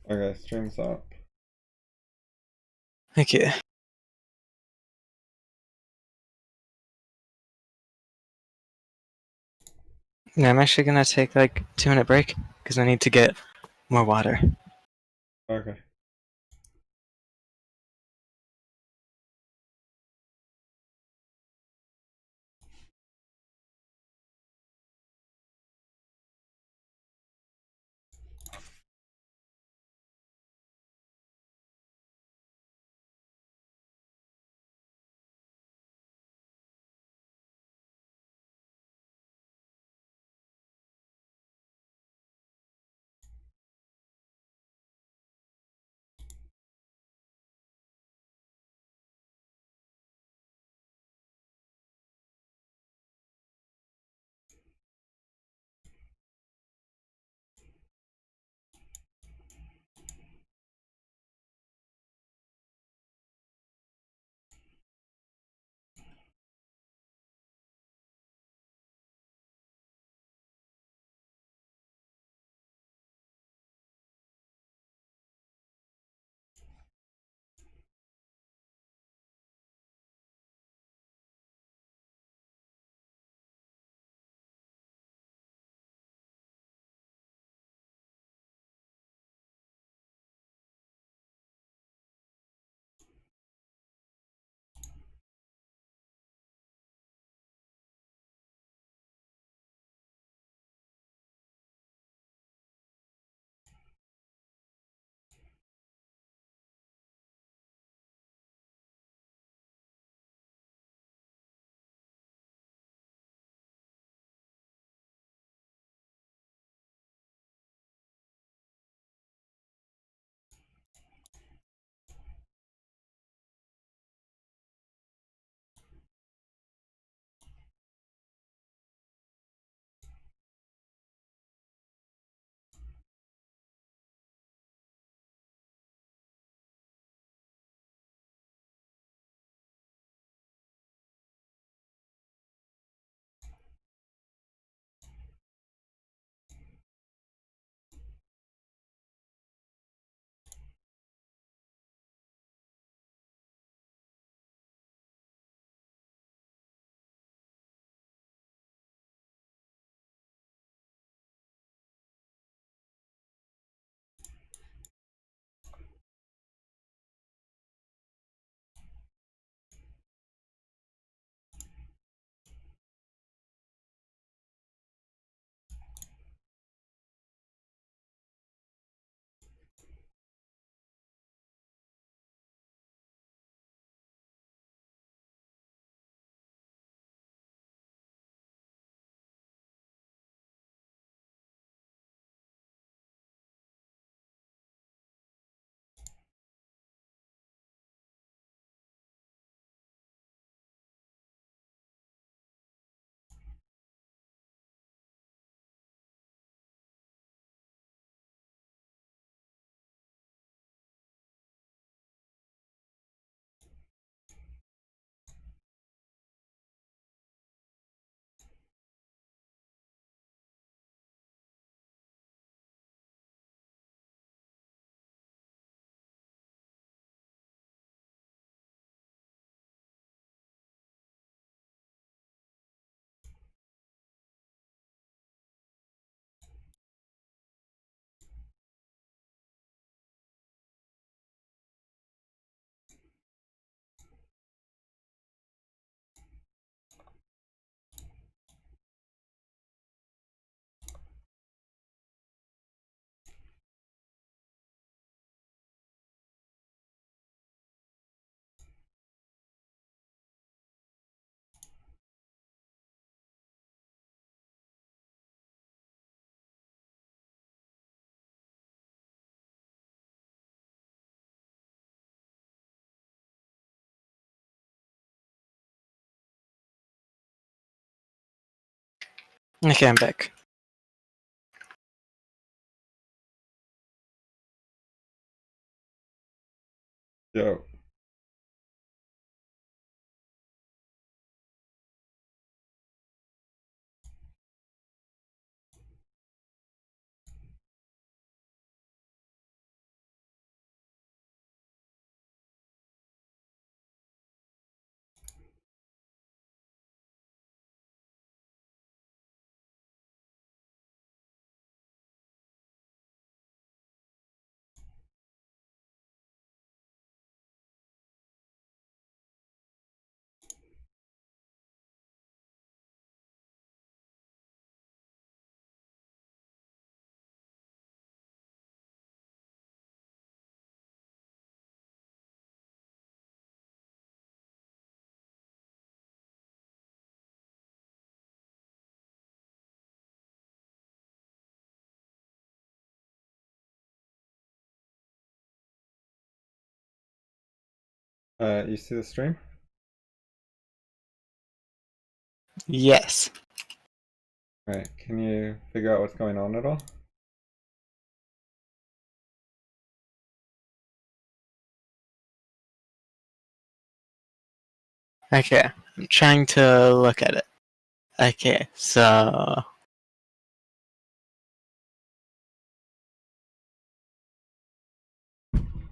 Okay, stream's up. Okay. Now I'm actually gonna take like 2 minute break because I need to get more water. Okay. Okay, I'm back. Yo. You see the stream? Yes. Right. Can you figure out what's going on at all? Okay. I'm trying to look at it. Okay, so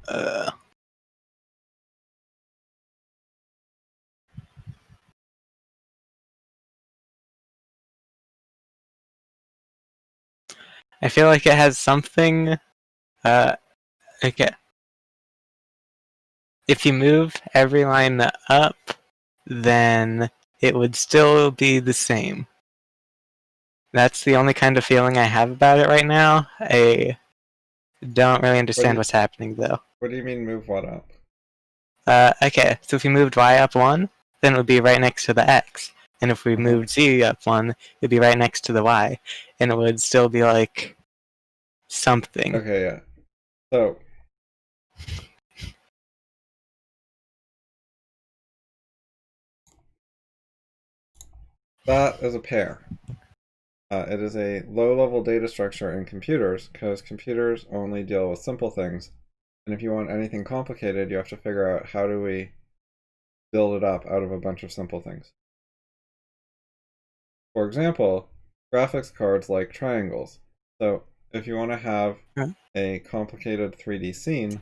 uh, I feel like it has something. Okay. If you move every line up, then it would still be the same. That's the only kind of feeling I have about it right now. I don't really What do understand you what's happening though. What do you mean move what up? Okay, so if we moved y up 1, then it would be right next to the x. And if we Uh-huh. moved z up 1, it'd be right next to the y. And it would still be like something. Okay, yeah. So that is a pair. It is a low-level data structure in computers because computers only deal with simple things. And if you want anything complicated, you have to figure out how do we build it up out of a bunch of simple things. For example, graphics cards like triangles. So if you want to have a complicated 3D scene,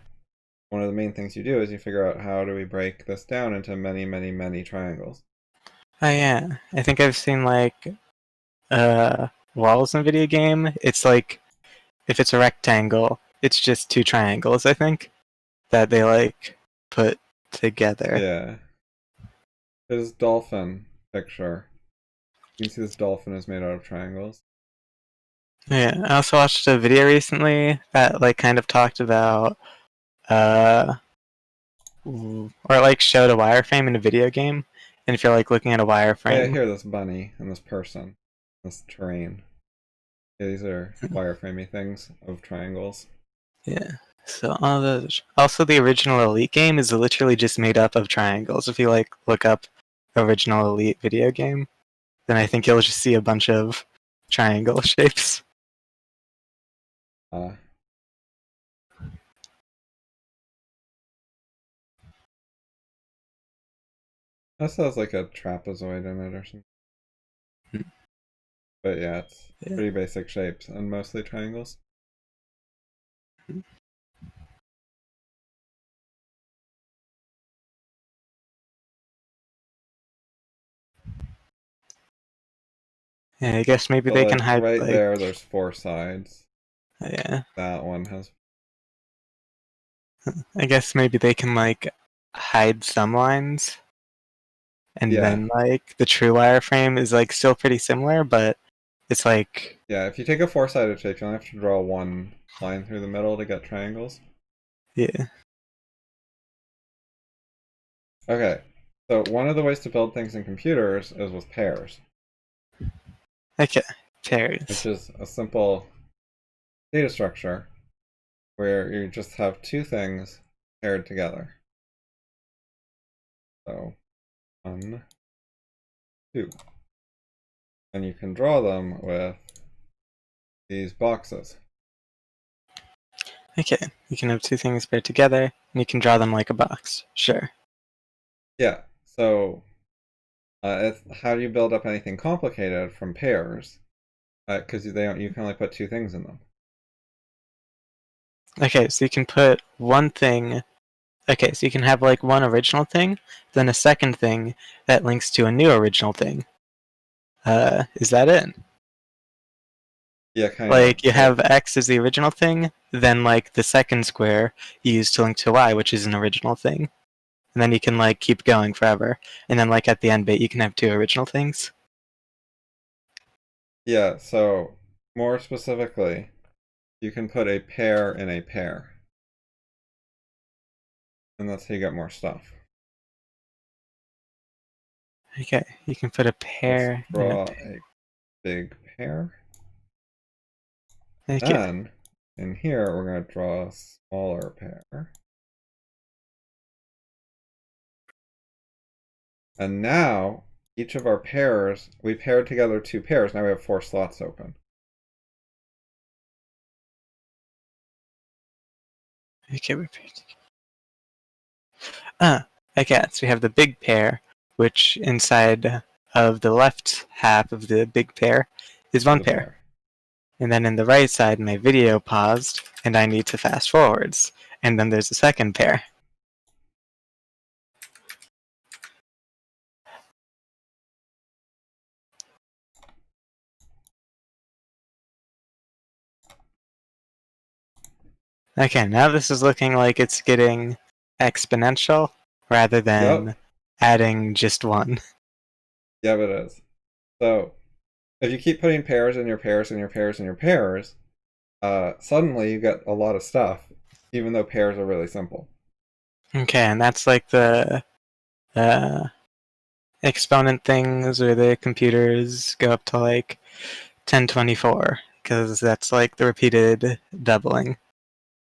one of the main things you do is you figure out how do we break this down into many, many, many triangles. Oh yeah, I think I've seen like walls in a video game. It's like if it's a rectangle, it's just two triangles, I think, that they like put together. Yeah. This dolphin picture. You can see this dolphin is made out of triangles. Yeah, I also watched a video recently that like kind of talked about uh or like showed a wireframe in a video game. And if you're like looking at a Oh yeah, wireframe, here, this bunny and this person, this terrain. Yeah, these are wireframey things of triangles. yeah. So all those. Also, the original Elite game is literally just made up of triangles. If you like look up original Elite video game, then I think you'll just see a bunch of triangle shapes. Uh, this has like a trapezoid in it or something. But yeah, it's Yeah. pretty basic shapes and mostly triangles. Yeah, I guess maybe But they can like hide right like there, there's four sides. yeah. That one has. I guess maybe they can like hide some lines, and Yeah, then like the true wireframe is like still pretty similar, but it's like yeah. If you take a four-sided shape, you only have to draw one line through the middle to get triangles. yeah. Okay, so one of the ways to build things in computers is with pairs, Okay, which pairs. is a simple data structure where you just have two things paired together. So, one, two. And you can draw them with these boxes. Okay, you can have two things paired together, and you can draw them like a box. Sure. Yeah, so how do you build up anything complicated from pairs? Because they don't, you can only put two things in them. Okay, so you can put one thing. Okay, so you can have like one original thing, then a second thing that links to a new original thing. Is that it? Yeah, kind of. Like you So have x as the original thing, then like the second square you use to link to y, which is an original thing. And then you can like keep going forever. And then like at the end bit you can have two original things. yeah, so more specifically, you can put a pair in a pair, and that's how you get more stuff. Okay, you can put a Let's pair in a draw pair. a big pair. Okay. Then in here we're going to draw a smaller pair. And now each of our pairs, we paired together 2 pairs. Now we have 4 slots open. Okay, repeat. Okay, so we have the big pair, which inside of the left half of the big pair is Is one a pair. pair. And then in the right side, my video paused, and I need to fast forwards. And then there's a second pair. Okay, now this is looking like it's getting exponential rather Yep. than adding just one. Yep, it is. So if you keep putting pairs in your pairs and your pairs and your pairs, suddenly you get a lot of stuff, even though pairs are really simple. Okay, and that's like the uh, exponent things where the computers go up to like 1024, because that's like the repeated doubling.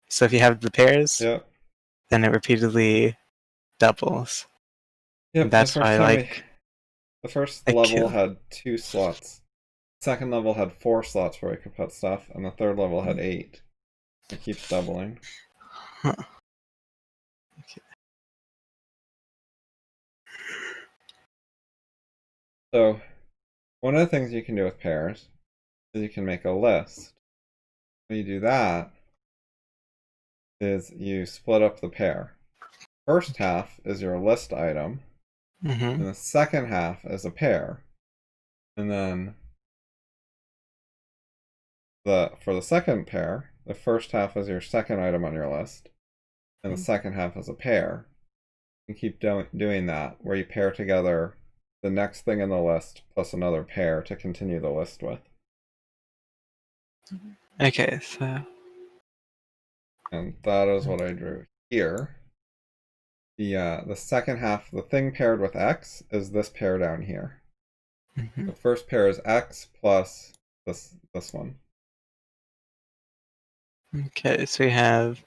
So if you have the pairs, Yep. then it repeatedly doubles. And Yep. that's why The first I level kill. had 2 slots. Second level had 4 slots where we could put stuff, and the third level had 8. It keeps doubling. Huh. Okay. So one of the things you can do with pairs is you can make a list. When you do that, is you split up the pair. First half is your list item, Mm-hmm. and the second half is a pair. And then for the second pair, the first half is your second item on your list, and the second half is a pair. You keep doing that, where you pair together the next thing in the list plus another pair to continue the list with. Okay, so And that is what I drew here. The second half, the thing paired with x, is this pair down here. mhm. The first pair is x plus this one. Okay, so we have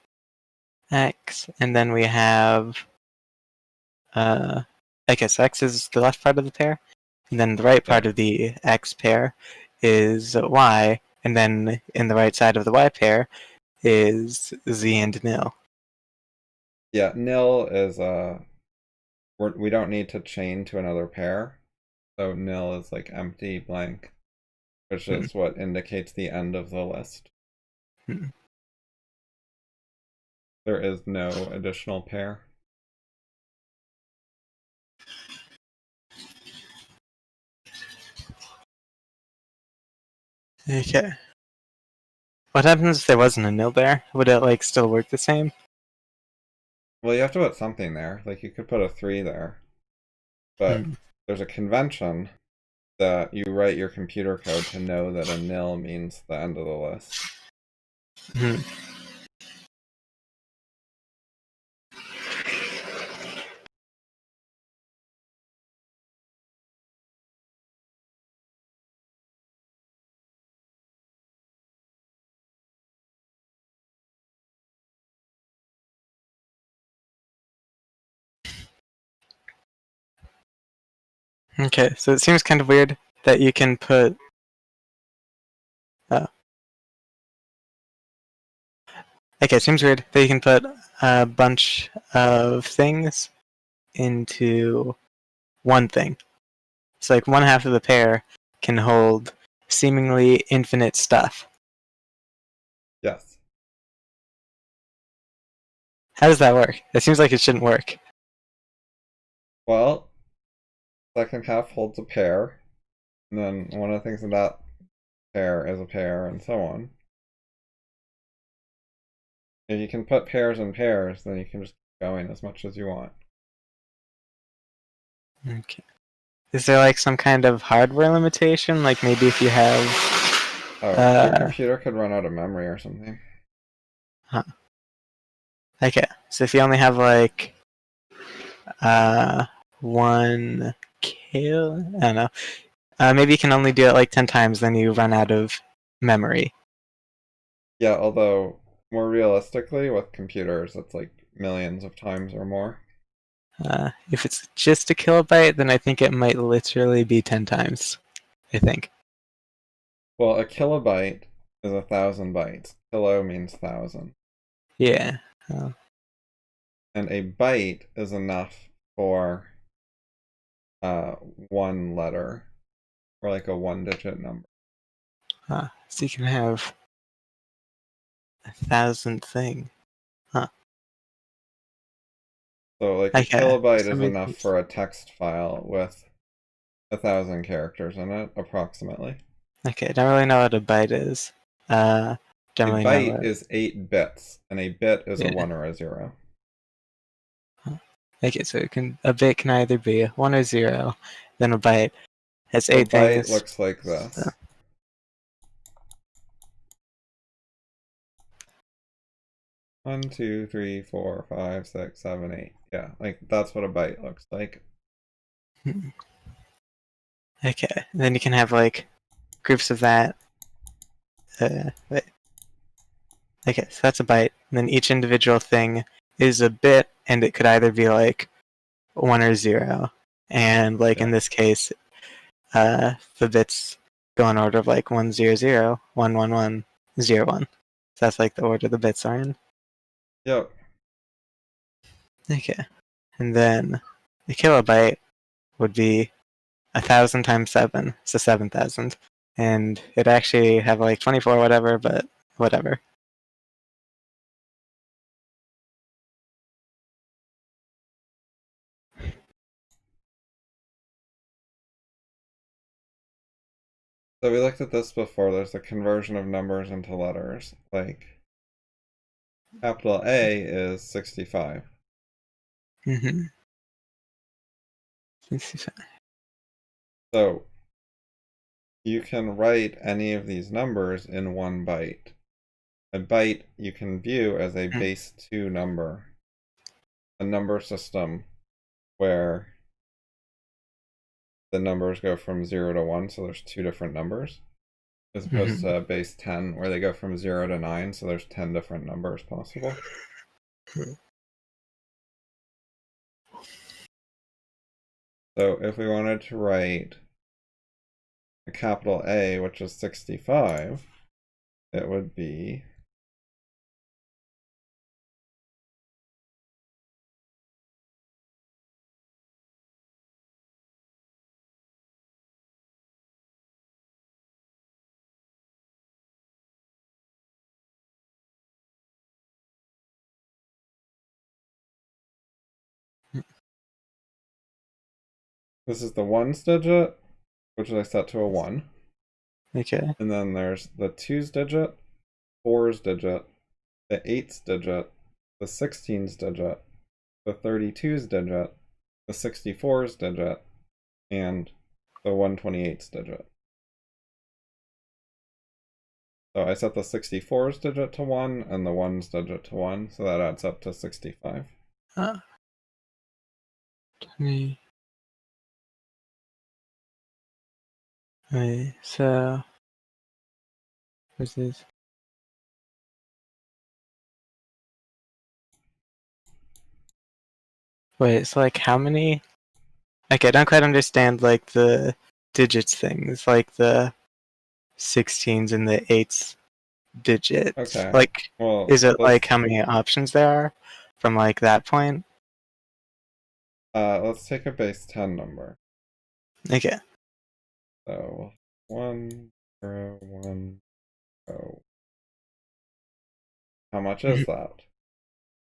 x, and then we have I guess x is the left part of the pair, and then the right part Yeah. of the x pair is y, and then in the right side of the y pair is z and nil. Yeah, nil is we don't need to chain to another pair. So nil is like empty blank, which Hmm. is what indicates the end of the list. Hmm. There is no additional pair. Okay. What happens if there wasn't a nil there? Would it like still work the same? Well, you have to put something there. Like you could put a 3 there, but Hmm. there's a convention that you write your computer code to know that a nil means the end of the list. Hmm. Okay, so it seems kind of weird that you can put. Uh, okay, it seems weird that you can put a bunch of things into one thing. So like one half of the pair can hold seemingly infinite stuff. Yes. How does that work? It seems like it shouldn't work. Well, second half holds a pair, and then one of the things in that pair is a pair, and so on. If you can put pairs in pairs, then you can just keep going as much as you want. Okay. Is there like some kind of hardware limitation? Like maybe if you have Oh, your uh computer could run out of memory or something. huh. Okay. So if you only have like uh one kill, I don't know. Maybe you can only do it like 10 times, then you run out of memory. Yeah, although more realistically with computers, it's like millions of times or more. If it's just a kilobyte, then I think it might literally be 10 times. I think. Well, a kilobyte is 1,000 bytes. Kilo means 1,000. Yeah. Oh. And a byte is enough for one letter, or like a one-digit number. So you can have 1,000 thing. Huh. So like a Okay. kilobyte So is maybe enough for a text file with 1,000 characters in it, approximately. okay, don't really know what a byte is. Don't A really know byte what. is 8 bits, and a bit is a Yeah. 1 or a 0. Huh. Okay, so a bit can either be 1 or 0. Then a byte has A 8 byte things. looks like So, this. 1, 2, 3, 4, 5, 6, 7, 8. Yeah, like that's what a byte looks like. hmm. Okay, and then you can have like groups of that. Wait. Okay, so that's a byte. And then each individual thing is a bit, and it could either be like 1 or 0. And like in Yeah. this case, the bits go in order of like 1, 0, 0, 1, 1, 1, 0, 1. So that's like the order the bits are in. Yep. Okay. And then a kilobyte would be 1,000 times 7, so 7,000. And it actually have like 24 whatever, but whatever. So we looked at this before. There's the conversion of numbers into letters. Like capital A is 65. Mm-hmm. So you can write any of these numbers in one byte. A byte you can view as a base 2 number, a number system where the numbers go from 0 to 1, so there's two different numbers, as opposed Mm-hmm. to base 10, where they go from 0 to 9, so there's 10 different numbers possible. So if we wanted to write a capital A, which is 65, it would be this is the ones digit, which I set to a 1. Okay. And then there's the twos digit, fours digit, the eights digit, the 16s digit, the 32s digit, the 64s digit, and the 128s digit. So I set the 64s digit to 1 and the ones digit to 1, so that adds up to 65. 20. Wait, so what's this? Wait, so like how many? Okay, I don't quite understand like the digits things, like the 16s and the 8s digits. Okay, Like, well, is it like how many options there are from like that point? let's take a base 10 number. Okay. So 1, 0, 1, 0. How much is that?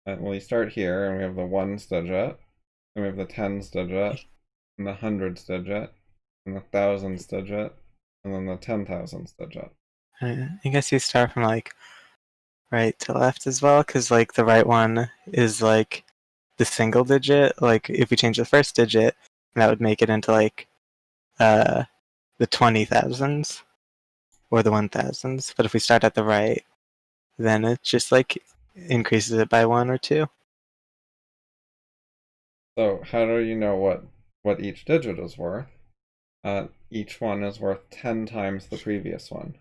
And we start here, and we have the ones digit, and we have the tens digit, and the hundreds digit, and the thousands digit, and then the 10,000s digit. I guess you start from like right to left as well, because like the right one is like the single digit. Like if we change the first digit, that would make it into like uh the 20,000s or the 1,000s. But if we start at the right, then it just like increases it by 1 or 2. So how do you know what each digit is worth? Each one is worth 10 times the previous one,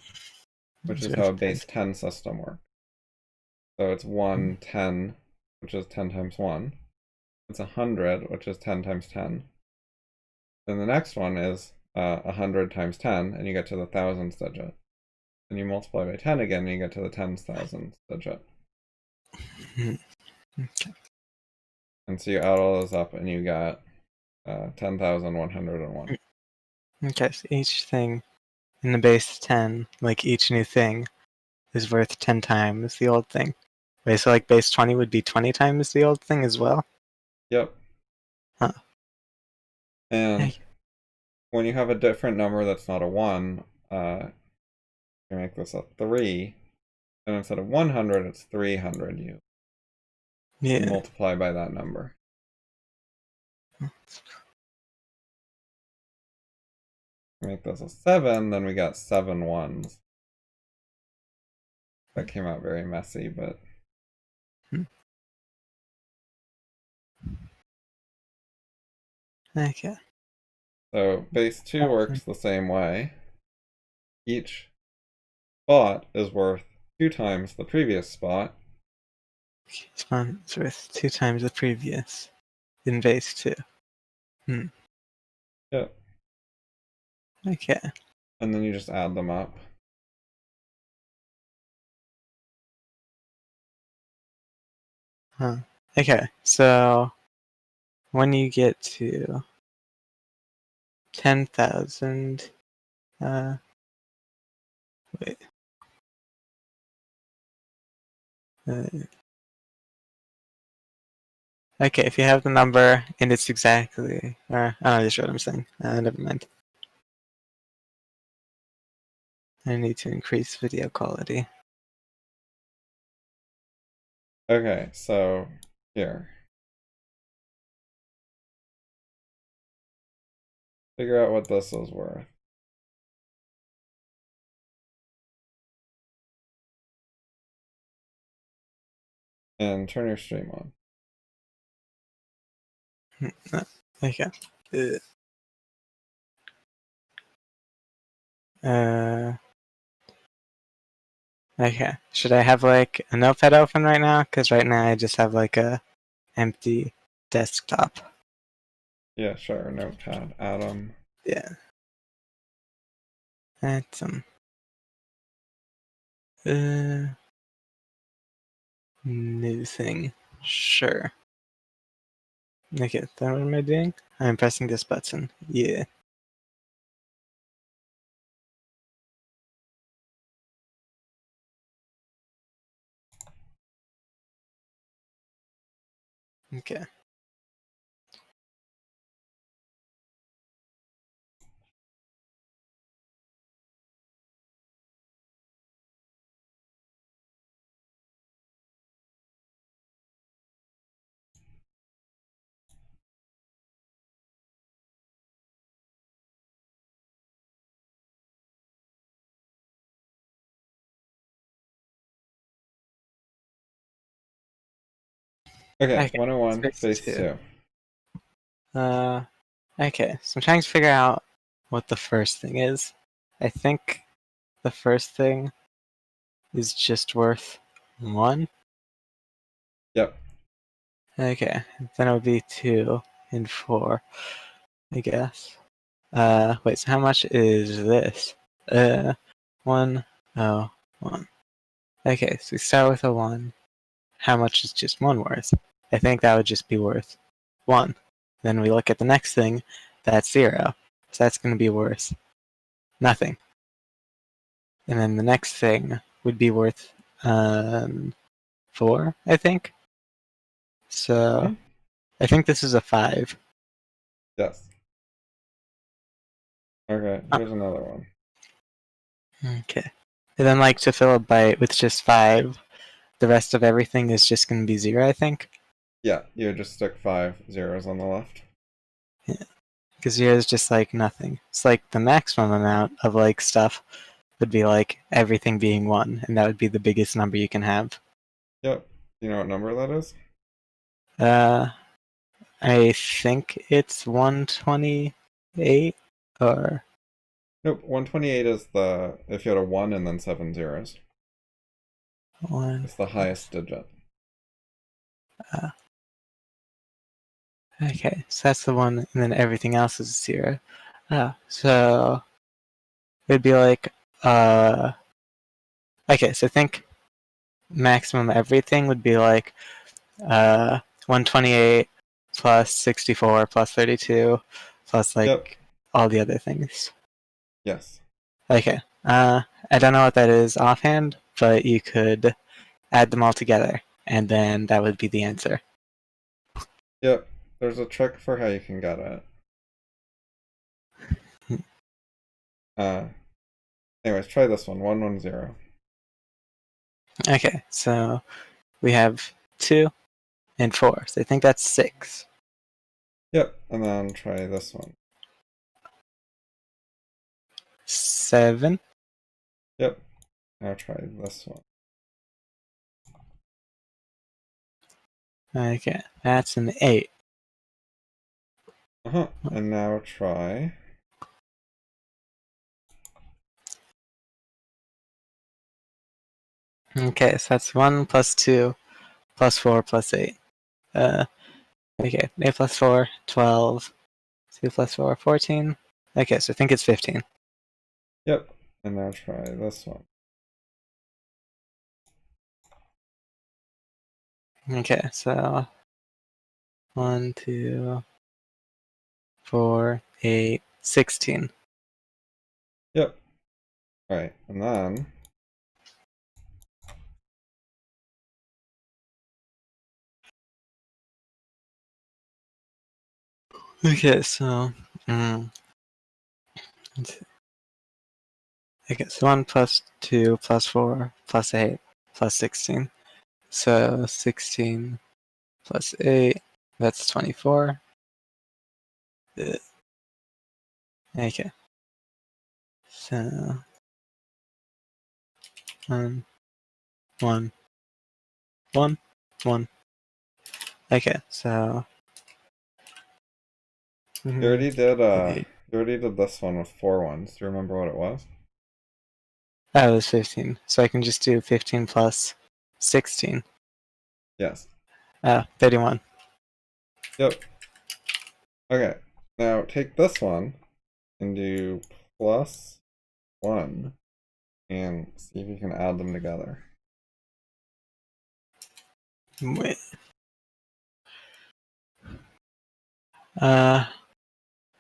which is how a base 10 system works. So it's 1, 10, which is 10 times 1. It's 100, which is 10 times 10. Then the next one is 100 times 10, and you get to the thousandth digit. And you multiply by 10 again, and you get to the 10,000th digit. Okay. And so you add all those up, and you got 10,101. Okay, so each thing in the base 10, like each new thing, is worth 10 times the old thing. Wait, so like base 20 would be 20 times the old thing as well? Yep. Huh. And when you have a different number that's not a 1, you make this a 3, and instead of 100, it's 300. You Yeah. multiply by that number. Make this a 7, then we got 7 ones. That came out very messy, but Okay. so base 2 works the same way. Each spot is worth 2 times the previous spot. This one is worth 2 times the previous in base 2. Yep. Okay. And then you just add them up. Huh. Okay, so when you get to 10,000, wait. Okay, if you have the number and it's exactly, or I don't know what I'm saying. Never mind. I need to increase video quality. Okay, so here. Figure out what this is worth. And turn your stream on. Okay. Okay. Should I have like a notepad open right now? Because right now I just have like a empty desktop. Yeah, sure. Notepad. Atom. Yeah. Atom. New thing. Sure. Okay, then what am I doing? I'm pressing this button. Yeah. Okay. Okay, Okay. 101, Space base 2. 2. Okay, so I'm trying to figure out what the first thing is. I think the first thing is just worth 1. Yep. Okay, then it would be 2 and 4, I guess. Wait, so how much is this? 1, oh, 1. Okay, so we start with a 1. How much is just 1 worth? I think that would just be worth 1. Then we look at the next thing, that's 0. So that's going to be worth nothing. And then the next thing would be worth 4, I think. So I think this is a 5. Yes. Okay, here's another one. Okay. And then like to fill a byte with just 5, the rest of everything is just going to be 0, I think. Yeah, you just stick 5 zeros on the left. Yeah. Because 0 is just like nothing. It's like the maximum amount of like stuff would be like everything being 1, and that would be the biggest number you can have. Yep. You know what number that is? I think it's 128, or Nope, 128 is the, if you had a 1 and then 7 zeros. 1. It's the highest digit. Okay, so that's the one, and then everything else is 0. So it'd be like, okay, so think maximum everything would be like 128 plus 64 plus 32 plus Yep. like all the other things. Yes. Okay, I don't know what that is offhand, but you could add them all together, and then that would be the answer. Yep. There's a trick for how you can get it. Uh, Anyways, try this one. 110. Okay, so we have 2 and 4, so I think that's 6. Yep. And then try this one. 7. Yep. Now try this one. Okay, that's an 8. And now try. Okay, so that's 1 plus 2 plus 4 plus 8. Okay, 8 plus 4, 12. 2 plus 4, 14. Okay, so I think it's 15. Yep. And now try this one. Okay, so 1, 2, 4, 8, 16. Yep. All right. And then. Okay, so okay, so 1 plus 2 plus 4 plus 8 plus 16. So 16 plus 8, that's 24. Okay, so 1, 1, 1, 1. Okay, so You already did eight. you already did this one with 4 ones. Do you remember what it was? That was 15. So I can just do 15 plus 16. Yes. 31. Yep. Okay. Now take this one and do plus 1 and see if you can add them together. Wait.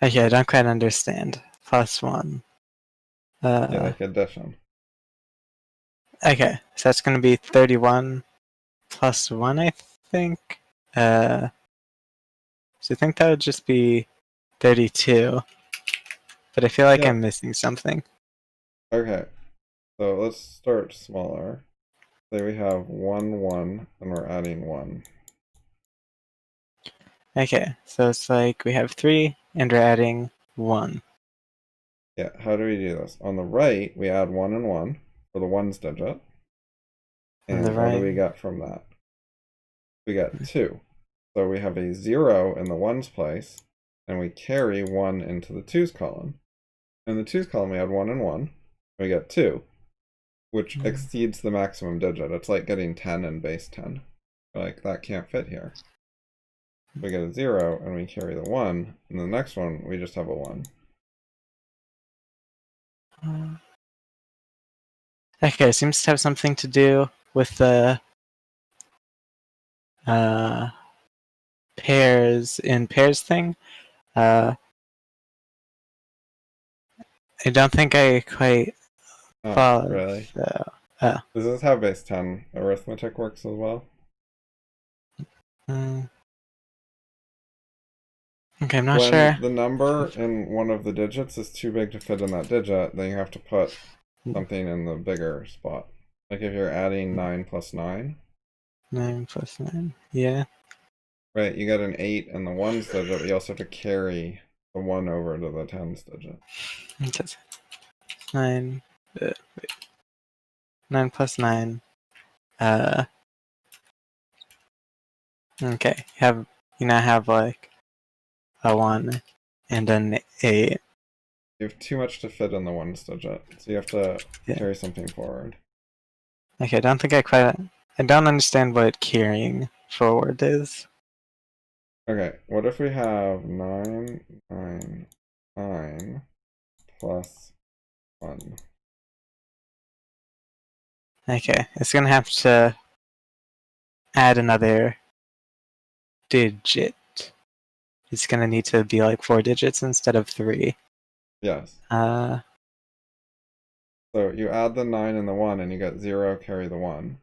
Okay, I don't quite understand. Plus 1. Yeah, like addition. Okay, so that's going to be 31 plus 1, I think. So I think that would just be 32. But I feel like Yep. I'm missing something. Okay. So let's start smaller. Say we have 1, 1, and we're adding 1. Okay, so it's like we have 3 and we're adding 1. Yeah, how do we do this? On the right, we add 1 and 1 for the ones digit. On the And what do right. we get from that? We get 2. So we have a 0 in the ones place, and we carry 1 into the twos column. In the twos column, we add 1 and 1. We get 2, which exceeds the maximum digit. It's like getting 10 in base 10. Like, that can't fit here. We get a 0, and we carry the 1. And the next one, we just have a 1. Okay, it seems to have something to do with the pairs in pairs thing. I don't think I quite Oh, followed. really? So, Does this how base 10 arithmetic works as well? mm, okay, I'm not When sure. the number in one of the digits is too big to fit in that digit, then you have to put something in the bigger spot. Like if you're adding 9 plus 9, 9 plus 9. Yeah. right, you get an 8 in the ones digit, but you also have to carry the 1 over to the tens digit. It 9. Wait. 9 plus 9. Okay. You now have like a 1 and an 8. You have too much to fit in the ones digit, so you have to Yeah. carry something forward. Okay, I don't understand what carrying forward is. Okay, what if we have 9, 9, 9 plus 1? Okay, it's gonna have to add another digit. It's gonna need to be like 4 digits instead of 3. Yes. Uh, So you add the 9 and the 1 and you get 0, carry the 1.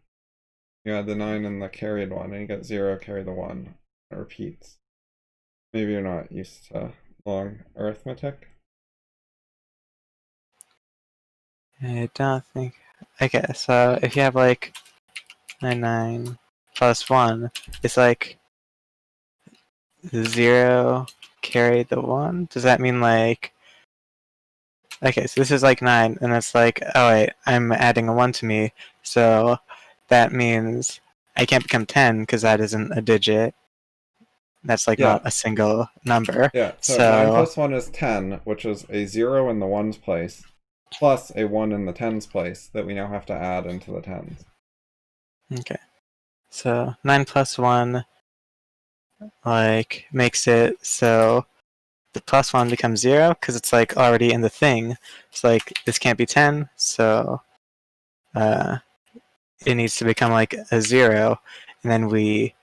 You add the 9 and the carried 1 and you get 0, carry the 1. It repeats. Maybe you're not used to long arithmetic. I don't think. Okay, so if you have like 9 plus 1, it's like 0 carry the 1. Does that mean like. Okay, so this is like 9, and it's like, oh wait, I'm adding a 1 to me, so that means I can't become 10 because that isn't a digit. That's like Yeah. not a single number. Yeah, so 9 So, plus 1 is 10, which is a 0 in the 1's place, plus a 1 in the 10's place that we now have to add into the 10's. okay. So 9 plus 1 like makes it so the plus 1 becomes 0 because it's like already in the thing. It's like this can't be 10, so uh, it needs to become like a 0, and then we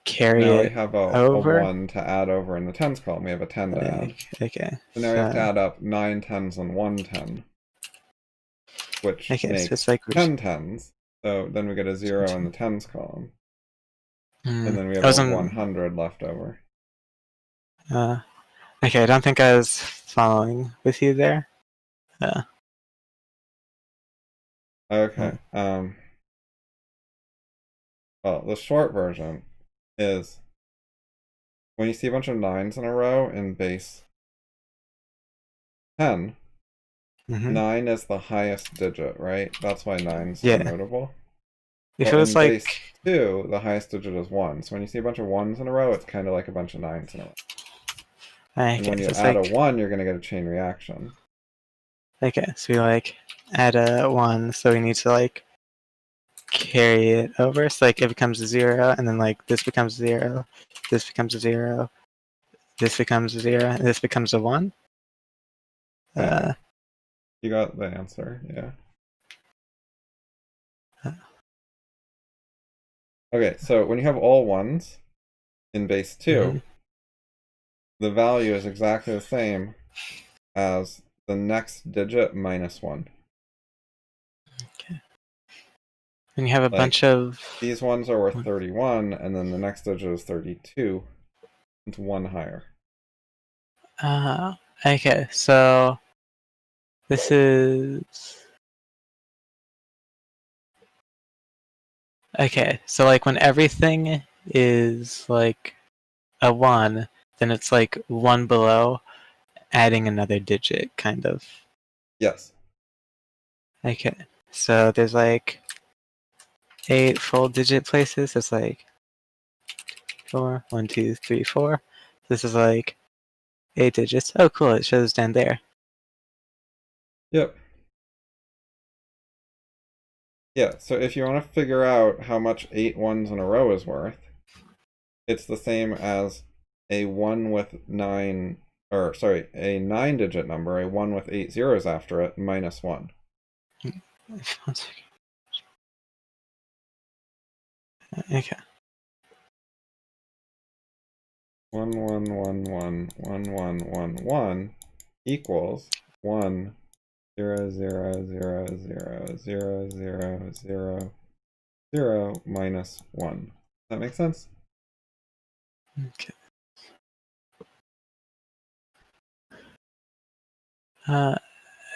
carry Now we it have a over. 1 to add over in the 10's column. We have a 10 to add. Okay. So now we have to add up 9 10's and 1 10, which Okay, so makes it's like 10 10's. So then we get a 0 in the 10's column. And then we I have a wasn't. 100 left over. Okay, I don't think I was following with you there. Okay. Well, the short version is when you see a bunch of 9's in a row in base 10, 9 is the highest digit, right? That's why 9's so Yeah. notable. If Well, it was in base like 2, the highest digit is 1. So when you see a bunch of 1's in a row, it's kind of like a bunch of 9's in a row. And okay, when you so it's add a like 1, you're going to get a chain reaction. okay, so we like add a 1, so we need to like carry it over. So like it becomes a 0, and then like this becomes 0, this becomes a 0, this becomes a 0, and this becomes a 1. Yeah. You got the answer, yeah. Okay, so when you have all 1's in base 2, the value is exactly the same as the next digit minus 1. Okay. And you have a Like, bunch of these ones are worth 31, and then the next digit is 32. It's 1 higher. okay, so this is okay, so like when everything is like a 1, then it's like 1 below adding another digit, kind of. Yes. Okay, so there's like 8 full digit places. It's like 4, 1, 2, 3, 4. This is like 8 digits. Oh, cool! It shows down there. Yep. Yeah, so if you want to figure out how much 8 1's in a row is worth, it's the same as a 1 with 9, or sorry, a 9 digit number, a 1 with 8 zeros after it, minus 1. 1 second. Okay. 1 1 1 1 1 1 1 1 equals 1 0 0 0 0 0 0 0 0 minus 1. Does that make sense? Okay.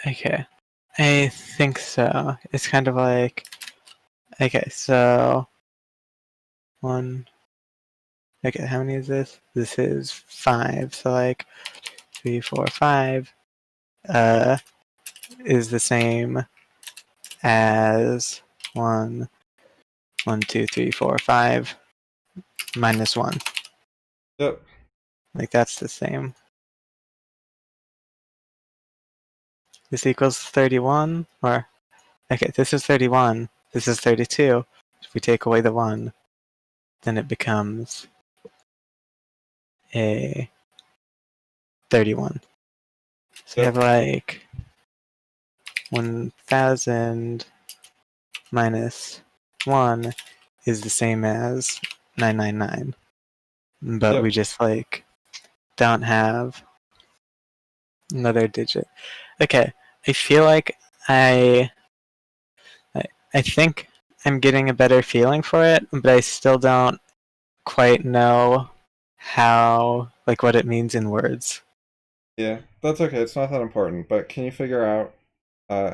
Okay. I think so. It's kind of like okay. So 1. Okay, how many is this? This is 5. So like 3, 4, 5 is the same as 1, 1, 2, 3, 4, 5 minus 1. Yep. Like that's the same. This equals 31, or okay, this is 31. This is 32. If we take away the 1, then it becomes a 31. So Yep. we have like 1000 minus 1 is the same as 999. But we Yep. just like don't have another digit. Okay, I feel like I think I'm getting a better feeling for it, but I still don't quite know how, like, what it means in words. Yeah, that's okay. It's not that important. But can you figure out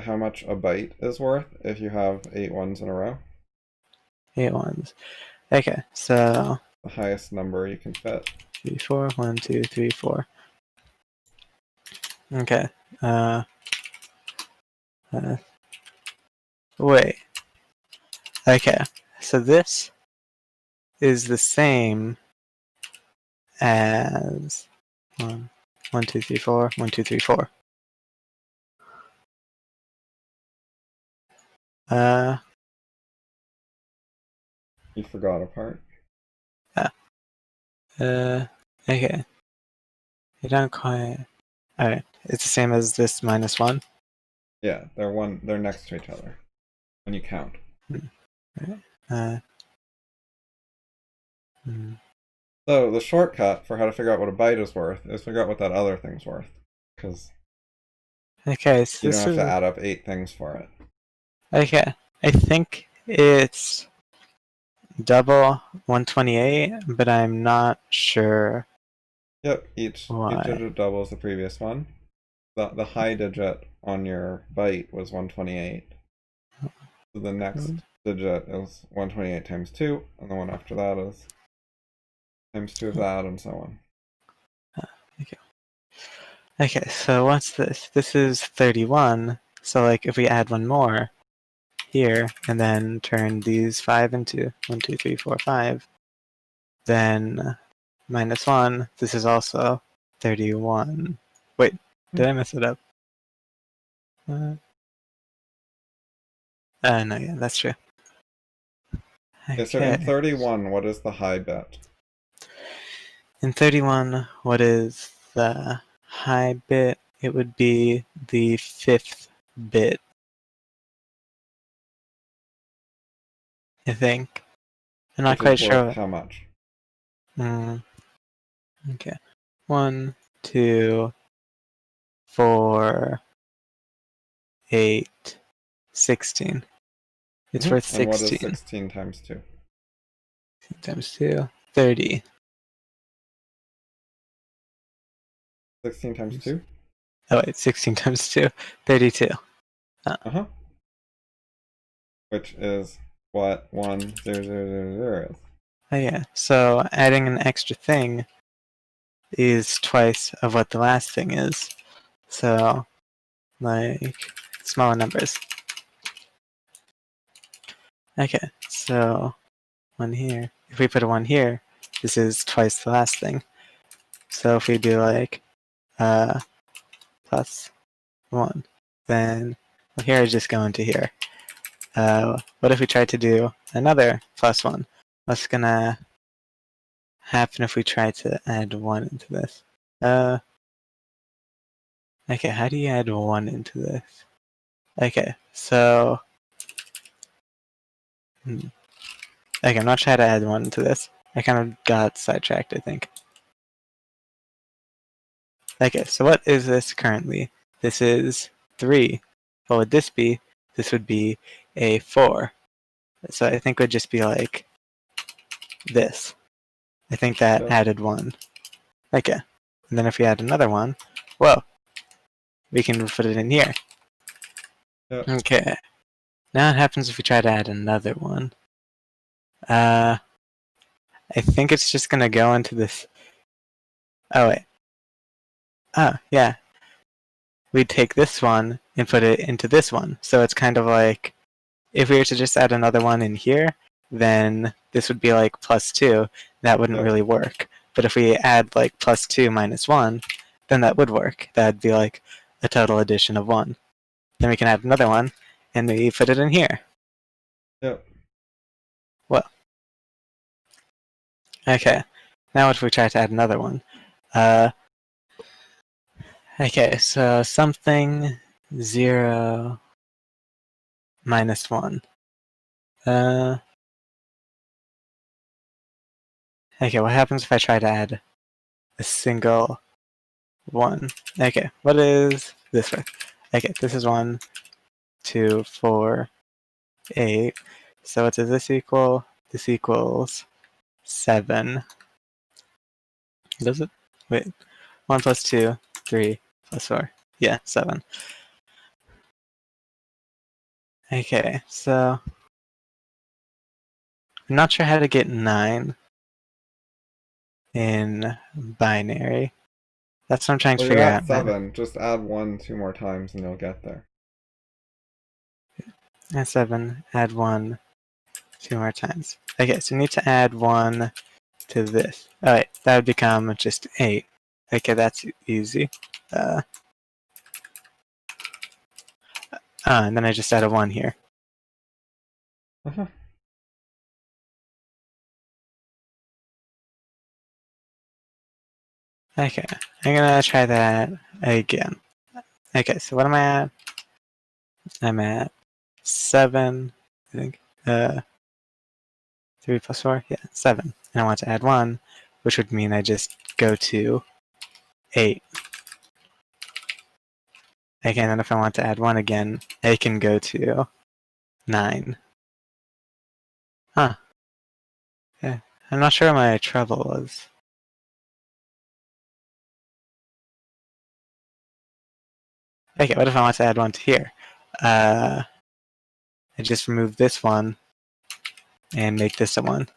how much a byte is worth if you have 8 ones in a row? 8 ones. Okay, so The highest number you can fit. 3, 4, 1, 2, 3, 4. Okay. Uh, uh, wait. Okay, so this is the same as 1, 1, 2, 3, 4, 1, 2, 3, 4. Uh, You forgot a part. uh, okay. I don't quite. Alright, it's the same as this minus 1. Yeah, they're next to each other when you count. Right. Uh, hmm. So the shortcut for how to figure out what a byte is worth is figure out what that other thing's worth. Because Okay, so you don't this have to is. add up 8 things for it. Okay, I think it's double 128, but I'm not sure Yep, each why. digit doubles the previous one. The high digit on your byte was 128. So the next digit is 128 times 2, and the one after that is times 2 of that, and so on. Okay. Okay, so what's this? This is 31. So like if we add one more here and then turn these 5 into 1, 2, 3, 4, 5, then minus 1, this is also 31. Wait, did I mess it up? No, yeah, that's true. Okay, so in Okay. 31, what is the high bit? In 31, what is the high bit? It would be the 5th bit, I think. I'm not Which is quite worth sure. how much? Okay. 1, 2, 4, 8, 16. It's worth And what is 16. 16 times 2? Times 2, 30. 16 times 2? Oh wait, 16 times 2, 32. Uh-huh. Which is what 10000 is. Oh yeah, so adding an extra thing is twice of what the last thing is. So, like, smaller numbers. Okay, so 1 here. If we put a 1 here, this is twice the last thing. So if we do like plus 1, then well, here I just go into here. What if we tried to do another plus 1? What's gonna happen if we try to add 1 into this? Okay, how do you add 1 into this? Okay, so okay, I'm not trying to add 1 into this. I kind of got sidetracked, I think. Okay, so what is this currently? This is 3. What would this be? This would be a 4. So I think it would just be like this. I think that Yep. added 1. Okay. And then if we add another one, whoa, we can put it in here. Yep. Okay. Now what happens if we try to add another one? I think it's just gonna go into this. Oh wait. Oh yeah. We'd take this one and put it into this one. So it's kind of like if we were to just add another one in here, then this would be like plus 2. That wouldn't Yep. really work. But if we add like plus 2 minus 1, then that would work. That'd be like a total addition of 1. Then we can add another one, and we put it in here. Yep. Well, okay. Now if we try to add another one? Okay, so something 0 minus 1. Okay, what happens if I try to add a single 1? Okay, what is this one? Okay, this is 1, 2, 4, 8. So what does this equal? This equals 7. Does it? Wait. 1 plus 2, 3 plus 4. Yeah, 7. Okay, so I'm not sure how to get 9 in binary. That's what I'm trying to Well, you're figure at out. 7. Just add 1 2 more times and you'll get there. Add 7, add 1 2 more times. Okay, so we need to add 1 to this. Alright, that would become just 8. Okay, that's easy. And then I just add a 1 here. Uh-huh. Okay, I'm gonna try that again. Okay, so what am I at? I'm at 7, I think. 3 plus 4? Yeah, 7. And I want to add 1, which would mean I just go to 8. Okay, and then if I want to add 1 again, I can go to 9. Huh. Yeah. I'm not sure what my trouble was. Okay, what if I want to add 1 to here? I just remove this one and make this a 1.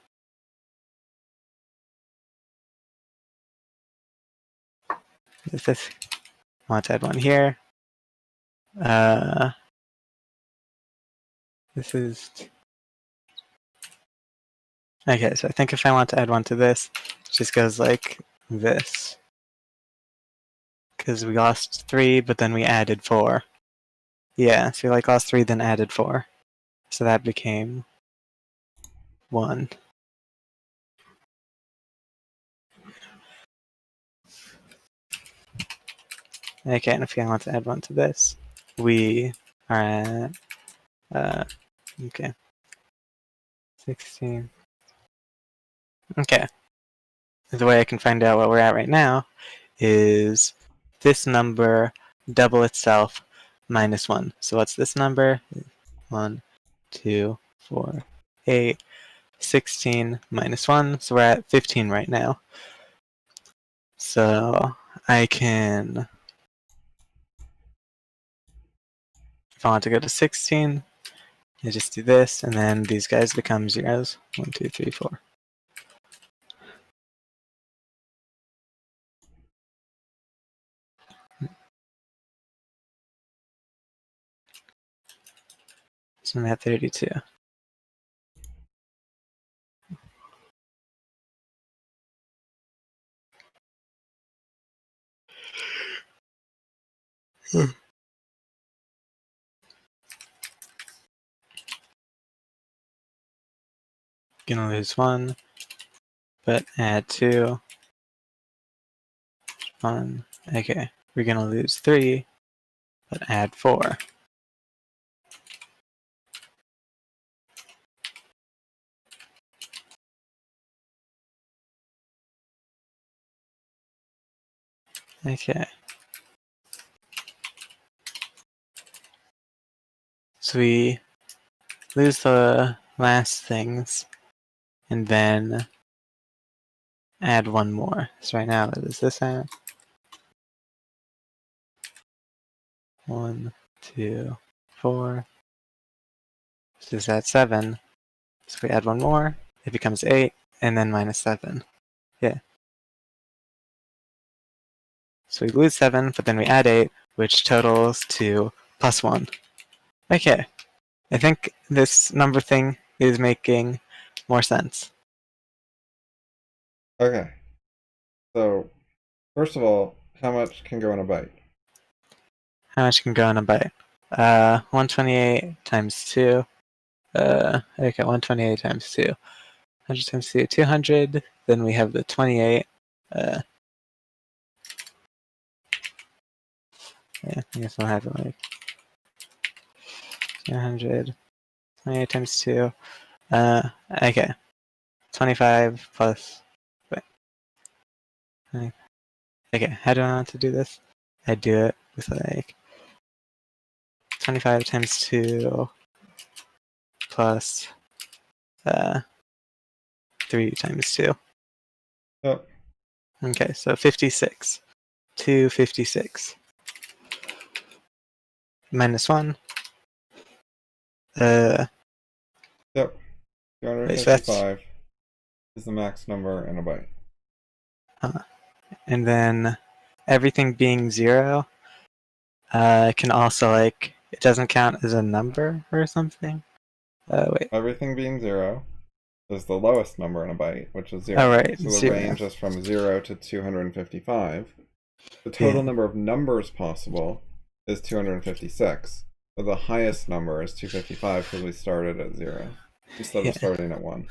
This. I want to add 1 here. This is... Okay, so I think if I want to add 1 to this, it just goes like this. Because we lost 3, but then we added 4. Yeah, so we like lost 3, then added 4. So that became 1. Okay, and if I want to add 1 to this, we are at, okay, 16. Okay, the way I can find out what we're at right now is this number double itself minus 1. So what's this number? 1, 2, 4, 8, 16 minus 1. So we're at 15 right now. So I can, if I want to go to 16, I just do this, and then these guys become zeros. 1, 2, 3, 4. So I'm at 32. Gonna lose 1, but add 2. 1. Okay, we're gonna lose 3, but add 4. Okay. So we lose the last things, and then add 1 more. So right now, what is this at? 1, 2, 4. So this is at 7. So we add 1 more, it becomes 8, and then minus 7. Yeah. So we lose 7, but then we add 8, which totals to plus 1. Okay. I think this number thing is making more sense. Okay. So, first of all, how much can go in a byte? How much can go in a byte? 128 times 2. Okay, 128 times 2. 100 times 2, 200. Then we have the 28. Yeah, I guess I'll have it like 200. 28 times 2. Okay. 25 plus. Wait. Okay, how do I want to do this? I do it with like 25 times 2 plus 3 times 2. Yep. Okay, so 56. 256. Minus 1. Yep. Wait, so that's 255 is the max number in a byte. and then everything being 0 can also like it doesn't count as a number or something. Wait. Everything being 0 is the lowest number in a byte, which is 0. Oh right, So the 0. range is from 0 to 255. The total Yeah. number of numbers possible is 256. But the highest number is 255 because we started at 0 instead of starting at 1.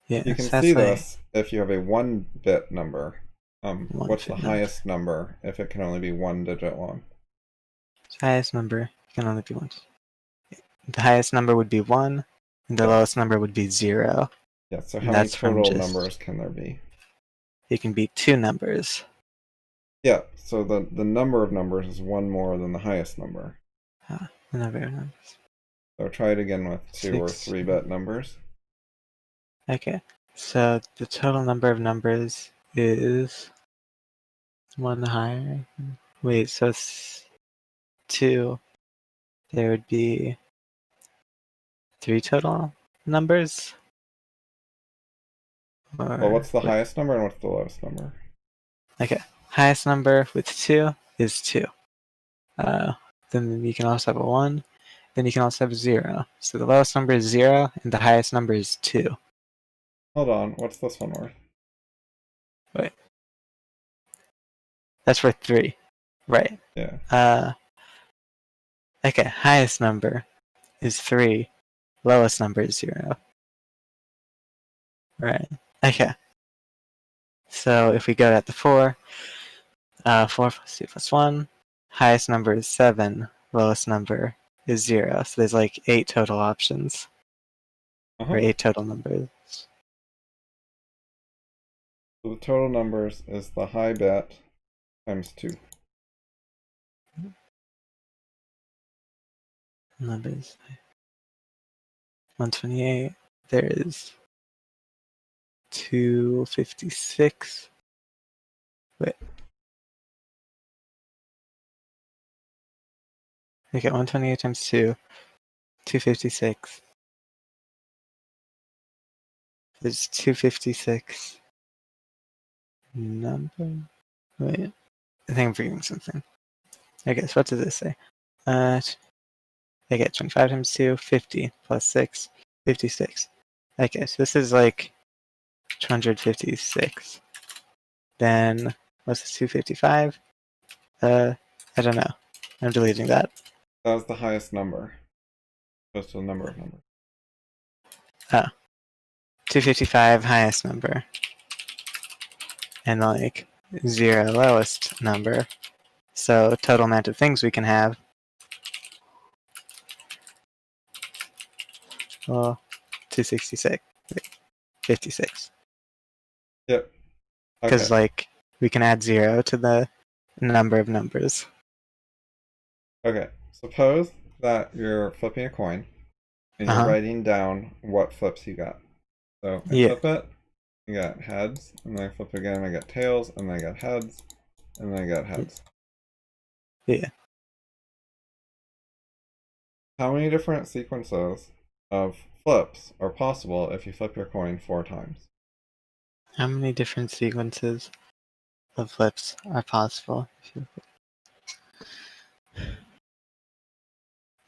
Yeah, You can so that's see like this if you have a 1-bit number. What's the 1 highest number if it can only be 1 digit long? The highest number can only be 1. The highest number would be 1, and the Yeah. lowest number would be 0. Yeah, so And how many that's from total just numbers can there be? it can be 2 numbers. Yeah, so the number of numbers is 1 more than the highest number. The number of numbers. So try it again with 2 or 6. 3-bit numbers. Okay, so the total number of numbers is 1 higher. Wait, so it's 2. There would be 3 total numbers? Well, what's the Wait. highest number and what's the lowest number? Okay, highest number with 2 is 2. Then you can also have a 1. Then you can also have 0. So the lowest number is 0, and the highest number is 2. Hold on, what's this one worth? Wait. That's worth 3. Right. Yeah. Okay, highest number is 3. Lowest number is 0. Right. Okay. So if we go at the 4, 4 plus 2 plus 1, highest number is 7. Lowest number is 0. So there's like 8 total options. Or 8 total numbers. So the total numbers is the high bit times 2. Numbers. 128. There is 256. Wait. Okay, 128 times 2. 256. There's 256. Number? Wait. I think I'm forgetting something. Okay, so what does this say? I get 25 times 2, 50, plus 6, 56. Okay, so this is like 256. Then, what's this, 255? I don't know. I'm deleting that. That was the highest number. Just the number of numbers. Oh. 255, highest number. And like 0, lowest number. So total amount of things we can have. Well, 266. 56. Yep. Because Okay. like we can add 0 to the number of numbers. Okay. Suppose that you're flipping a coin and you're writing down what flips you got. So I flip it, I got heads, and then I flip again, I got tails, and then I got heads, and then I got heads. Yeah. How many different sequences of flips are possible if you flip your coin 4 times? How many different sequences of flips are possible?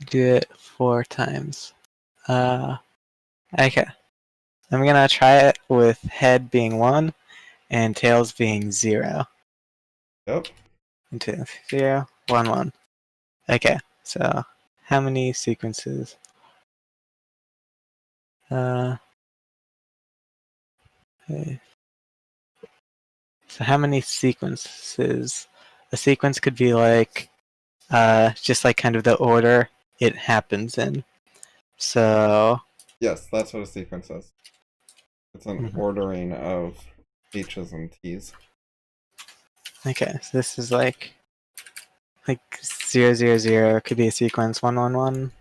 Do it 4 times. Okay. I'm gonna try it with head being 1 and tails being 0. Yep. 2, 0, 1, 1. Okay, so how many sequences? Okay. So how many sequences? A sequence could be like just like kind of the order it happens in. So Yes, that's what a sequence is. It's an mhm. ordering of H's and T's. Okay, so this is like 000 could be a sequence. 1 1 1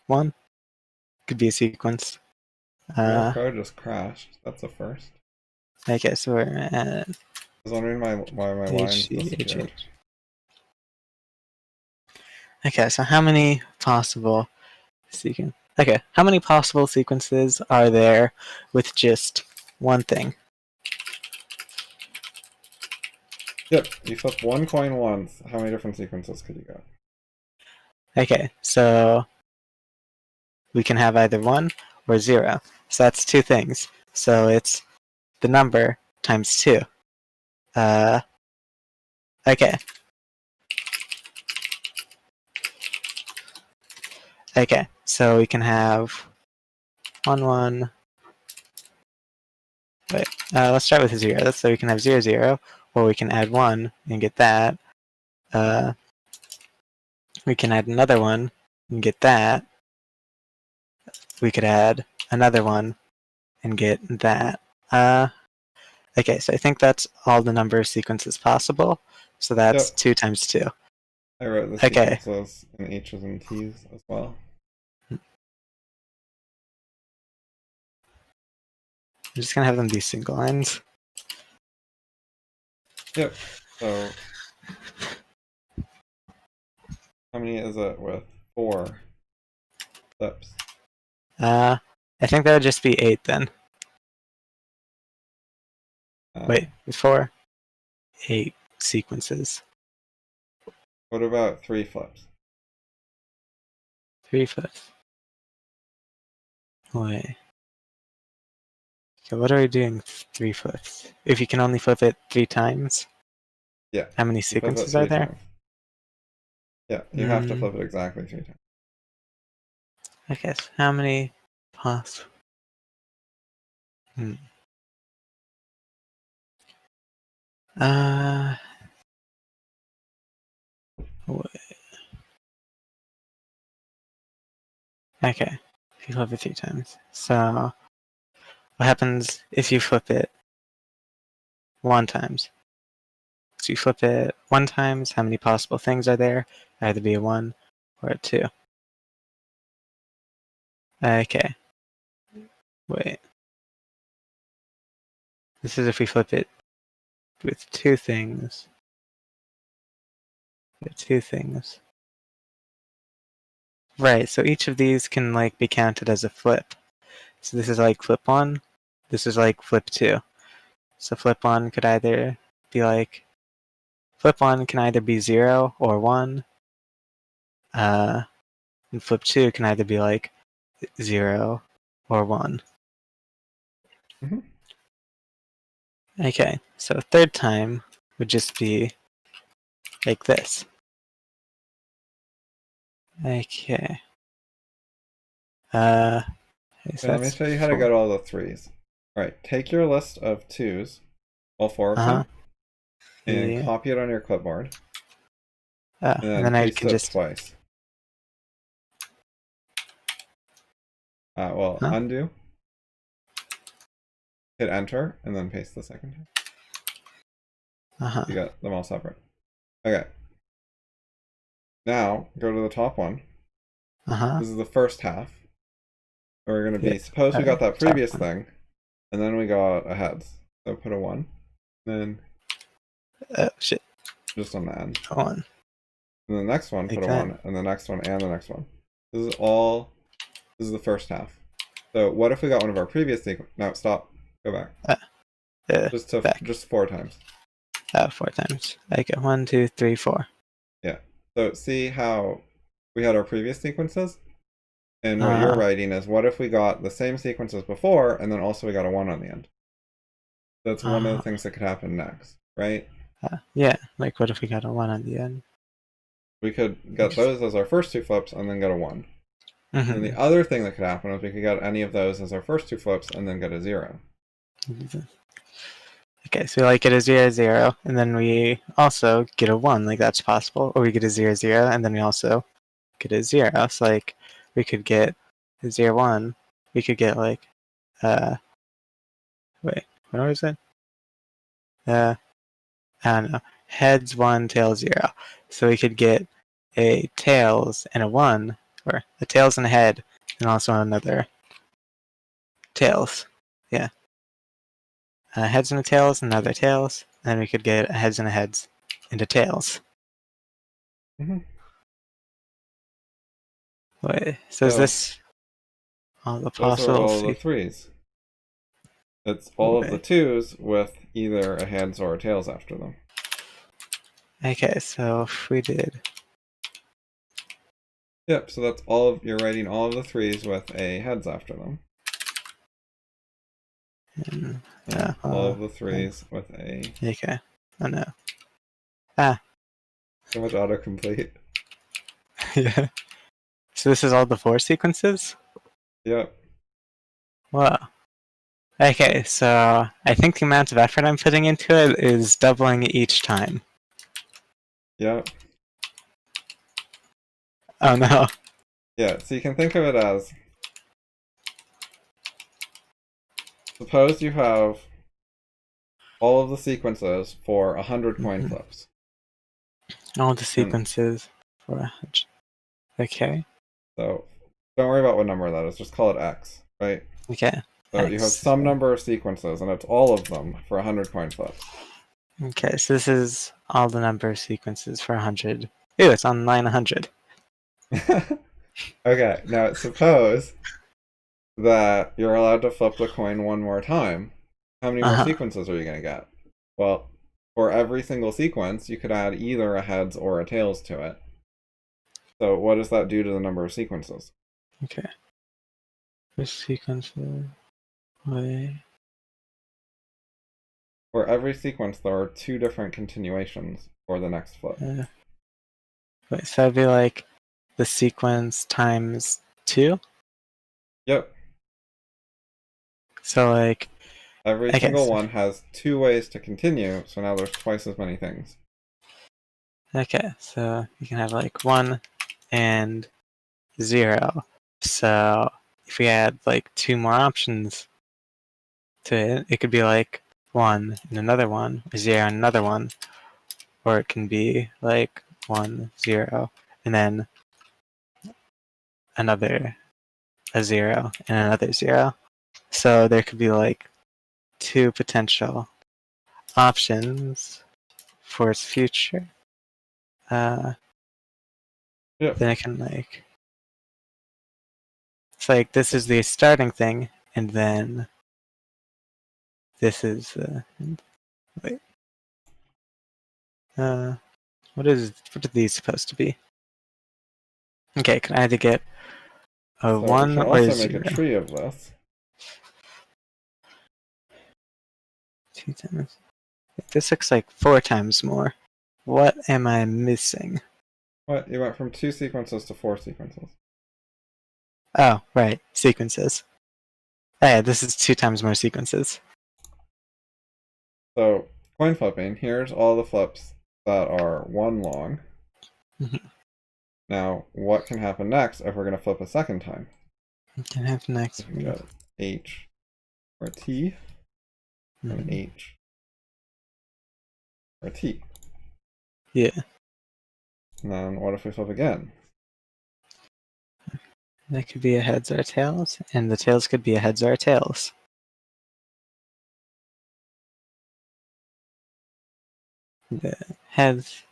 1 could be a sequence. Our code just crashed. That's a first. Okay, so we're at I was wondering why my lines disappeared. Okay, so how many possible sequences? Okay, how many possible sequences are there with just one thing? Yep, you flip one coin once. How many different sequences could you get? Okay, so we can have either 1 or 0. So that's two things. So it's the number times 2. Okay. Okay, so we can have 1 1. Wait, let's start with 0. So we can have 0 0, or we can add 1 and get that. We can add another one and get that. We could add another one and get that. Okay, so I think that's all the number of sequences possible. So that's Yep. 2 times 2. I wrote the Okay. sequences in H's and T's as well. I'm just going to have them be single lines. Yep. So how many is it with 4 flips? I think that would just be 8 then. Wait, 4, 8 sequences. What about 3 flips? 3 flips. Wait. So what are we doing 3 flips? If you can only flip it 3 times? Yeah. How many You flip it sequences are 3 there? times. Yeah, you have to flip it exactly 3 times. Okay, so how many possible? Wait. Okay, if you flip it 3 times. So what happens if you flip it 1 times? So you flip it 1 times, how many possible things are there? Either be a 1 or a 2. Okay. Wait. This is if we flip it with 2 things. With 2 things. Right, so each of these can like be counted as a flip. So this is like flip 1, this is like flip 2. So flip 1 could either be like, flip 1 can either be 0 or 1. And flip 2 can either be like 0 or 1. Mm-hmm. Okay, so a third time would just be like this. Okay. So Let me show you how to get all the 3s. Alright, take your list of 2s, all 4 of them, and copy it on your clipboard. And then I paste can it just twice. Undo. Hit enter, and then paste the second time. You got them all separate. Okay. Now, go to the top one. This is the first half. We're going to be, suppose we got that previous thing, and then we got a heads. So put a 1, then shit. Just on the end. 1. And the next one, put a 1, and the next one, and the next one. This is the first half. So what if we got one of our previous sequences? No, stop. Go back. Just 4 times. 4 times. Okay, 1, 2, 3, 4. Yeah. So see how we had our previous sequences? And what you're writing is, what if we got the same sequence as before, and then also we got a 1 on the end? That's one of the things that could happen next, right? Yeah, like what if we got a 1 on the end? We could get those as our first 2 flips and then get a 1. And the other thing that could happen is we could get any of those as our first 2 flips and then get a 0. Okay, so we like get a 0, 0, and then we also get a 1, like that's possible. Or we get a 0, 0, and then we also get a 0. So like we could get a 0, 1. We could get like wait, what was it? I don't know. Heads 1, tails 0. So we could get a tails and a 1, or a tails and a head, and also another tails. Yeah. Heads and a tails, and another tails, and then we could get a heads and a heads into tails. Mm-hmm. Wait, so is this all the Those are possible all the threes. It's all of the twos with either a heads or a tails after them. Okay, so if we did. Yep, so that's all of, you're writing all of the threes with a heads after them. And, all of the threes with a... Okay, oh no. Ah. So much autocomplete. Yeah. So this is all the 4 sequences? Yep. Wow. Okay, so I think the amount of effort I'm putting into it is doubling each time. Yep. Oh no. Yeah, so you can think of it as, suppose you have all of the sequences for 100 coin flips. All the sequences for 100. Okay. So don't worry about what number that is, just call it X, right? Okay. So you have some number of sequences, and it's all of them for 100 coin flips. Okay, so this is all the number of sequences for 100. Ew, it's on line 100. Okay, now suppose that you're allowed to flip the coin one more time. How many more sequences are you going to get? Well, for every single sequence, you could add either a heads or a tails to it. So what does that do to the number of sequences? Okay. Which sequences? Wait. For every sequence, there are 2 different continuations for the next flip. Wait, so that'd be like the sequence times 2? Yep. So like... Every single one has 2 ways to continue, so now there's twice as many things. Okay, so you can have like 1 and 0. So if we add like 2 more options to it, it could be like 1 and another 1, or 0 and another 1. Or it can be like 1, 0, and then another a 0 and another 0. So there could be like 2 potential options for its future. Then I can like... It's like this is the starting thing, and then this is wait. What are these supposed to be? Okay, can I either get a 1 we can or a also 0? make a tree of this. 2 times. This looks like 4 times more. What am I missing? What? You went from 2 sequences to 4 sequences. Oh, right. Sequences. Oh, yeah, this is 2 times more sequences. So, coin flipping, here's all the flips that are 1 long. Now, what can happen next if we're going to flip a second time? What can happen next? We can get H or T, and H or T. Yeah. And then what if we flip again? That could be a heads or a tails, and the tails could be a heads or a tails. The heads.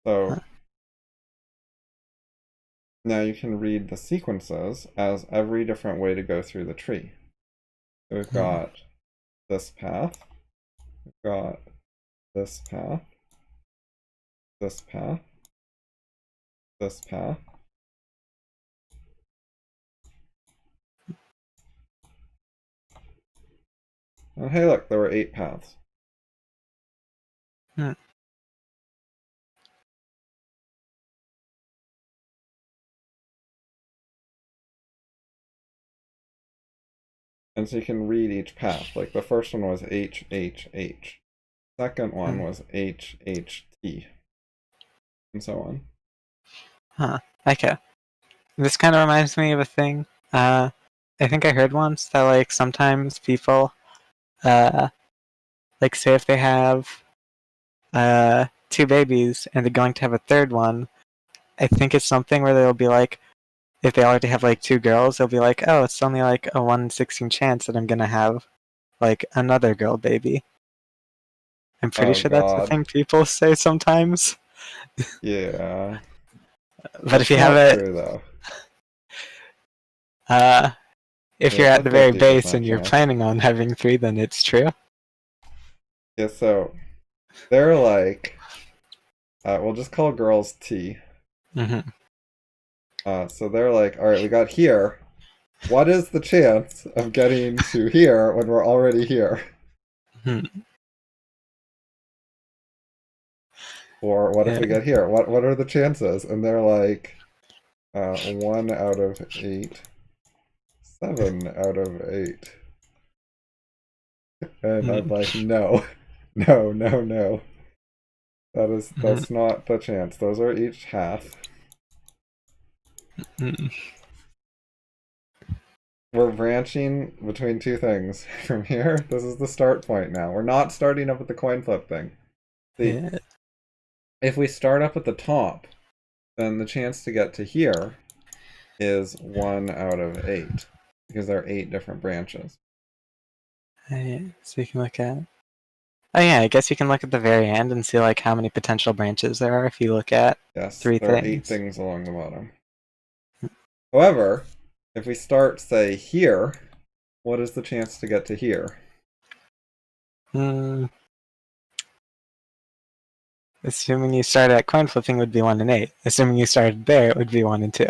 So now you can read the sequences as every different way to go through the tree. So we've got this path, we've got this path, this path, this path, and hey look, there were 8 paths. And so you can read each path. Like the first one was H, H, H. Second one was H, H, T. And so on. Huh. Okay. This kind of reminds me of a thing. I think I heard once that like sometimes people, like say if they have two babies and they're going to have a third one, I think it's something where they'll be like, if they already have like two girls, they'll be like, oh, it's only like a 1 in 16 chance that I'm gonna have like another girl baby. I'm pretty Oh sure that's the God. thing people say sometimes. Yeah. But if That's you have not it, true though. uh, if you're There's at a the very base 50% and you're chance. planning on having three, then it's true. Yeah, so they're like, we'll just call girls T. Mm-hmm. So they're like, all right, we got here. What is the chance of getting to here when we're already here? Mm-hmm. Or what if Yeah. we get here? What are the chances? And they're like, 1 out of 8, 7 out of 8. And I'm like, no, no, no, no. Mm-hmm. That's not the chance. Those are each half. Mm-hmm. We're branching between two things from here. This is the start point now. We're not starting up at the coin flip thing. See, Yeah. if we start up at the top, then the chance to get to here is 1 out of 8 because there are 8 different branches. Yeah. So you can look at. Oh yeah, I guess you can look at the very end and see like how many potential branches there are if you look at Yes, three there are 8 things. things along the bottom. However, if we start, say, here, what is the chance to get to here? Hmm. Assuming you started at coin flipping would be 1 in 8. Assuming you started there, it would be 1 in 2.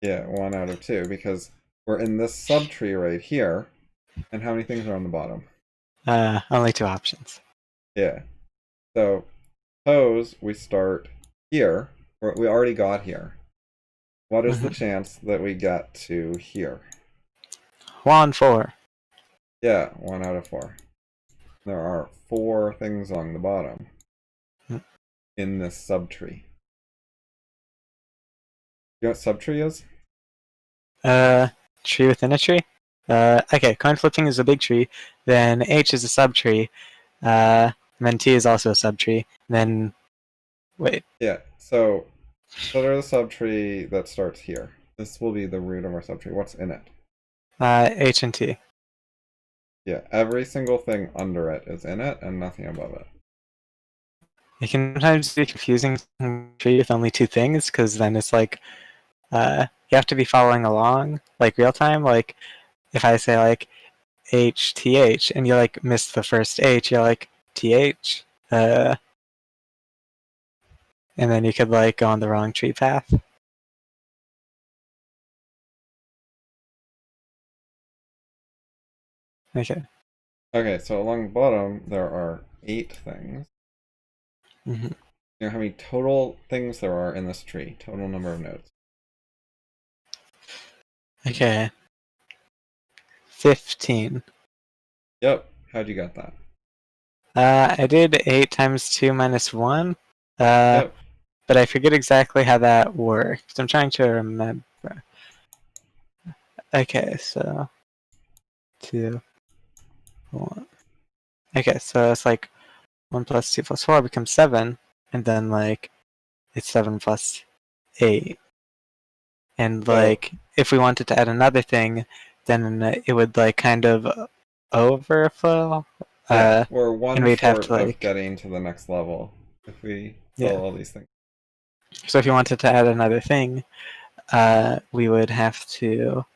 Yeah, 1 out of 2 because we're in this subtree right here. And how many things are on the bottom? Only 2 options. Yeah. So suppose we start here. We already got here. What is the chance that we get to here? 1 4. Yeah, 1 out of 4. There are 4 things along the bottom in this subtree. You know what subtree is? Tree within a tree. Okay, coin flipping is a big tree. Then H is a subtree. And then T is also a subtree. Then wait. Yeah. So consider the subtree that starts here. This will be the root of our subtree. What's in it? H and T. Yeah, every single thing under it is in it and nothing above it. It can sometimes be confusing tree with only 2 things because then it's like you have to be following along like real time. Like if I say like H T H and you like miss the first H, you're like TH. And then you could like go on the wrong tree path. Okay. Okay, so along the bottom there are 8 things. Mm-hmm. You know how many total things there are in this tree? Total number of nodes. Okay. 15. Yep. How'd you get that? I did 8 times 2 minus 1. Yep. But I forget exactly how that worked. I'm trying to remember. Okay, so 2, 1. Okay, so it's like 1 plus 2 plus 4 becomes 7, and then like it's 7 plus 8. And So like if we wanted to add another thing, then it would like kind of overflow. yeah, Uh, we're and one we'd have short to of like getting to the next level if we fill yeah. all these things. So if you wanted to add another thing, we would have to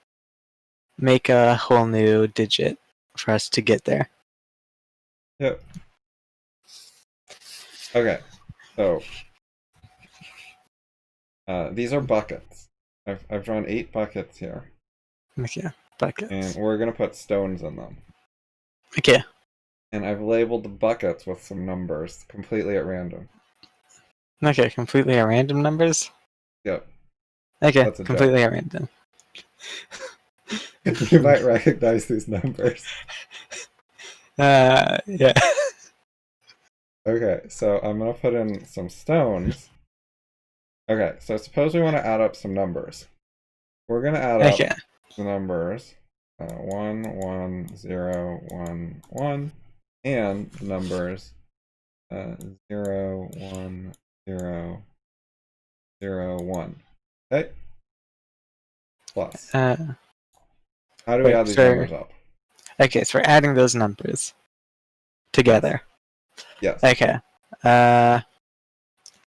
make a whole new digit for us to get there. Yep. Okay. So these are buckets. I've drawn 8 buckets here. Okay, And buckets. we're gonna put stones in them. Okay. And I've labeled the buckets with some numbers completely at random. Okay, completely at random numbers? Yep. Okay, That's a joke. completely at random. You might recognize these numbers. Yeah. Okay, so I'm gonna put in some stones. Okay, so suppose we want to add up some numbers. We're gonna add up Okay. the numbers 1, 1, 0, 1, 1, and the numbers 0, 1, 0, 0, 1. Okay? Plus. How do we add Wait, these so numbers up? okay, so we're adding those numbers together. Yes. Okay. Uh,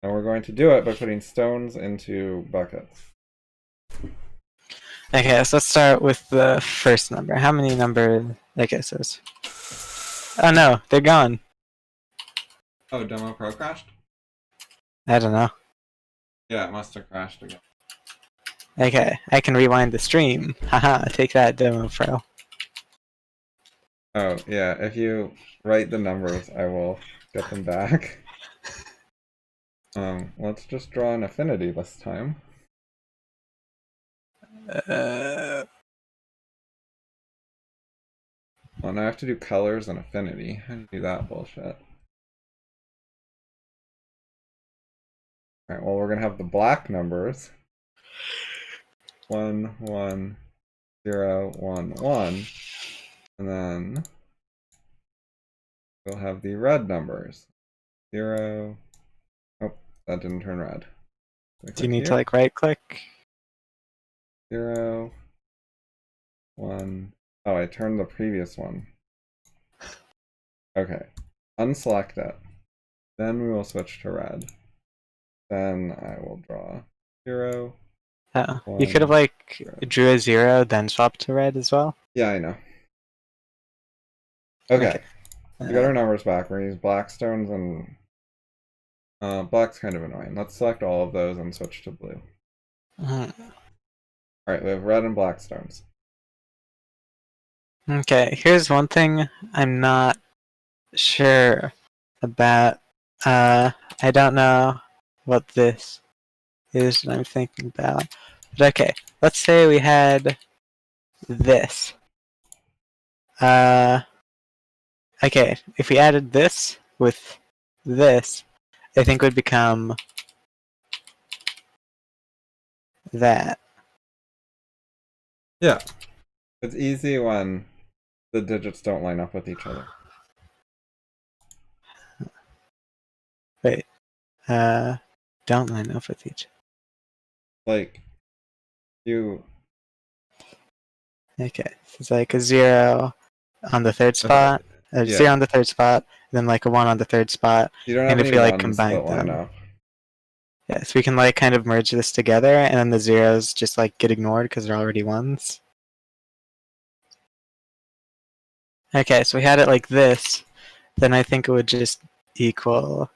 And we're going to do it by putting stones into buckets. okay, so let's start with the first number. How many numbers? Okay, so oh no, they're gone. Oh, Demo Pro crashed? I don't know. Yeah, it must have crashed again. Okay, I can rewind the stream. Haha, take that, Demo Pro. Oh, yeah, if you write the numbers, I will get them back. Let's just draw an affinity this time. Uh, Well, now I have to do colors and affinity. How do you do that bullshit? Alright, well, we're gonna have the black numbers 1, 1, 0, 1, 1, and then we'll have the red numbers 0. Oh, that didn't turn red. do you need to like right click? 0, 1. Oh, I turned the previous one. Okay, unselect it. Then we will switch to red. Then I will draw 0. Oh, 1, you could have like 0. drew a 0, then swapped to red as well. Yeah, I know. Okay, we got Uh, our numbers back. We're gonna use black stones and black's kind of annoying. Let's select all of those and switch to blue. hmm. Alright, we have red and black stones. Okay, here's one thing I'm not sure about. I don't know what this is that I'm thinking about. But okay, let's say we had this. Okay, if we added this with this, I think would become that. Yeah. It's easy when the digits don't line up with each other. Wait, don't line up with each. Like, you... Okay, so it's like a 0 on the third spot, a 0 on the third spot, then like a 1 on the third spot, You don't have and if any we like ones combine that line them. up. Yeah, so we can like kind of merge this together, and then the zeros just like get ignored because they're already ones. Okay, so we had it like this, then I think it would just equal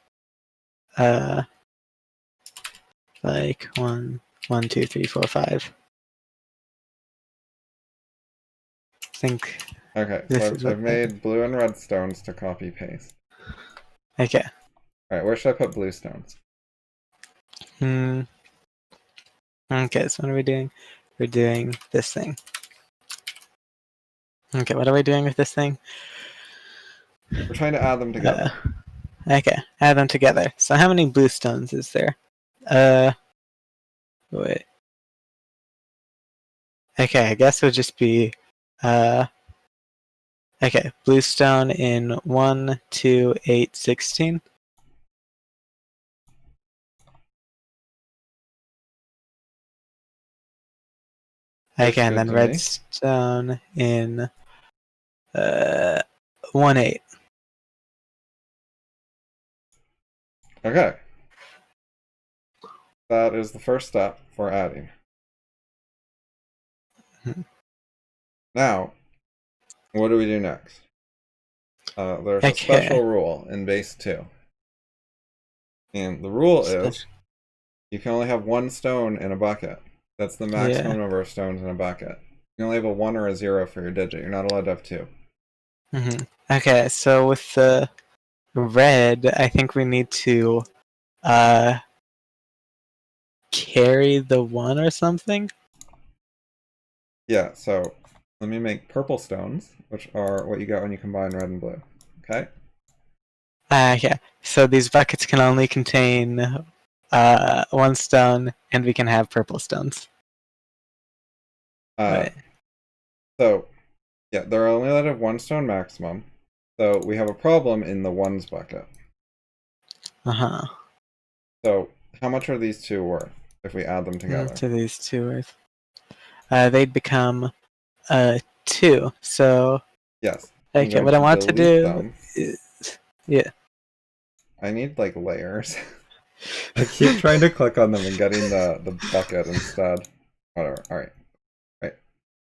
like 1, 1, 2, 3, 4, 5. I think Okay, this so is I've what made blue and red stones to copy paste. Okay. Alright, where should I put blue stones? Okay, so what are we doing? We're doing this thing. Okay, what are we doing with this thing? We're trying to add them together. Okay, add them together. So how many blue stones is there? Wait. Okay, I guess it would just be, okay, blue stone in 1, 2, 8, 16. Okay, and then redstone in 1, 8. Okay. That is the first step for adding. Now, what do we do next? There's a special rule in base 2. And the rule is you can only have one stone in a bucket. That's the maximum number of stones in a bucket. You can only have a 1 or a 0 for your digit. You're not allowed to have 2. Okay, so with the red, I think we need to carry the 1 or something. Yeah, so Let me make purple stones, which are what you get when you combine red and blue. Okay? Yeah. So these buckets can only contain one stone, and we can have purple stones. Uh, Right. so, yeah, they're only allowed to have one stone maximum. So we have a problem in the ones bucket. Uh-huh. So how much are these two worth if we add them together? To these two worth. They'd become 2. So, Yes. I'm okay, going what I to want to delete do them. is, yeah. I need like layers. I keep trying to click on them and getting the bucket instead. Whatever. Alright. Right.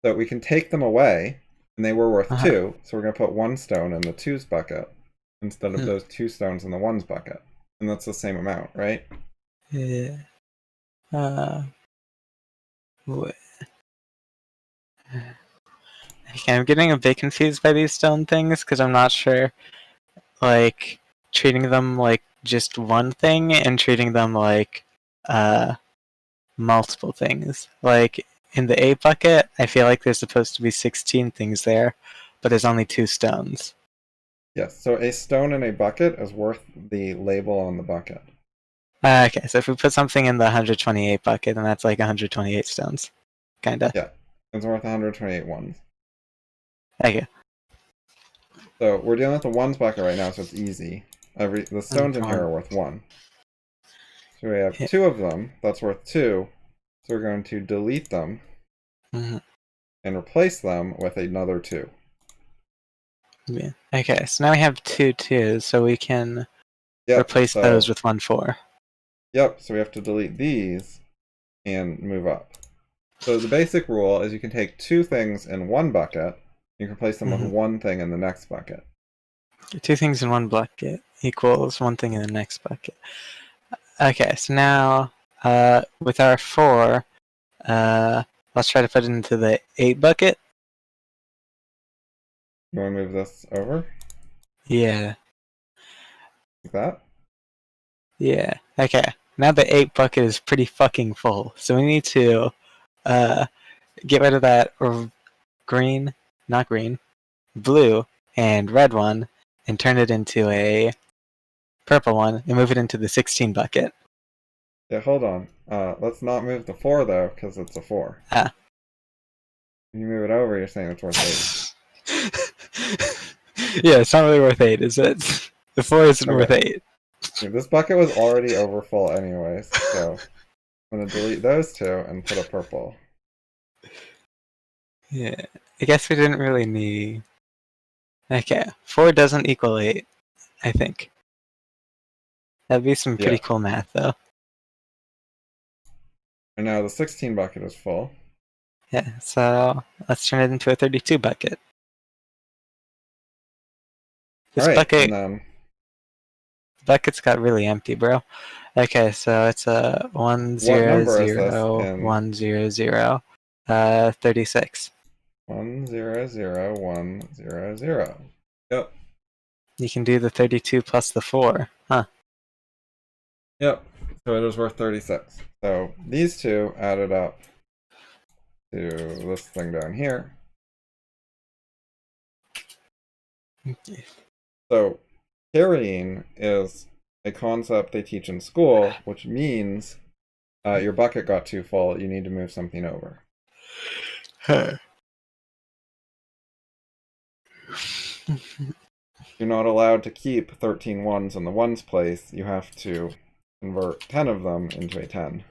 So we can take them away, and they were worth Uh-huh. 2, so we're going to put 1 stone in the 2's bucket instead of those 2 stones in the 1's bucket. And that's the same amount, right? Yeah. Wait. Okay, I'm getting a bit confused by these stone things because I'm not sure, like, treating them like just one thing and treating them like multiple things. Like, in the 8 bucket, I feel like there's supposed to be 16 things there, but there's only 2 stones. Yes, so a stone in a bucket is worth the label on the bucket. Okay, so if we put something in the 128 bucket, then that's like 128 stones. Kinda. Yeah, it's worth 128 ones. Okay. So we're dealing with the ones bucket right now, so it's easy. The stones in here are worth 1. So we have Yeah. 2 of them, that's worth 2. So we're going to delete them Mhm. and replace them with another 2. Yeah. Okay, so now we have 2 2s, so we can Yep, replace those so with 1 4. yep, so we have to delete these and move up. So the basic rule is you can take 2 things in one bucket, you can replace them with 1 thing in the next bucket. 2 things in 1 bucket equals 1 thing in the next bucket. Okay, so now with our 4, let's try to put it into the 8 bucket. You want to move this over Yeah, like that? yeah. Okay, now the 8 bucket is pretty fucking full, so we need to uh, get rid of that green, not green, blue, and red one, and turn it into a purple one, and move it into the 16 bucket. Yeah, hold on. Let's not move the 4 though, because it's a 4. Ah. When you move it over, you're saying it's worth 8. Yeah, it's not really worth 8, is it? The 4 isn't worth Okay. 8. Yeah, this bucket was already over full anyways, so I'm going to delete those 2 and put a purple. Yeah, I guess we didn't really need. Okay, 4 doesn't equal 8, I think. That'd be some pretty Yeah. cool math, though. And now the 16 bucket is full. Yeah, so let's turn it into a 32 bucket. This Alright, and then bucket's got really empty, bro. Okay, so it's a 1 what 0 number is this 0 in 1 0 0 36. 1 0 0 1 0 0? Yep. You can do the 32 plus the 4, huh? Yep. So it is worth 36. So these 2 added up to this thing down here. Okay. So carrying is a concept they teach in school, which means your bucket got too full, you need to move something over. You're not allowed to keep 13 ones in the ones place, you have to convert 10 of them into a 10.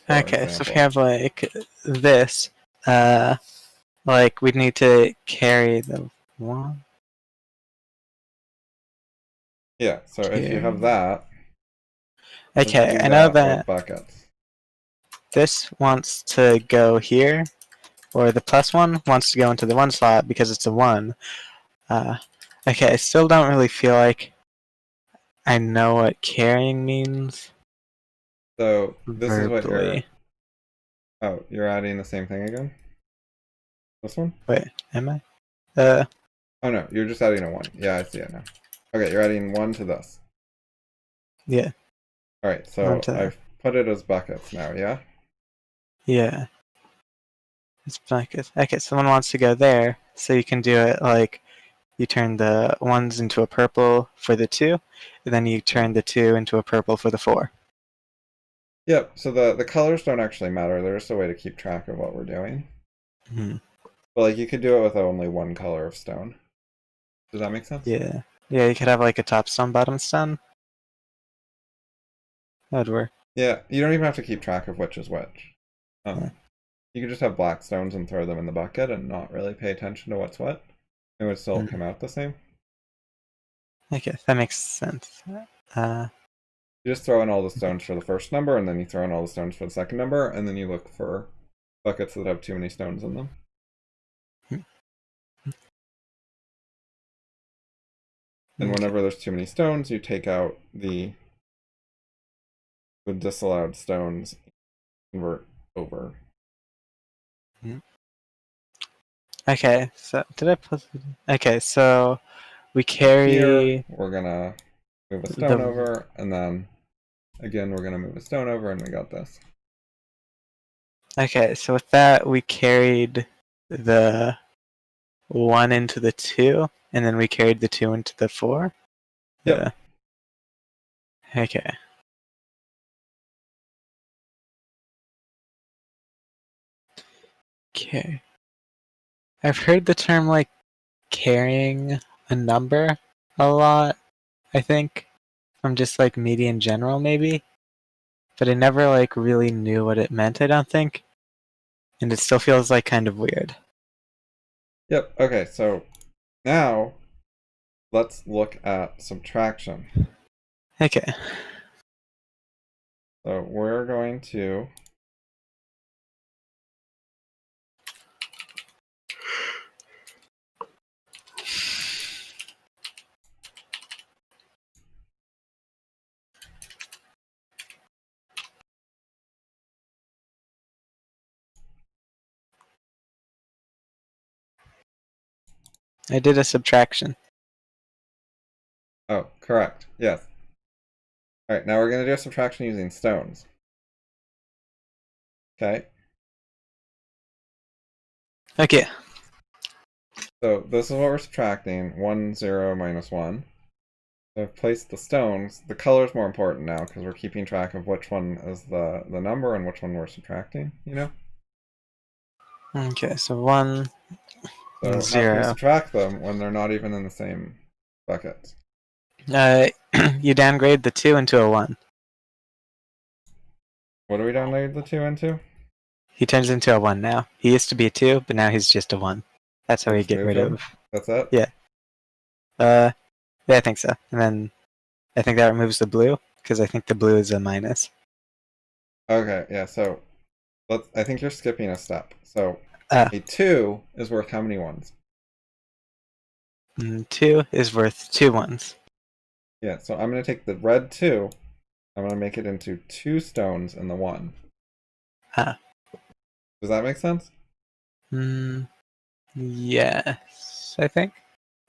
Okay, so if we have like this, like we'd need to carry the 1. Yeah, so if you have that, let's Okay, do I know that with that buckets. this wants to go here, or the plus 1 wants to go into the 1 slot because it's a 1. Okay, I still don't really feel like I know what carrying means So this is what verbally. you're adding the same thing again? This one? Wait, am I? Oh no, you're just adding a 1. Yeah, I see it now. Okay, you're adding 1 to this. Yeah. Alright, so Onto, I've put it as buckets now, yeah? yeah. It's blankets. Okay, someone wants to go there, so you can do it like you turn the ones into a purple for the 2, and then you turn the 2 into a purple for the 4. Yep, so the colors don't actually matter. They're just a way to keep track of what we're doing. Hmm. But like you could do it with only one color of stone. Does that make sense? Yeah. Yeah, you could have like a top stone, bottom stone. That would work. Yeah, you don't even have to keep track of which is which. Yeah. You could just have black stones and throw them in the bucket and not really pay attention to what's what. It would still come out the same. Okay, that makes sense. Uh, You just throw in all the stones for the first number, and then you throw in all the stones for the second number, and then you look for buckets that have too many stones in them. And whenever there's too many stones, you take out the disallowed stones, convert over. Okay, so did I put? Okay, so we Here, carry we're gonna move a stone the. over, and then again, we're gonna move a stone over, and we got this. Okay, so with that, we carried the 1 into the 2, and then we carried the 2 into the 4. Yep. Okay. Okay. I've heard the term like carrying a number a lot, I think, from just like media in general, maybe. But I never like really knew what it meant, I don't think. And it still feels like kind of weird. Yep. Okay, so now let's look at subtraction. Okay. So we're going to I did a subtraction. Oh, correct. Yes. All right, now we're going to do a subtraction using stones. Okay. Okay. So this is what we're subtracting. 1, 0, minus 1. So I've placed the stones. The color is more important now because we're keeping track of which one is the number and which one we're subtracting, you know? Okay, so 1, So how can you 0. subtract them when they're not even in the same buckets? You downgrade the 2 into a 1. What do we download the 2 into? He turns into a 1 now. He used to be a 2, but now he's just a 1. That's how We we just get moved rid him? of. That's it? Yeah. Yeah, I think so. And then I think that removes the blue, because I think the blue is a minus. Okay, yeah, so I think you're skipping a step. So Uh, a 2 is worth how many ones? 2 is worth 2 ones. Yeah, so I'm going to take the red 2, I'm going to make it into 2 stones in the 1. Ah. Does that make sense? Yes, I think.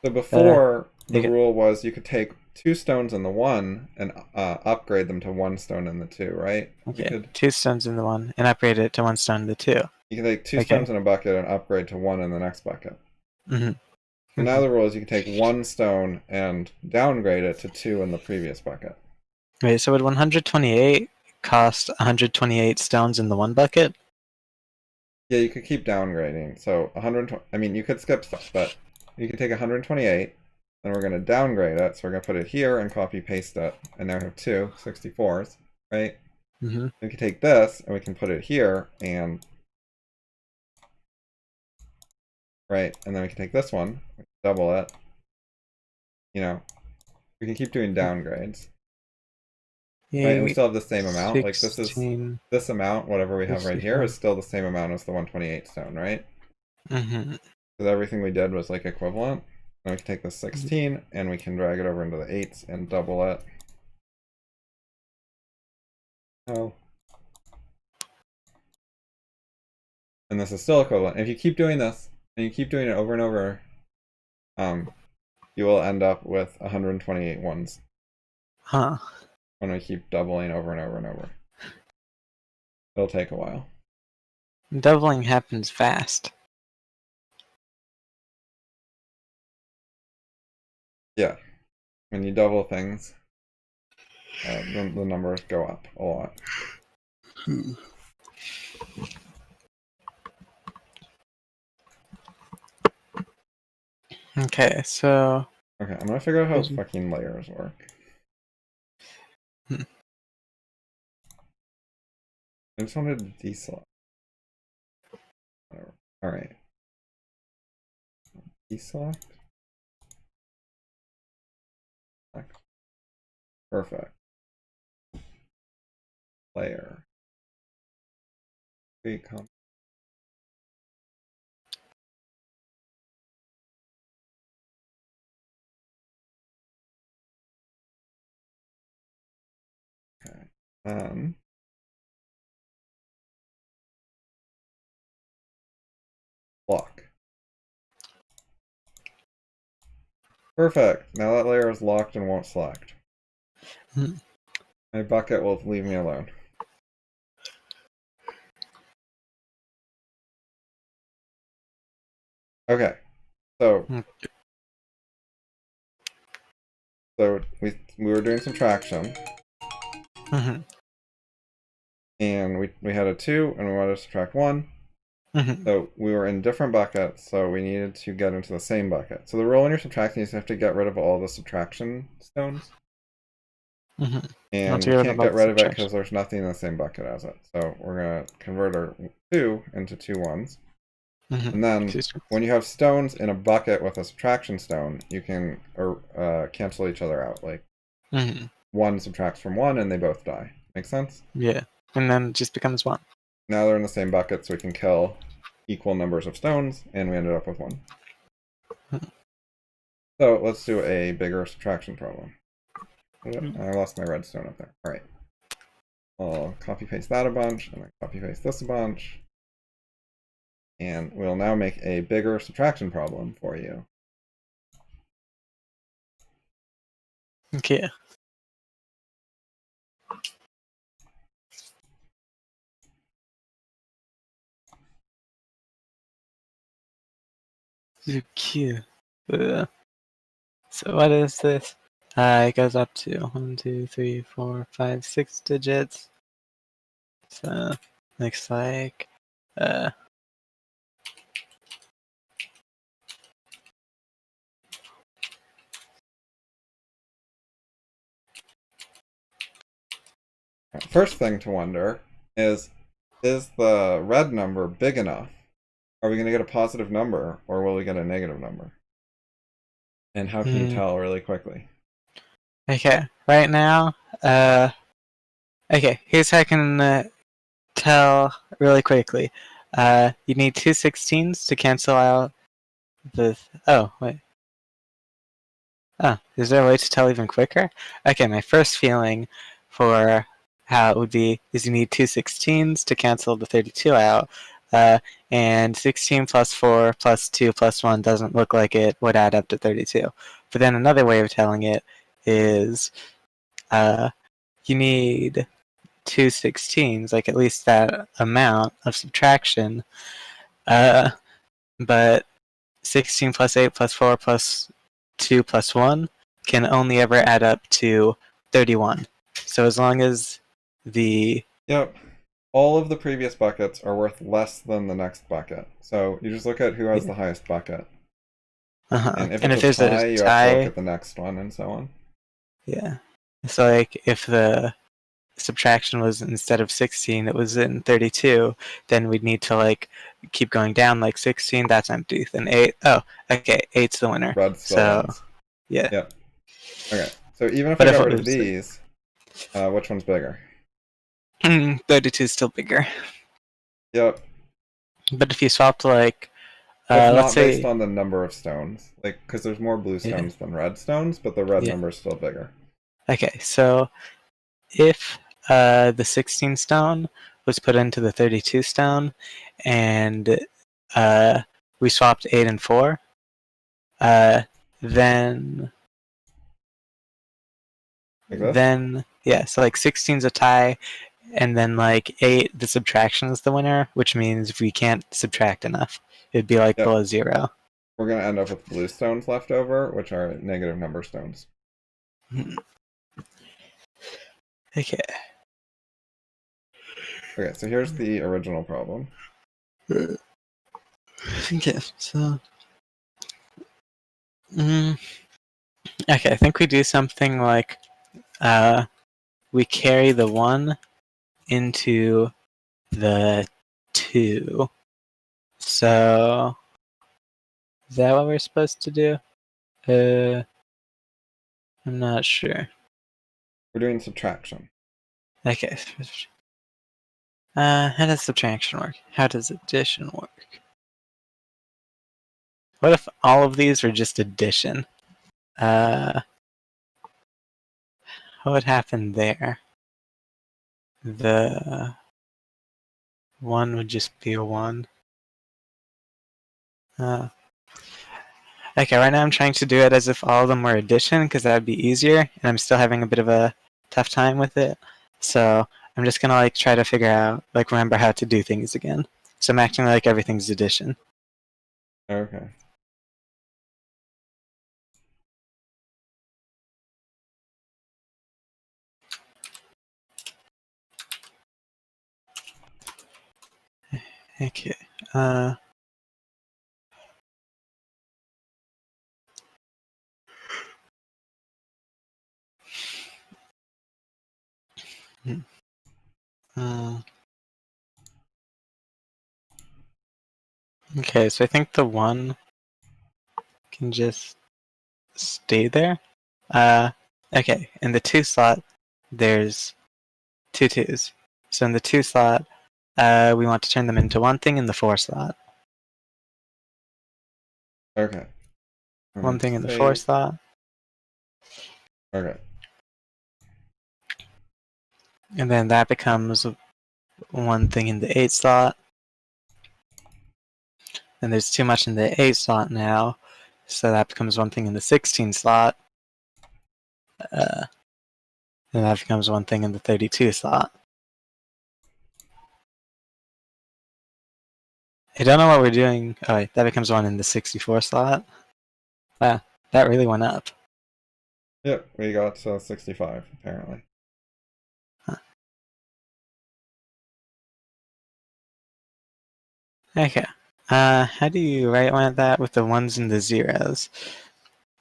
So before, the Okay. rule was you could take 2 stones in the 1 and upgrade them to 1 stone in the 2, right? Okay, 2 stones in the 1, and upgrade it to 1 stone in the 2. You can take 2 Okay. stones in a bucket and upgrade to 1 in the next bucket. Mm-hmm. So now the rule is you can take 1 stone and downgrade it to 2 in the previous bucket. Wait, so would 128 cost 128 stones in the 1 bucket? Yeah, you could keep downgrading. So 120, I mean, you could skip stuff, but you could take 128, and we're going to downgrade it. So we're going to put it here and copy paste it. And now we have 2 64s, right? Mm-hmm. We can take this and we can put it here and right, and then we can take this one, double it. You know, we can keep doing downgrades. Right, and we still have the same amount. Like this amount, whatever we have right here, is still the same amount as the 128 stone, right? Mm-hmm. Because everything we did was like equivalent. And we can take the 16 and we can drag it over into the 8s and double it. Oh. And this is still equivalent. If you keep doing this, and you keep doing it over and over, you will end up with 128 ones. Huh. When we keep doubling over and over and over. It'll take a while. Doubling happens fast. Yeah. When you double things, the numbers go up a lot. Okay, so... Okay, I'm gonna figure out how fucking layers work. I just wanted to deselect. Whatever. Alright. Deselect. Perfect. Layer. Okay. Lock. Perfect. Now that layer is locked and won't select. My bucket will leave me alone. Okay. So we were doing subtraction. And we had a 2 and we wanted to subtract 1. So we were in different buckets, so we needed to get into the same bucket. So the rule when you're subtracting is you have to get rid of all the subtraction stones. And we can't get rid of it because there's nothing in the same bucket as it. So we're going to convert our 2 into 2 1s. And then when you have stones in a bucket with a subtraction stone, you can cancel each other out. Like 1 subtracts from 1 and they both die. Make sense? Yeah. And then it just becomes 1. Now they're in the same bucket, so we can kill equal numbers of stones, and we ended up with 1. So let's do a bigger subtraction problem. I lost my redstone up there. Alright. I'll copy paste that a bunch, and then copy paste this a bunch. And we'll now make a bigger subtraction problem for you. Okay. Cute. So what is this? It goes up to 1, 2, 3, 4, 5, 6 digits. So looks like First thing to wonder is the red number big enough? Are we going to get a positive number, or will we get a negative number? And how can you tell really quickly? Okay, right now, okay, here's how I can tell really quickly. You need 2 16s to cancel out the... Oh, wait. Oh, is there a way to tell even quicker? Okay, my first feeling for how it would be is you need 2 16s to cancel the 32 out, and 16 plus 4 plus 2 plus 1 doesn't look like it would add up to 32. But then another way of telling it is you need 2 16s, like at least that amount of subtraction, but 16 plus 8 plus 4 plus 2 plus 1 can only ever add up to 31. So as long as the... Yep. All of the previous buckets are worth less than the next bucket. So you just look at who has the highest bucket. And if it's a tie, you have to look at the next one and so on. Yeah. So like if the subtraction was instead of 16, it was in 32, then we'd need to like keep going down, like 16, that's empty. Then 8, oh, okay, 8's the winner. Red still wins. Yeah. Yep. Okay, so even if I got rid of these, which one's bigger? 32 is still bigger. Yep. But if you swapped like... it's not based on the number of stones, like, because there's more blue stones than red stones, but the red number is still bigger. Okay, so if the 16 stone was put into the 32 stone, and we swapped 8 and 4, then... Like this? Then, yeah, so like 16's a tie, and then like 8, the subtraction is the winner, which means if we can't subtract enough, it'd be like Yep. below 0. We're going to end up with blue stones left over, which are negative number stones. Okay. Okay, so here's the original problem. Okay, so okay, I think we do something like we carry the 1 into the 2. So is that what we're supposed to do? I'm not sure. We're doing subtraction. Okay. How does subtraction work? How does addition work? What if all of these were just addition? What would happen there? The 1 would just be a 1. Okay, right now I'm trying to do it as if all of them were addition, because that would be easier, and I'm still having a bit of a tough time with it. So I'm just gonna like try to figure out, like remember how to do things again. So I'm acting like everything's addition. Okay. Okay. Okay, so I think the 1 can just stay there. Okay, in the 2 slot, there's 2 2s. So in the 2 slot, we want to turn them into one thing in the 4 slot. Okay. One thing in the 4 Save. slot. Okay. And then that becomes one thing in the 8 slot. And there's too much in the 8 slot now, so that becomes one thing in the 16 slot. And that becomes one thing in the 32 slot. I don't know what we're doing. Oh, wait, that becomes one in the 64 slot. Wow, that really went up. Yep, we got 65, apparently. Huh. Okay. How do you write that with the 1s and the 0s?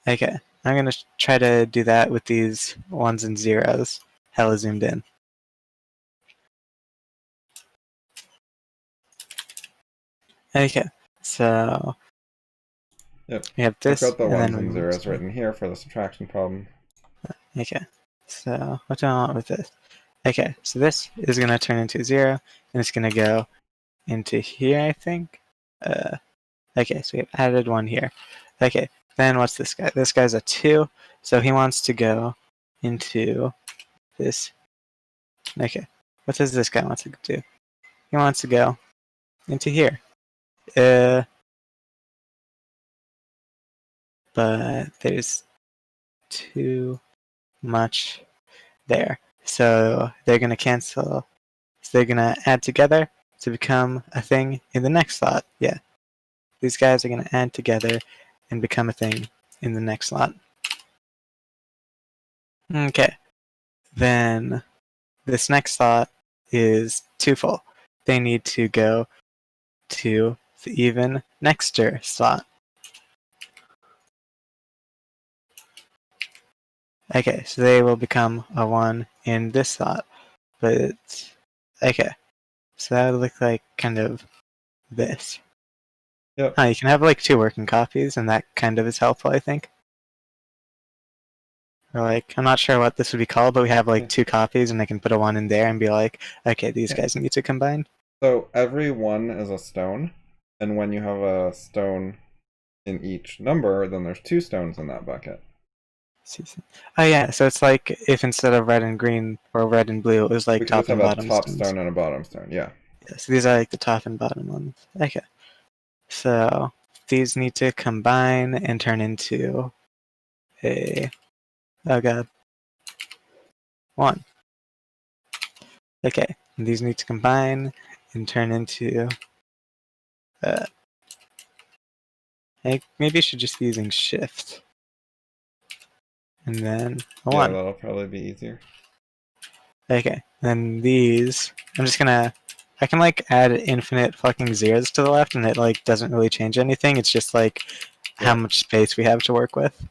Okay, I'm gonna try to do that with these 1s and 0s. Hella zoomed in. Okay, so Yep. we have I've this, got the and ones then and we zeros written here for the subtraction problem. Okay, so what do I want with this? Okay, so this is gonna turn into 0, and it's gonna go into here, I think. Okay, so we have added 1 here. Okay, then what's this guy? This guy's a 2, so he wants to go into this. Okay, what does this guy want to do? He wants to go into here. But there's too much there. So they're going to cancel. So they're going to add together to become a thing in the next slot. Yeah. These guys are going to add together and become a thing in the next slot. Okay. Then this next slot is twofold. They need to go to the even nexter slot. Okay, so they will become a 1 in this slot. But, okay. So that would look like kind of this. Yep. You can have like 2 working copies, and that kind of is helpful, I think. Or like, I'm not sure what this would be called, but we have like 2 copies, and I can put a 1 in there and be like, okay, these guys need to combine. So every 1 is a stone, and when you have a stone in each number, then there's 2 stones in that bucket. Oh yeah, so it's like if instead of red and green or red and blue, it was like We could top just have and a bottom top stones. stone and a bottom stone, yeah. Yeah, so these are like the top and bottom ones. Okay. So these need to combine and turn into a, oh god, 1. Okay, and these need to combine and turn into. Maybe I should just be using shift. And then a Yeah, 1. that'll probably be easier. Okay, then these, I'm just gonna, I can like add infinite fucking zeros to the left and it like doesn't really change anything. It's just like how Yep. much space we have to work with.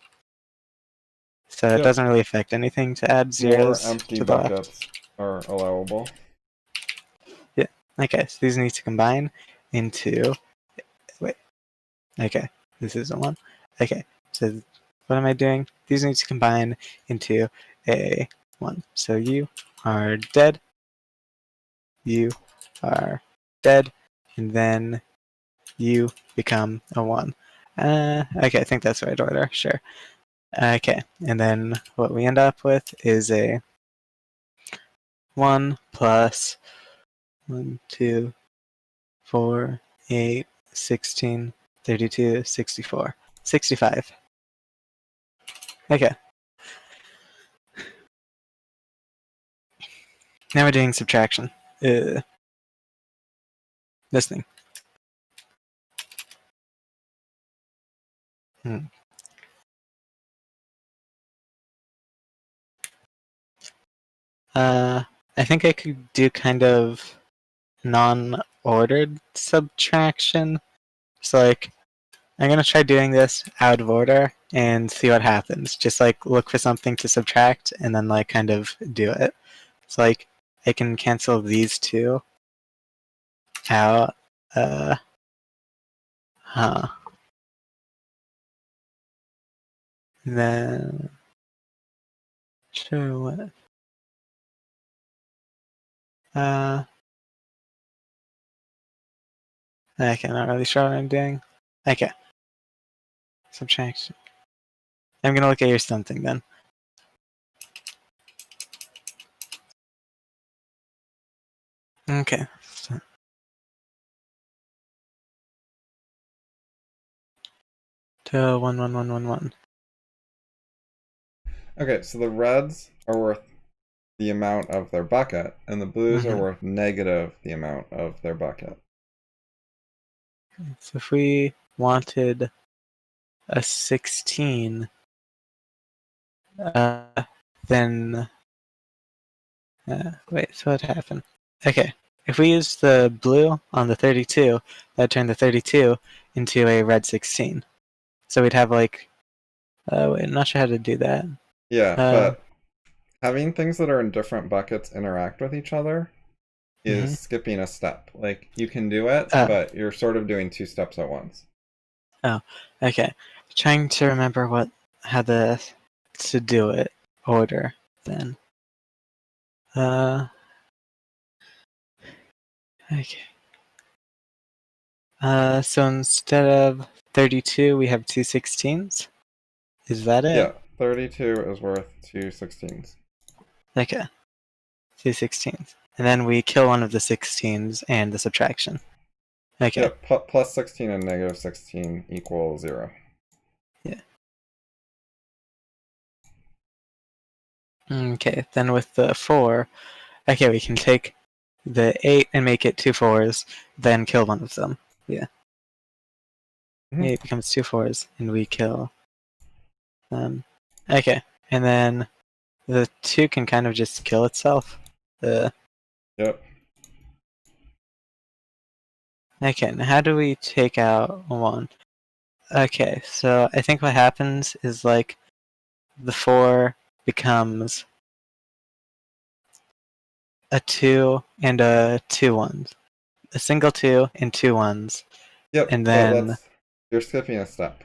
So it Yep. doesn't really affect anything to add More zeros empty to the left. buckets are allowable. Yeah, okay, so these need to combine into, wait, okay, this isn't 1. Okay, so what am I doing? These need to combine into a 1. So you are dead, you are dead, and then you become a 1. Okay, I think that's the right order, sure. Okay, and then what we end up with is a 1 plus 1, 2, 4, 8, 16, 32, 64, 65. Okay. Now we're doing subtraction. This thing. Hmm. I think I could do kind of non-ordered subtraction. So like, I'm gonna try doing this out of order and see what happens. Just like look for something to subtract and then like kind of do it. So like, I can cancel these two out. Huh. And then sure what. Uh, okay, not really sure what I'm doing. Okay, subtraction. I'm gonna look at your something then. Okay. So, to 1, 1, 1, 1, 1. Okay, so the reds are worth the amount of their bucket, and the blues are Mm-hmm. worth negative the amount of their bucket. So if we wanted a 16, then wait, so what happened? Okay, if we use the blue on the 32, that'd turn the 32 into a red 16. So we'd have like, wait, I'm not sure how to do that. Yeah, Uh, but having things that are in different buckets interact with each other is mm-hmm. skipping a step. Like, you can do it, but you're sort of doing two steps at once. Oh, okay. Trying to remember how to do it order then. Okay. So instead of 32, we have two 16s. Is that it? Yeah, 32 is worth two 16s. Okay, two 16s. And then we kill one of the 16s and the subtraction. Okay. Yep, plus 16 and negative 16 equal 0. Yeah. Okay, then with the 4, okay, we can take the 8 and make it two 4s, then kill one of them. Yeah. Mm-hmm. 8 becomes two 4s, and we kill them. Okay, and then the 2 can kind of just kill itself. Yep. Okay, now how do we take out 1? Okay, so I think what happens is like the 4 becomes a 2 and a 2 1s. A single 2 and 2 1s. Yep, And but then you're skipping a step.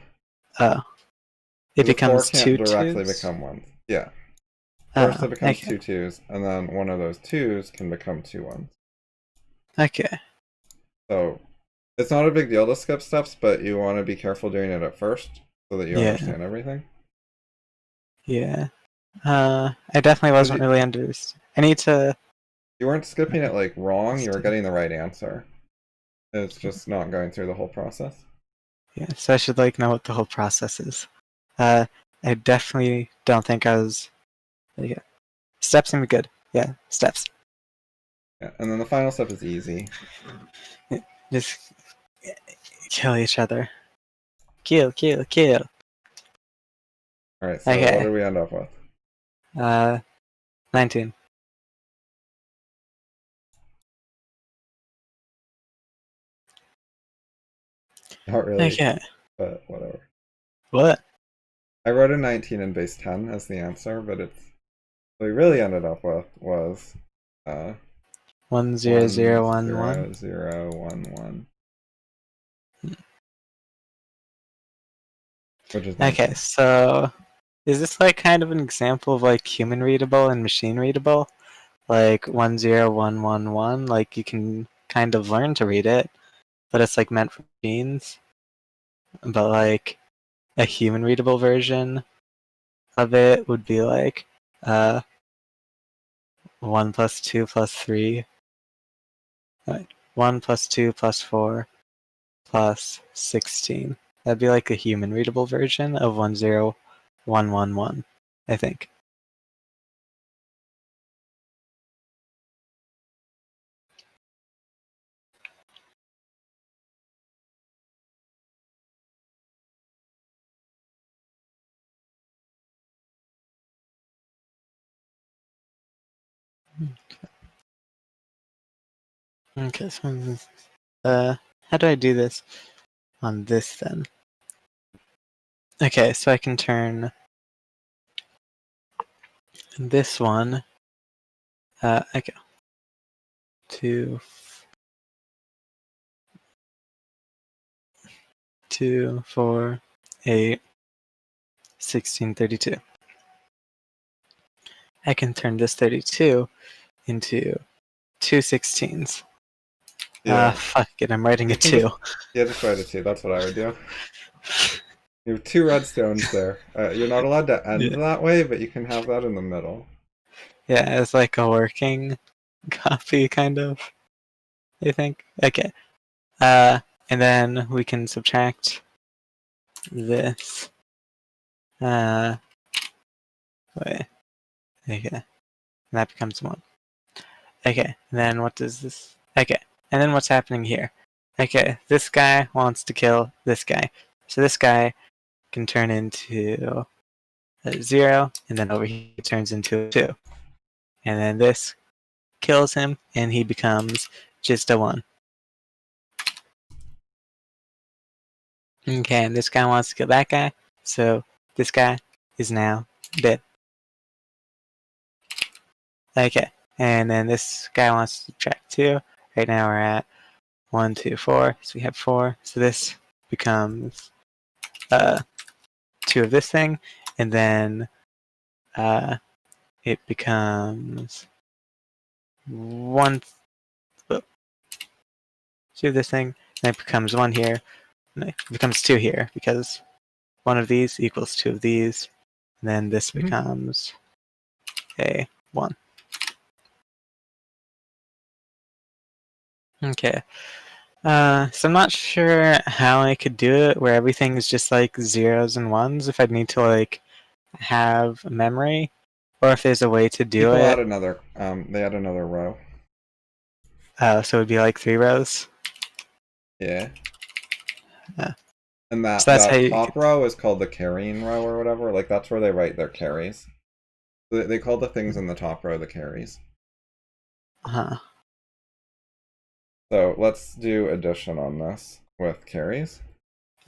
It The 4 becomes can't two directly 2s. become 1s. Yeah. First it becomes Okay. two 2s, and then one of those 2s can become two 1s. Okay. So it's not a big deal to skip steps, but you want to be careful doing it at first so that you Yeah. understand everything. Yeah. I definitely wasn't really I need to. You weren't skipping it like wrong, you were Stupid. getting the right answer. It's just not going through the whole process. Yeah, so I should like know what the whole process is. I definitely don't think I was. Yeah. Steps seem good. Yeah, steps. Yeah, and then the final step is easy. Just kill each other. Kill, kill, kill. All right, so what Okay. did we end up with? 19. Not really, Okay. but whatever. What? I wrote a 19 in base 10 as the answer, but what we really ended up with was uh, 10011. 10011, which is Okay, 19. so is this like kind of an example of like human readable and machine readable? Like 10111, like you can kind of learn to read it, but it's like meant for machines. But like a human readable version of it would be like 1 plus 2 plus 3, 1 plus 2 plus 4 plus 16. That'd be like a human readable version of 10111, I think. Okay, so how do I do this on this then? Okay, so I can turn this one, okay, 2, 2, 4, 8, 16, 32. I can turn this 32 into two 16s. Yeah, Fuck it, I'm writing you a can 2. just write a 2. That's what I would do. You have two redstones there. You're not allowed to end Yeah. that way, but you can have that in the middle. Yeah, it's like a working copy, kind of, I think. Okay. Uh, and then we can subtract this. Uh, wait. Okay. And that becomes 1. Okay. And then what does this? Okay. And then what's happening here? Okay. This guy wants to kill this guy. So this guy can turn into a 0, and then over here it turns into a 2. And then this kills him, and he becomes just a 1. Okay, and this guy wants to kill that guy, so this guy is now dead. Okay, and then this guy wants to subtract 2. Right now we're at 1, 2, 4, so we have 4. So this becomes 2 of this thing, and then it becomes 1, 2 of this thing, and it becomes 1 here, and it becomes 2 here, because 1 of these equals 2 of these, and then this becomes a 1. Okay. So I'm not sure how I could do it where everything is just like zeros and ones, if I'd need to like have memory, or if there's a way to do People add it. another, they add another row. So it'd be like 3 rows. Yeah. Uh, And so that, that's how that you top row is called the carrying row or whatever. Like, that's where they write their carries. They call the things in the top row the carries. uh So let's do addition on this with carries.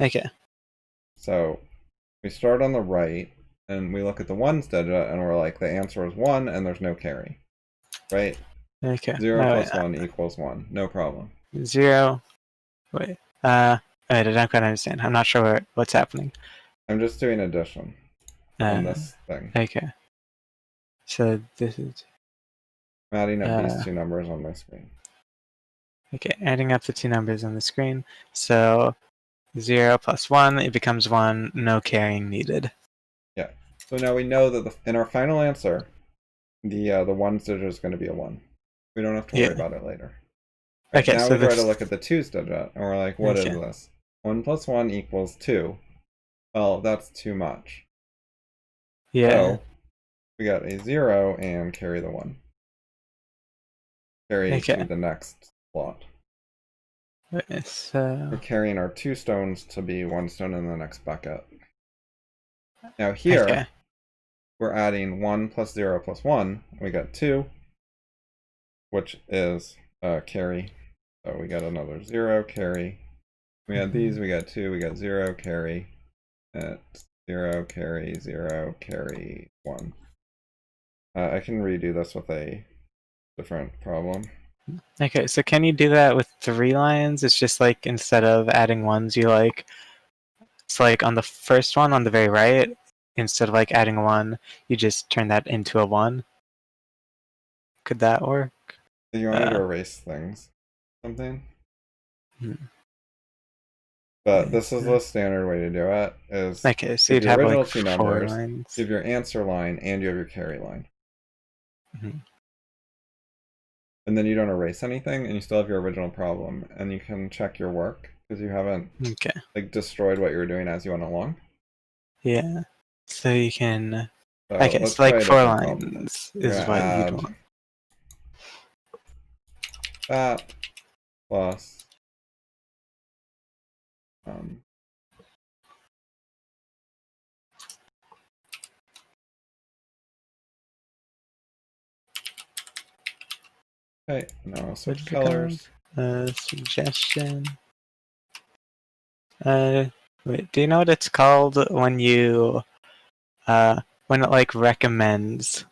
Okay. So we start on the right, and we look at the ones digit, and we're like, the answer is 1, and there's no carry. Right? Okay. 0 Alright. plus 1 equals 1. No problem. 0. Wait. I don't quite understand. I'm not sure what's happening. I'm just doing addition on Uh, this thing. okay. So this is I'm adding up these uh two numbers on my screen. okay, adding up the two numbers on the screen. So 0 plus 1, it becomes 1, no carrying needed. Yeah. So now we know that in our final answer, the ones digit is going to be a 1. We don't have to worry Yeah. about it later. Right, Okay, now so we try to this. look at the twos digit, and we're like, what is Okay. this? 1 plus 1 equals 2. Well, that's too much. Yeah. So we got a 0 and carry the 1. carry Okay. to the next slot. So We're carrying our 2 stones to be 1 stone in the next bucket. Now here, okay. we're adding 1 plus 0 plus 1. We got 2, which is carry. So we got another 0 carry. We had these, we got 2, we got 0 carry. 0 carry, 0 carry, 1. I can redo this with a different problem. Okay, so can you do that with 3 lines? It's just like instead of adding ones, you like it's like on the first one on the very right, instead of like adding 1, you just turn that into a 1. Could that work? Do you want me to erase things? Something? Hmm. But this is the standard way to do it, is Okay, so you have you'd your have original like 2 4 numbers, lines. you have your answer line, and you have your carry line. And then you don't erase anything, and you still have your original problem, and you can check your work, because you haven't like destroyed what you were doing as you went along. Yeah. So you can. So Okay, let's so try like a 4 different problem. lines We're is gonna what you'd add want. that plus um, okay, now I'll switch What's it called? colors. Suggestion. Wait, do you know what it's called when you when it like recommends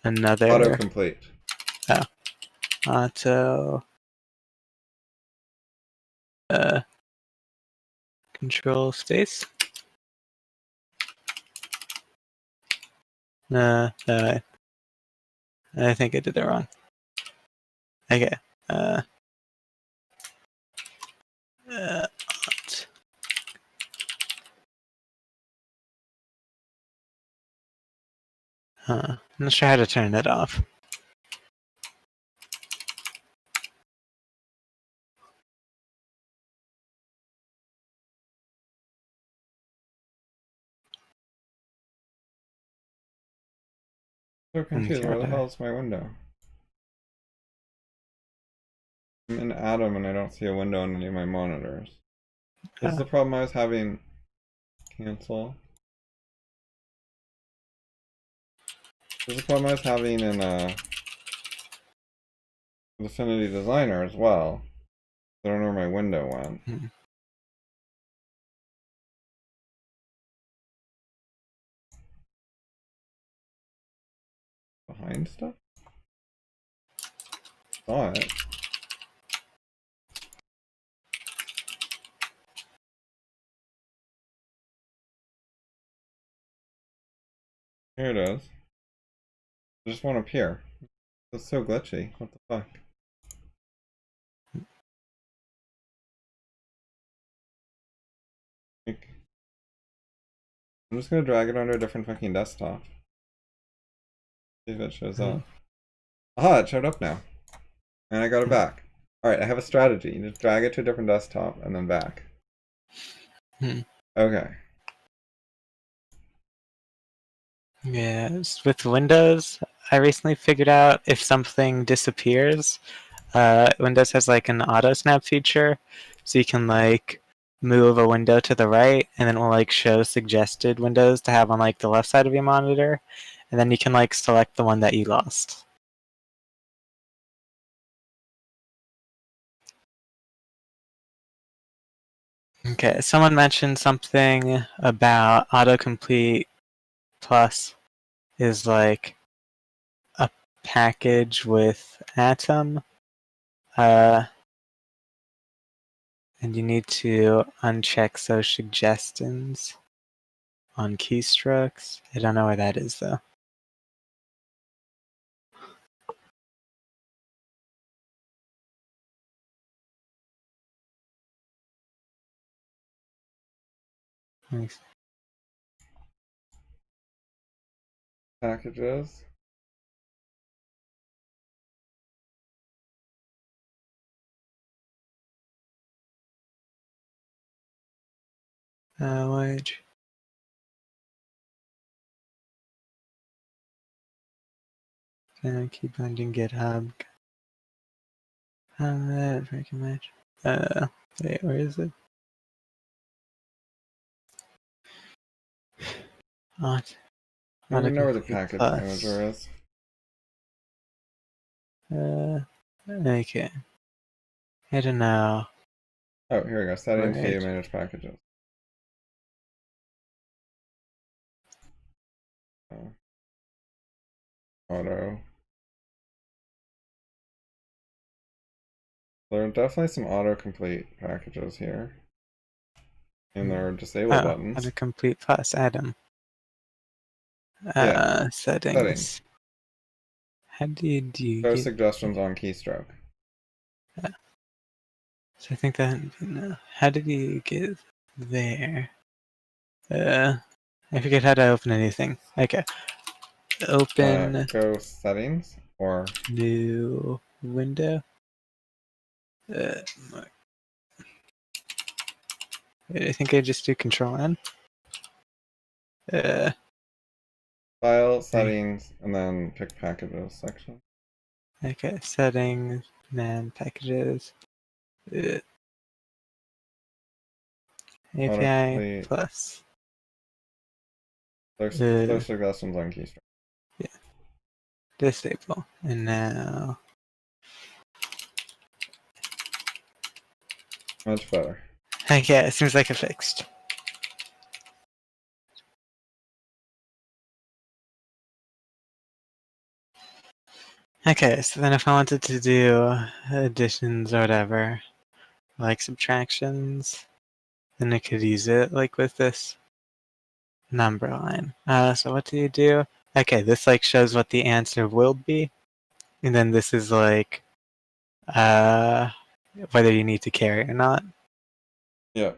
another Autocomplete. auto control space? I think I did it wrong. Okay. Aunt. I'm not sure how to turn it off. So confused. Okay, Where the whatever. hell is my window? I'm in Atom and I don't see a window on any of my monitors. This is the problem I was having. Cancel. This is the problem I was having in Affinity Designer as well. I don't know where my window went. Behind stuff? Saw it. Here it is. There's just one up here. It's so glitchy. What the fuck? Like, I'm just gonna drag it onto a different fucking desktop. See if it shows up. Aha, it showed up now. And I got it back. Alright, I have a strategy. You just drag it to a different desktop and then back. Okay. Yeah, with Windows, I recently figured out if something disappears, Windows has like an auto snap feature, so you can like move a window to the right, and then it will like show suggested windows to have on like the left side of your monitor, and then you can like select the one that you lost. Okay, someone mentioned something about autocomplete plus is like a package with Atom. And you need to uncheck those suggestions on keystrokes. I don't know where that is though. Thanks. Packages. Wait. Can I keep finding GitHub? Freaking match. Wait, where is it? Auto I don't even know where the autocomplete package plus. manager is. Okay. I don't know. Oh, here we go. Settings, Right. view, manage packages. Auto. There are definitely some autocomplete packages here. And there are disable Oh, buttons. autocomplete plus Adam. Yeah. Settings. How did you Show get? suggestions on keystroke. So I think that. No. How did you get there? I forget how to open anything. Okay. Open Go settings or new window. Wait, I think I just do Control N. Uh, file, settings, and then pick packages section. okay, settings, then packages. API Autocomplete. plus. There's suggestions on keystroke. Yeah, disable. And now. Much better. Okay, it seems like it fixed. Okay, so then if I wanted to do additions or whatever, like subtractions, then I could use it like with this number line. So what do you do? Okay, this like shows what the answer will be, and then this is like whether you need to carry or not. Yeah.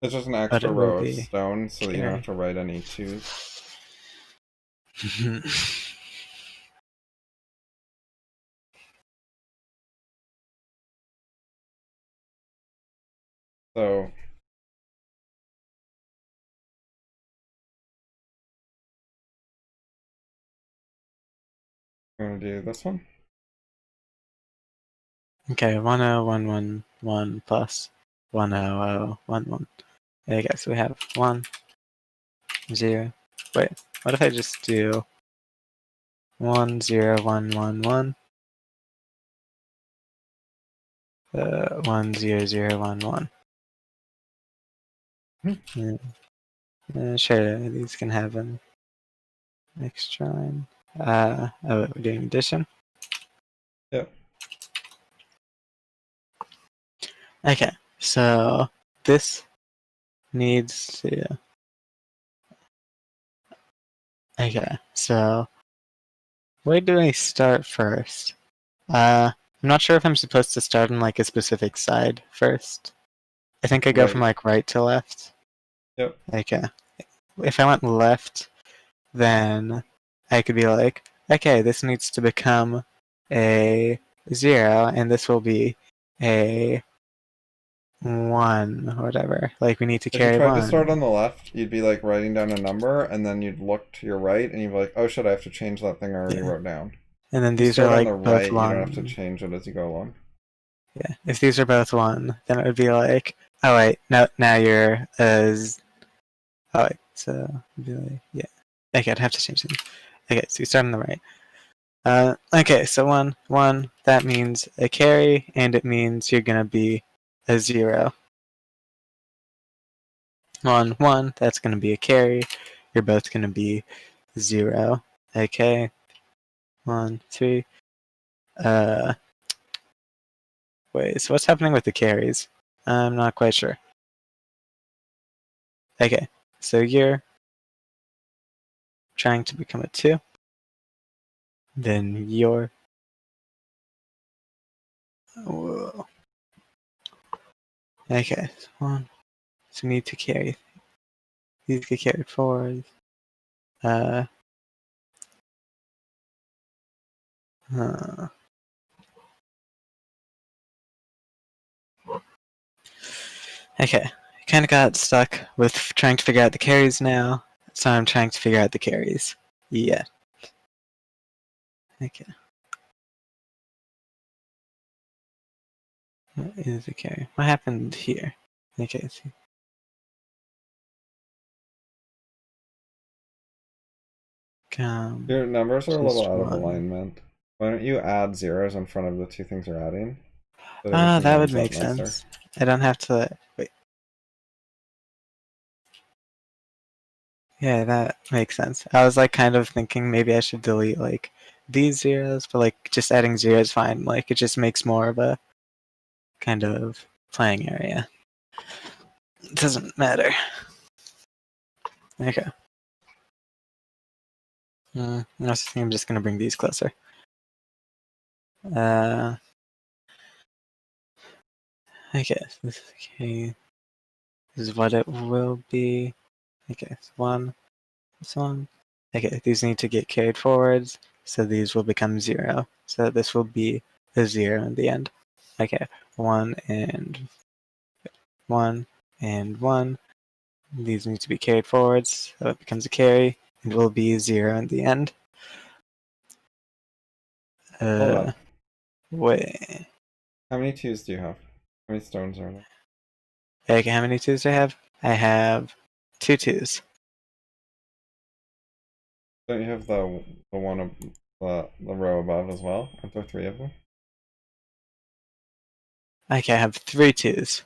It's just an But extra it will row of be stone so that you don't have carry. to write any twos. So I'm going to do this one. Okay, 10111 plus 10011. I guess we have 1, 0. Wait, what if I just do 10111? 10011. Sure, these can have an extra line. Oh, we're doing addition. Yep. Okay, so this needs to. Okay, so where do I start first? I'm not sure if I'm supposed to start on like a specific side first. I think I go from Right. like right to left. Yep. Okay. If I went left, then I could be like, okay, this needs to become a 0, and this will be a 1, or whatever. Like, we need to If you carry tried to start 1. on the left, you'd be like writing down a number, and then you'd look to your right, and you'd be like, oh shit, I have to change that thing I already Yeah. wrote down. And then If you these are start on the like both right, you don't have to 1. change it as you go along. Yeah. If these are both 1, then it would be like, oh wait, no, now you're oh wait, so it'd be like, yeah. Okay, I'd have to change things. Okay, so you start on the right. Okay, so 1, 1, that means a carry, and it means you're gonna be a 0. 1, 1, that's gonna be a carry. You're both gonna be 0. Okay. 1, 3. Wait, so what's happening with the carries? I'm not quite sure. Okay, so you're trying to become a 2. Then you're. Whoa. Okay, 1. So we need to carry. These get carried forward. Huh. Okay, I kind of got stuck with trying to figure out the carries now, so I'm trying to figure out the carries. Yeah. Okay. What is a carry? What happened here? Okay, so Your numbers are a little just out of one. alignment. Why don't you add zeros in front of the two things you're adding so that Ah, everything that would lines up make nicer? sense. I don't have to wait. Yeah, that makes sense. I was like kind of thinking maybe I should delete like these zeros, but like just adding zeros is fine. Like it just makes more of a kind of playing area. It doesn't matter. Okay. I was thinking I'm just gonna bring these closer. Uh, okay, so this is okay. This is what it will be. Okay, so one, this one. Okay, these need to get carried forwards, so these will become 0. So this will be a 0 in the end. Okay, 1 and 1 and 1. These need to be carried forwards, so it becomes a carry, and will be 0 in the end. Hold up. Wait. How many twos do you have? How many stones are there? Okay, how many 2s do I have? I have 2 2s. Don't you have the one the row above as well? Aren't there 3 of them? Okay, I have 3 2s.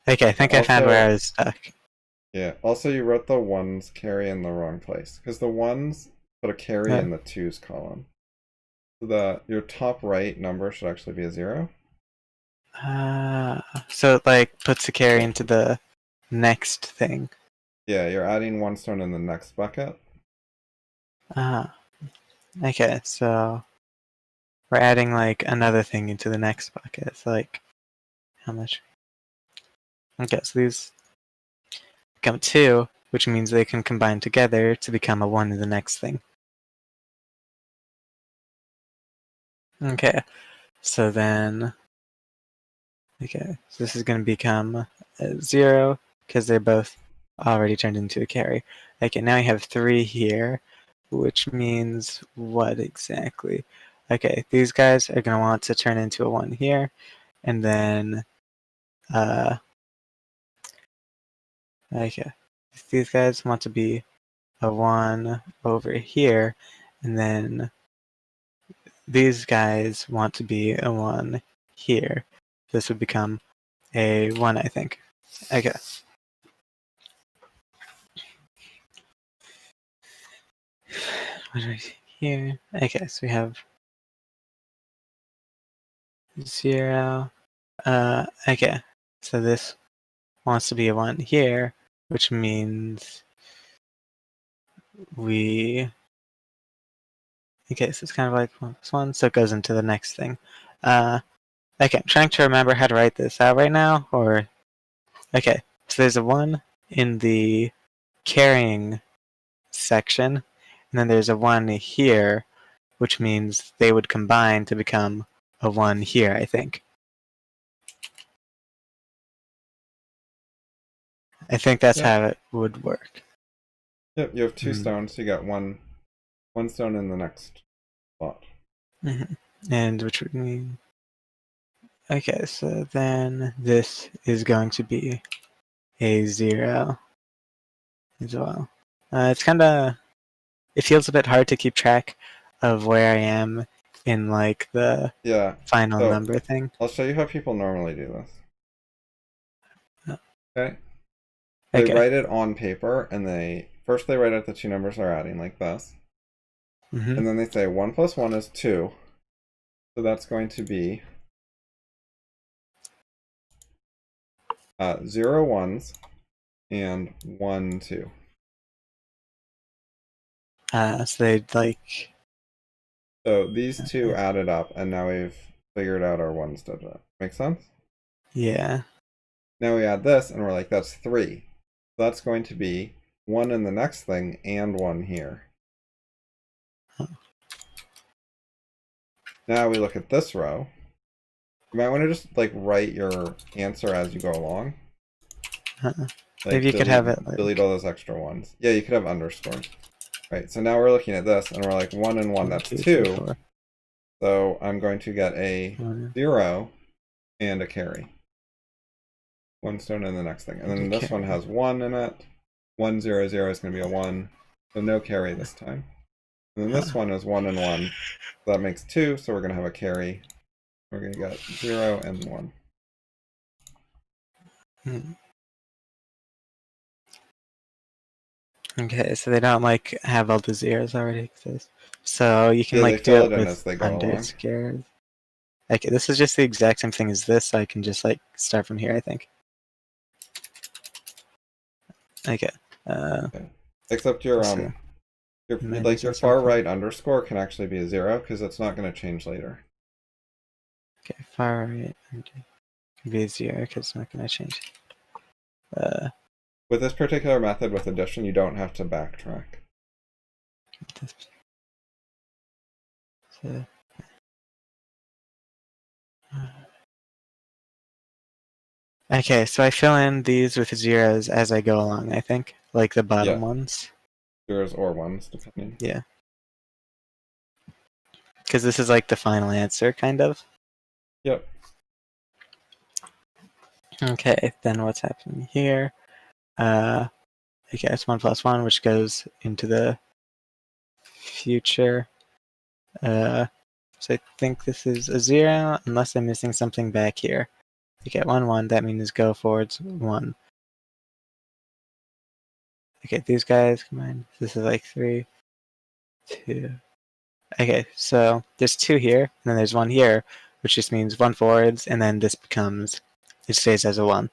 Okay, I Yeah, think I found where I also, was stuck. yeah. Also, you wrote the ones carry in the wrong place because the ones put a carry Uh, in the twos column. So your top right number should actually be a 0. so it like puts the carry into the next thing. Yeah, you're adding one stone in the next bucket. Ah, okay, so we're adding like another thing into the next bucket. So like how much? Okay, so these become 2, which means they can combine together to become a 1 in the next thing. Okay, so then okay, so this is going to become a 0 because they're both already turned into a carry. Okay, now I have 3 here, which means what exactly? Okay, these guys are going to want to turn into a 1 here, and then, okay, these guys want to be a 1 over here, and then these guys want to be a 1 here. This would become a 1, I think. Okay. What do I see here? Okay, so we have 0. Okay, so this wants to be a 1 here, which means we. Okay, so it's kind of like 1 plus 1, so it goes into the next thing. Okay, I'm trying to remember how to write this out right now, or. Okay, so there's a 1 in the carrying section, and then there's a 1 here, which means they would combine to become a 1 here, I think. I think that's Yep. how it would work. Yep. You have 2 Mm. stones. So you got one stone in the next spot. Mm-hmm. And which would mean. Okay, so then this is going to be a 0 as well. It's kind of. It feels a bit hard to keep track of where I am in like the Yeah. final So number thing. I'll show you how people normally do this. Okay. They Okay. write it on paper and they write out the 2 numbers they're adding like this. Mm-hmm. And then they say 1 plus 1 is 2. So that's going to be 0 ones and 1 2. So they'd like. So these two added up, and now we've figured out our ones digit. Make sense? Yeah. Now we add this, and we're like, that's 3. So that's going to be 1 in the next thing and 1 here. Now we look at this row. You might want to just like write your answer as you go along. Maybe Like you could have it delete like. all those extra ones. Yeah, you could have underscores. Right, so now we're looking at this, and we're like 1 and 1, 1, that's 2, 3, 2. 4. So I'm going to get a 0 and a carry. One stone in the next thing. And then this one has 1 in it. 1, 0, 0 is going to be a 1. So no carry this time. And then this one is 1 and 1. So that makes 2, so we're going to have a carry. We're going to get 0 and 1. Okay, so they don't like have all the zeros already exist. So you can Yeah, they like do fill it it in with as they go along. underscores. Okay, this is just the exact same thing as this, so I can just like start from here, I think. Okay. Okay. Except your So your far right underscore can actually be a 0 because it's not going to change later. Okay, far right can be a 0 because it's not going to change. With this particular method with addition, you don't have to backtrack. So, okay, so I fill in these with zeros as I go along, I think. Like the bottom ones. Zeros or ones, depending. Yeah. Because this is like the final answer, kind of. Yep. Okay, then what's happening here? Okay, it's 1 plus 1, which goes into the future. So I think this is a 0, unless I'm missing something back here. You get 1, 1, that means go forwards 1. Okay, these guys combined. This is like 3, 2. Okay, so there's 2 here, and then there's 1 here, which just means 1 forwards, and then this becomes, it stays as a 1.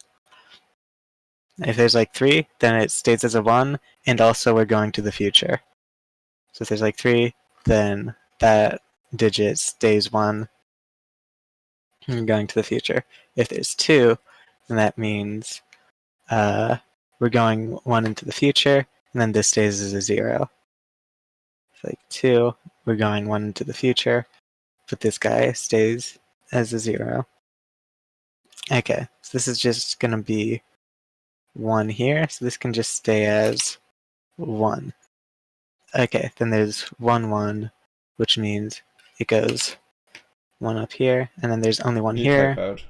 If there's like 3, then it stays as a 1, and also we're going to the future. So if there's like 3, then that digit stays 1, and going to the future. If there's 2, then that means we're going 1 into the future, and then this stays as a 0. It's like 2, we're going 1 into the future, but this guy stays as a 0. Okay, so this is just going to be 1 here, so this can just stay as 1. Okay, then there's 1, 1, which means it goes 1 up here, and then there's only 1 You here. typoed.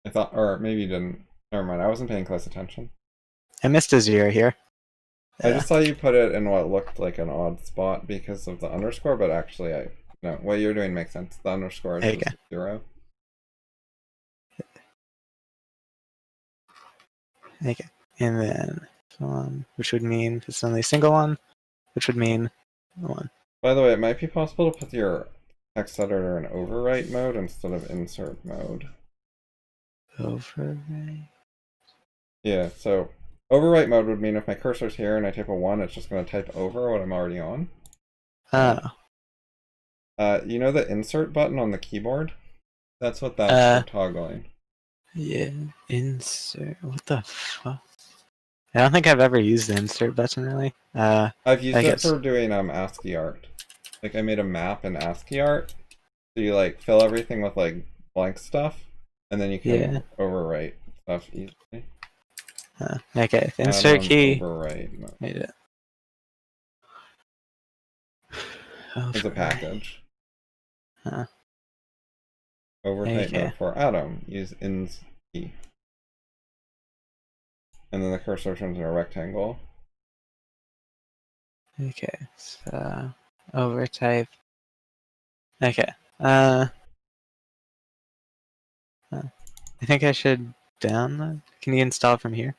I thought, or maybe you didn't. Never mind, I wasn't paying close attention. I missed a 0 here. I just saw you put it in what looked like an odd spot because of the underscore, but actually, no, what you're doing makes sense. The underscore is just 0. Okay, and then 1, which would mean it's only a single one, which would mean 1. By the way, it might be possible to put your text editor in overwrite mode instead of insert mode. Overwrite? Yeah, so overwrite mode would mean if my cursor's here and I type a 1, it's just going to type over what I'm already on. Oh. You know the insert button on the keyboard? That's what that's for toggling. Yeah, insert. What the fuck? I don't think I've ever used the insert button really. I've used it for doing ASCII art. Like I made a map in ASCII art. So you like fill everything with like blank stuff, and then you can overwrite stuff easily. Okay, the insert key. Overwrite mode. Made it. As a package. Huh. Overtype mode for Atom. Use ins key. And then the cursor turns into a rectangle. Okay, so overtype. Okay. I think I should download. Can you install from here?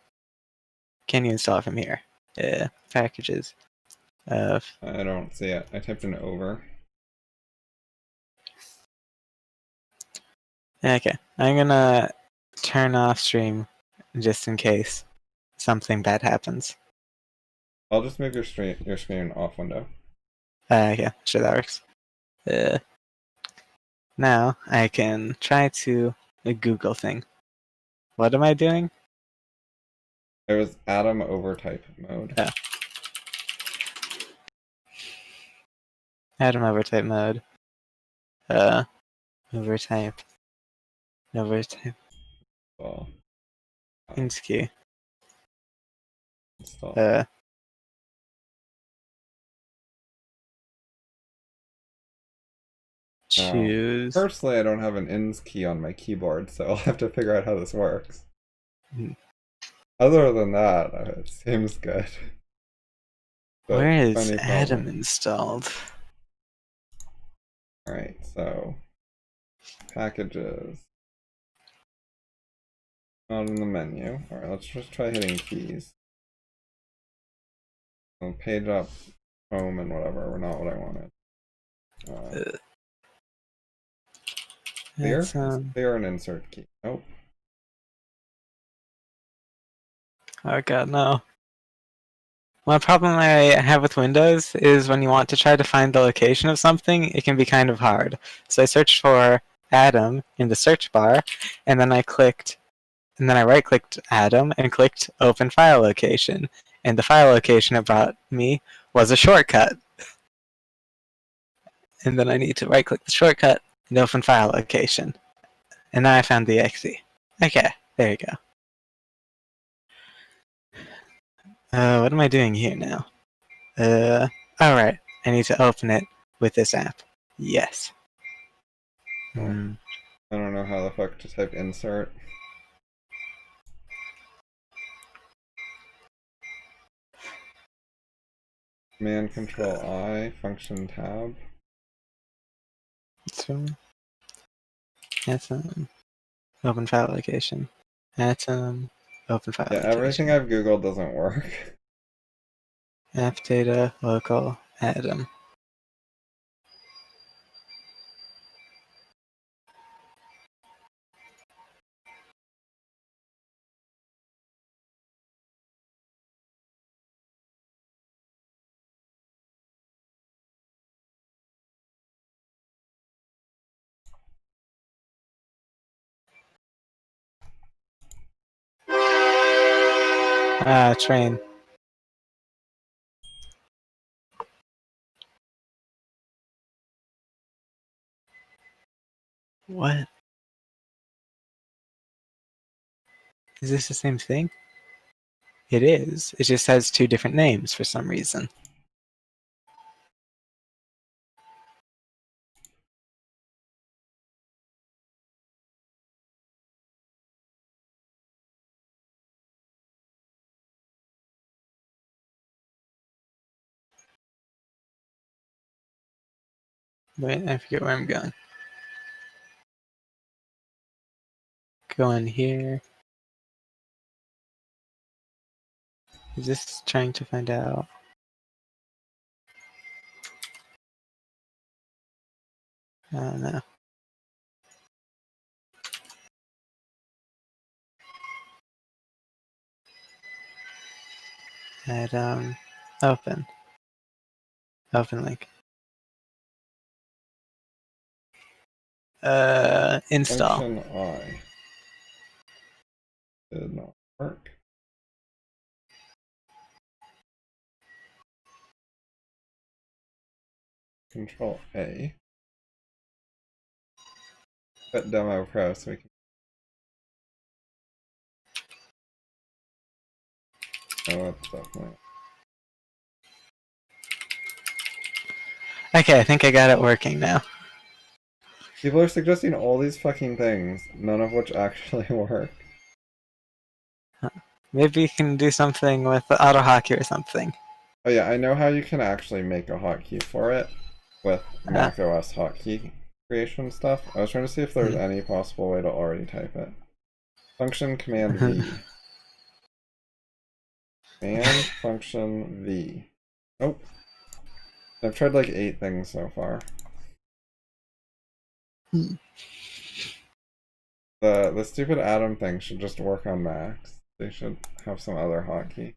Can you install from here? Yeah, packages. I don't see it. I typed in over. Okay, I'm gonna turn off stream just in case something bad happens. I'll just move your screen off window. Okay, sure that works. Now I can try to a Google thing. What am I doing? It was Atom overtype mode. Oh. Atom overtype mode. Overtype. Well, Insky. install. Now, choose. personally, I don't have an ins key on my keyboard, so I'll have to figure out how this works. Other than that, it seems good. But Where is funny Atom problem. installed? Alright, so packages. Not in the menu. Alright, let's just try hitting keys. I'll page up home and whatever were not what I wanted. Clear? Clear and insert key. Nope. Oh god, no. One problem I have with Windows is when you want to try to find the location of something, it can be kind of hard. So I searched for Atom in the search bar, and then I right-clicked Atom and clicked Open File Location. And the file location it brought me was a shortcut. And then I need to right-click the shortcut and open file location. And now I found the exe. Okay, there you go. What am I doing here now? Alright, I need to open it with this app. Yes. I don't know how the fuck to type insert. Command Control I, function tab. Atom, open file location. Atom, open file location. Everything I've googled doesn't work. App data, local, Atom. Train. What? Is this the same thing? It is. It just has two different names for some reason. Wait, I forget where I'm going. Go in here. Is this trying to find out? I don't know. Add open. Open link. Install. Function I. Did not work. Control A. Set demo pro so we can. Oh, that's definitely. Okay, I think I got it working now. People are suggesting all these fucking things, none of which actually work. Maybe you can do something with auto hotkey or something. Oh yeah, I know how you can actually make a hotkey for it with macOS hotkey creation stuff. I was trying to see if there's any possible way to already type it. Function command V. And function V. Nope. I've tried like 8 things so far. The stupid Atom thing should just work on Macs. They should have some other hotkey.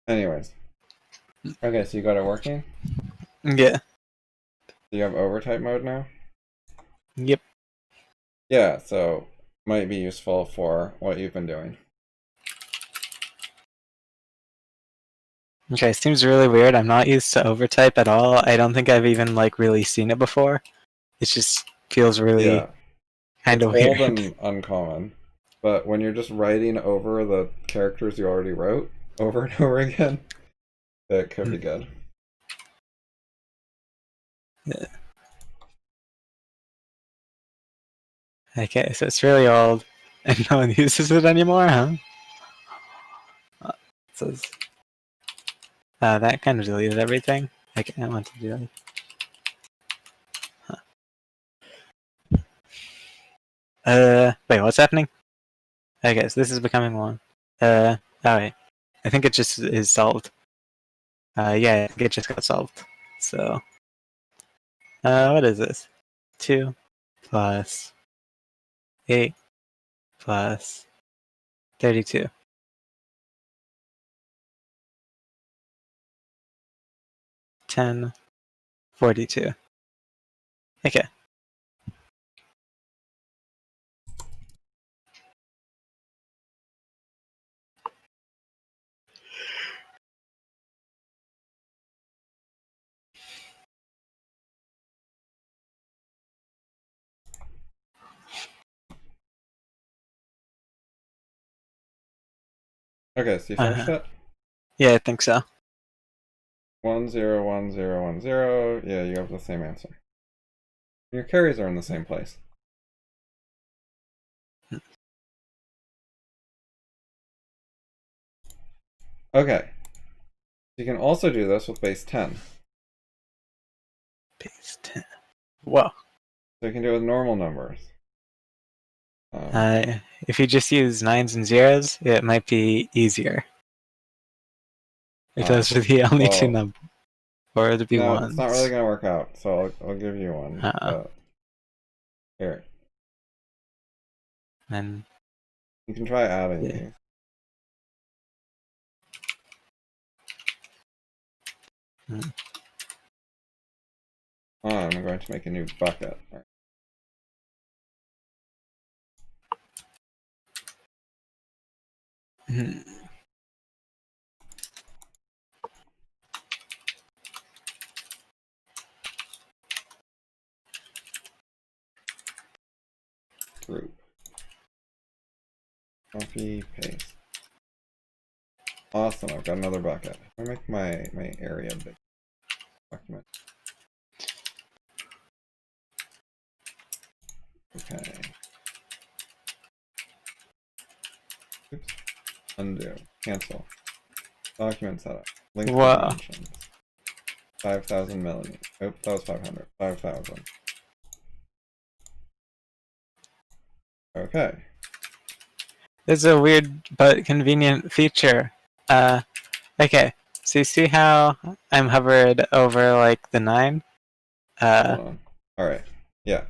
Anyways. Okay, so you got it working? Yeah. Do you have overtype mode now? Yep. Yeah, so might be useful for what you've been doing. Okay, seems really weird. I'm not used to overtype at all. I don't think I've even like really seen it before. It just feels really kind of weird. It's old and uncommon, but when you're just writing over the characters you already wrote over and over again, it could be good. Yeah. Okay, so it's really old, and no one uses it anymore, huh? It says, that kind of deleted everything. Okay, I want to delete. Wait, what's happening? Okay, so this is becoming one. Alright. I think it just is solved. Yeah, I think it just got solved. So, what is this? 2 plus 8 plus 32. 10, 42. Okay. Okay, so you finished it? Yeah, I think so. 101010. Yeah, you have the same answer. Your carries are in the same place. Okay. You can also do this with base 10. Base 10. Whoa. So you can do it with normal numbers. If you just use 9s and 0s, it might be easier. If those are the only two well, numbers. Or it'd be no, it's not really 1s. going to work out, so I'll give you one. But here. And You can try adding yeah. these. I'm going to make a new bucket. Group. Copy, paste. Awesome, I've got another bucket. I make my area big. Document. Okay. Oops. Undo. Cancel. Document setup. Link Wow. dimensions. 5,000 millimeters. Oh, that was 500. 5,000. Okay. It's a weird but convenient feature. Okay. So you see how I'm hovered over like the 9? Hold on. Alright. Yeah.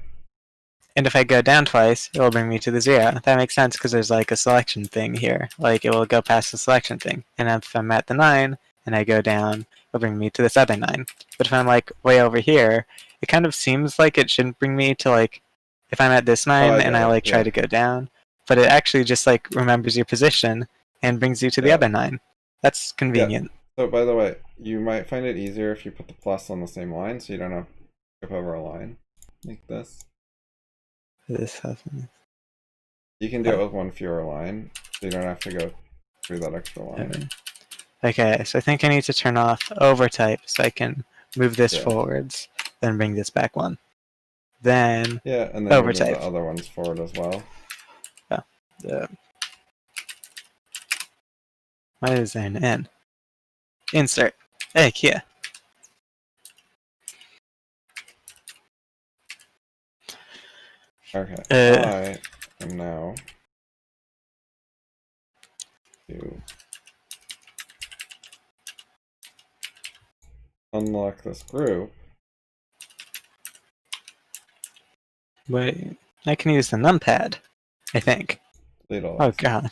And if I go down twice, it will bring me to the 0. That makes sense because there's like a selection thing here. Like it will go past the selection thing. And if I'm at the 9 and I go down, it'll bring me to this other 9. But if I'm like way over here, it kind of seems like it shouldn't bring me to like, if I'm at this 9 I and get I it. like try to go down, but it actually just like remembers your position and brings you to the other 9. That's convenient. So by the way, you might find it easier if you put the plus on the same line, so you don't have to skip over a line like this. This happens. You can do it with one fewer line, so you don't have to go through that extra line. Okay, so I think I need to turn off overtype so I can move this forwards, then bring this back one. Then yeah, and then move overtype. the other ones forward as well. Why is there an N? Insert. Heck yeah. Okay, I am now to unlock this group. Wait, I can use the numpad, I think. Oh god.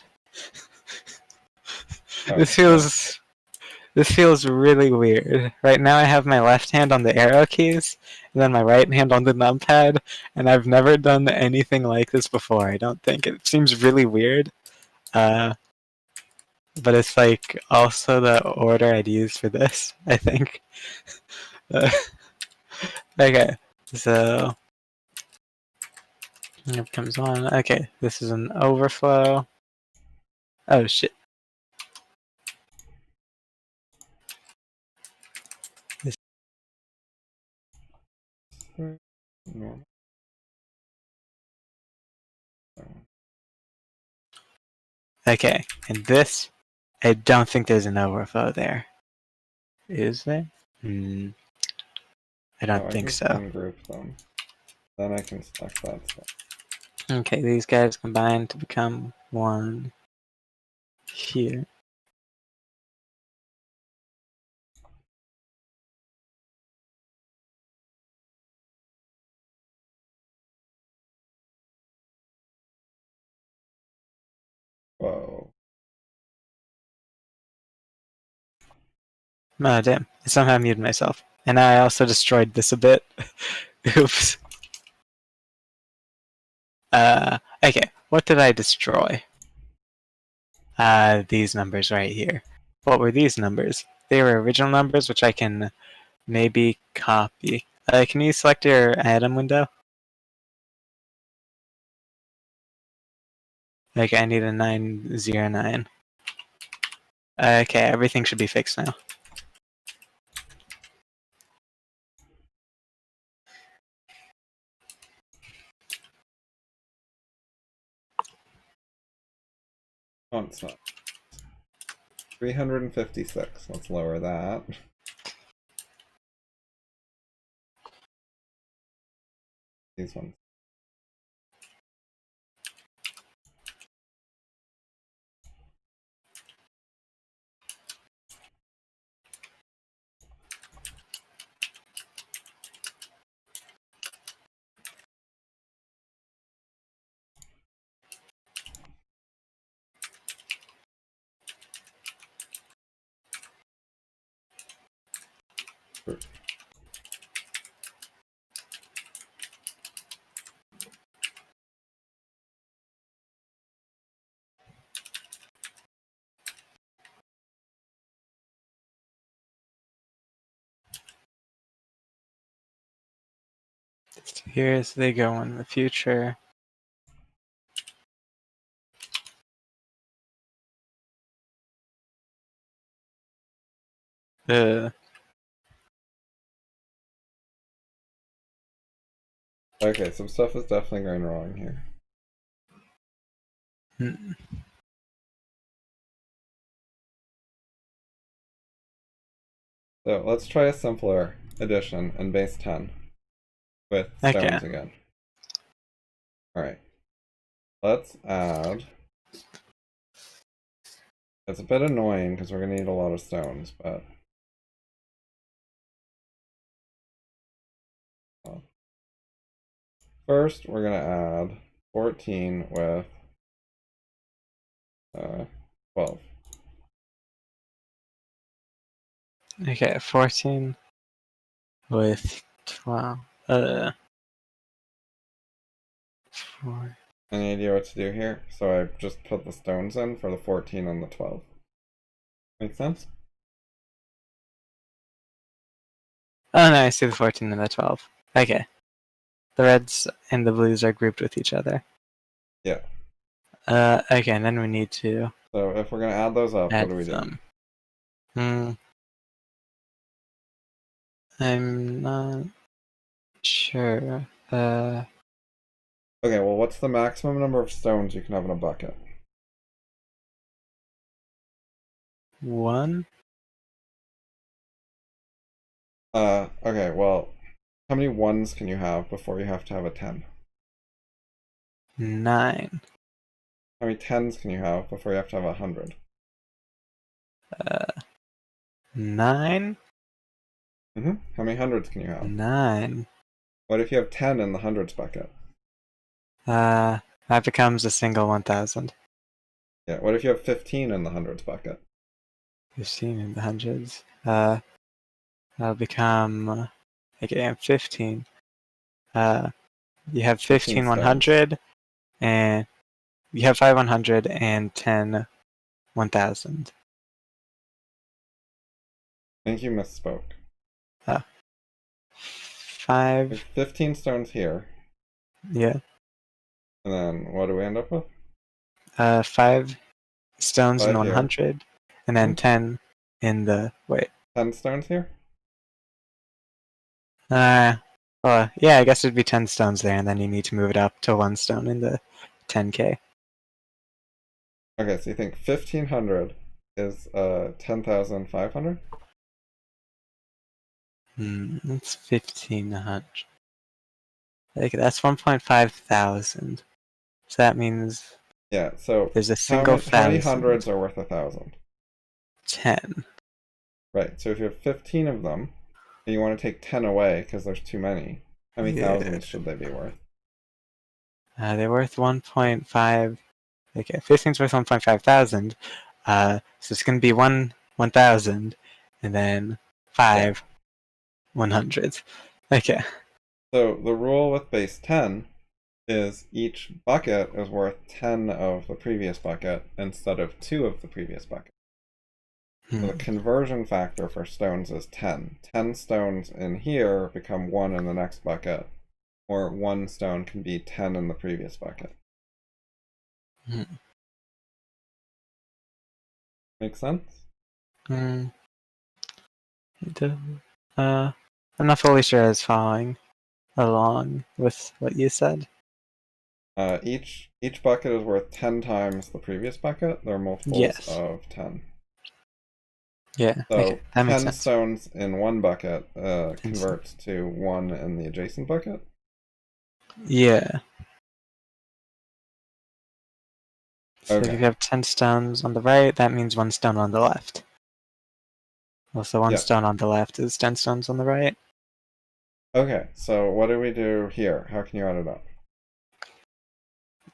This feels really weird. Right now I have my left hand on the arrow keys, and then my right hand on the numpad, and I've never done anything like this before, I don't think. It seems really weird. But it's like also the order I'd use for this, I think. Okay, so it comes on. Okay, this is an overflow. Oh shit. Normal. Okay, and this, I don't think there's an overflow there. Is there? I don't I think can so. ungroup them. Then I can select that stuff. Okay, these guys combine to become one here. Whoa. Oh, damn. I somehow muted myself. And I also destroyed this a bit. Oops. Okay, what did I destroy? These numbers right here. What were these numbers? They were original numbers, which I can maybe copy. Can you select your atom window? Okay, I need a 909. Okay, everything should be fixed now. Oh, it's not. 356. Let's lower that. These ones. Here as they go in the future. Okay, some stuff is definitely going wrong here. So let's try a simpler addition in base 10 with stones Okay. again. Alright. Let's add. It's a bit annoying because we're going to need a lot of stones, but. First, we're going to add 14 with 12. Okay, 14 with 12. 4. Any idea what to do here? So I just put the stones in for the 14 and the 12. Make sense? Oh no, I see the 14 and the 12. Okay. The reds and the blues are grouped with each other. Yeah. Okay, and then we need to So if we're going to add those up, add what do we do? them. I'm not sure. Okay, well, what's the maximum number of stones you can have in a bucket? 1? Okay, well, how many ones can you have before you have to have a 10? 9. How many tens can you have before you have to have 100? 9? How many hundreds can you have? 9. What if you have 10 in the hundreds bucket? That becomes a single 1000. Yeah, what if you have 15 in the hundreds bucket? 15 in the hundreds. That'll become, okay, 15. You have 15 stones. 100, and you have 5 100 and 10 1000. I think you misspoke. 5, There's 15 stones here, yeah. and then what do we end up with? 5 stones in 5 here. 100, and then 10 in the, wait. 10 stones here? Yeah, I guess it'd be 10 stones there, and then you need to move it up to 1 stone in the 10K. Okay, so you think 1500 is 10,500? That's 1500. Like, that's 1.5 thousand. So that means Yeah, so there's a how single many thousand. hundreds are worth 1,000? 10. Right, so if you have 15 of them, and you want to take 10 away because there's too many, how many Yeah. thousands should they be worth? They're worth 1.5. Okay, 15's worth 1.5 thousand. So it's going to be 1,000, and then 5 100s. Okay. So the rule with base 10 is each bucket is worth 10 of the previous bucket instead of 2 of the previous bucket. So the conversion factor for stones is 10. 10 stones in here become 1 in the next bucket, or 1 stone can be 10 in the previous bucket. Make sense? Mm. I'm not fully sure I was following along with what you said. Each bucket is worth 10 times the previous bucket. They're multiples Yes. of 10. Yeah. So Okay. That makes 10 sense. stones in one bucket 10 converts to 1 in the adjacent bucket. Yeah. So if Okay. you have 10 stones on the right, that means 1 stone on the left. Also, 1 Yeah. stone on the left is 10 stones on the right. Okay, so what do we do here? How can you add it up?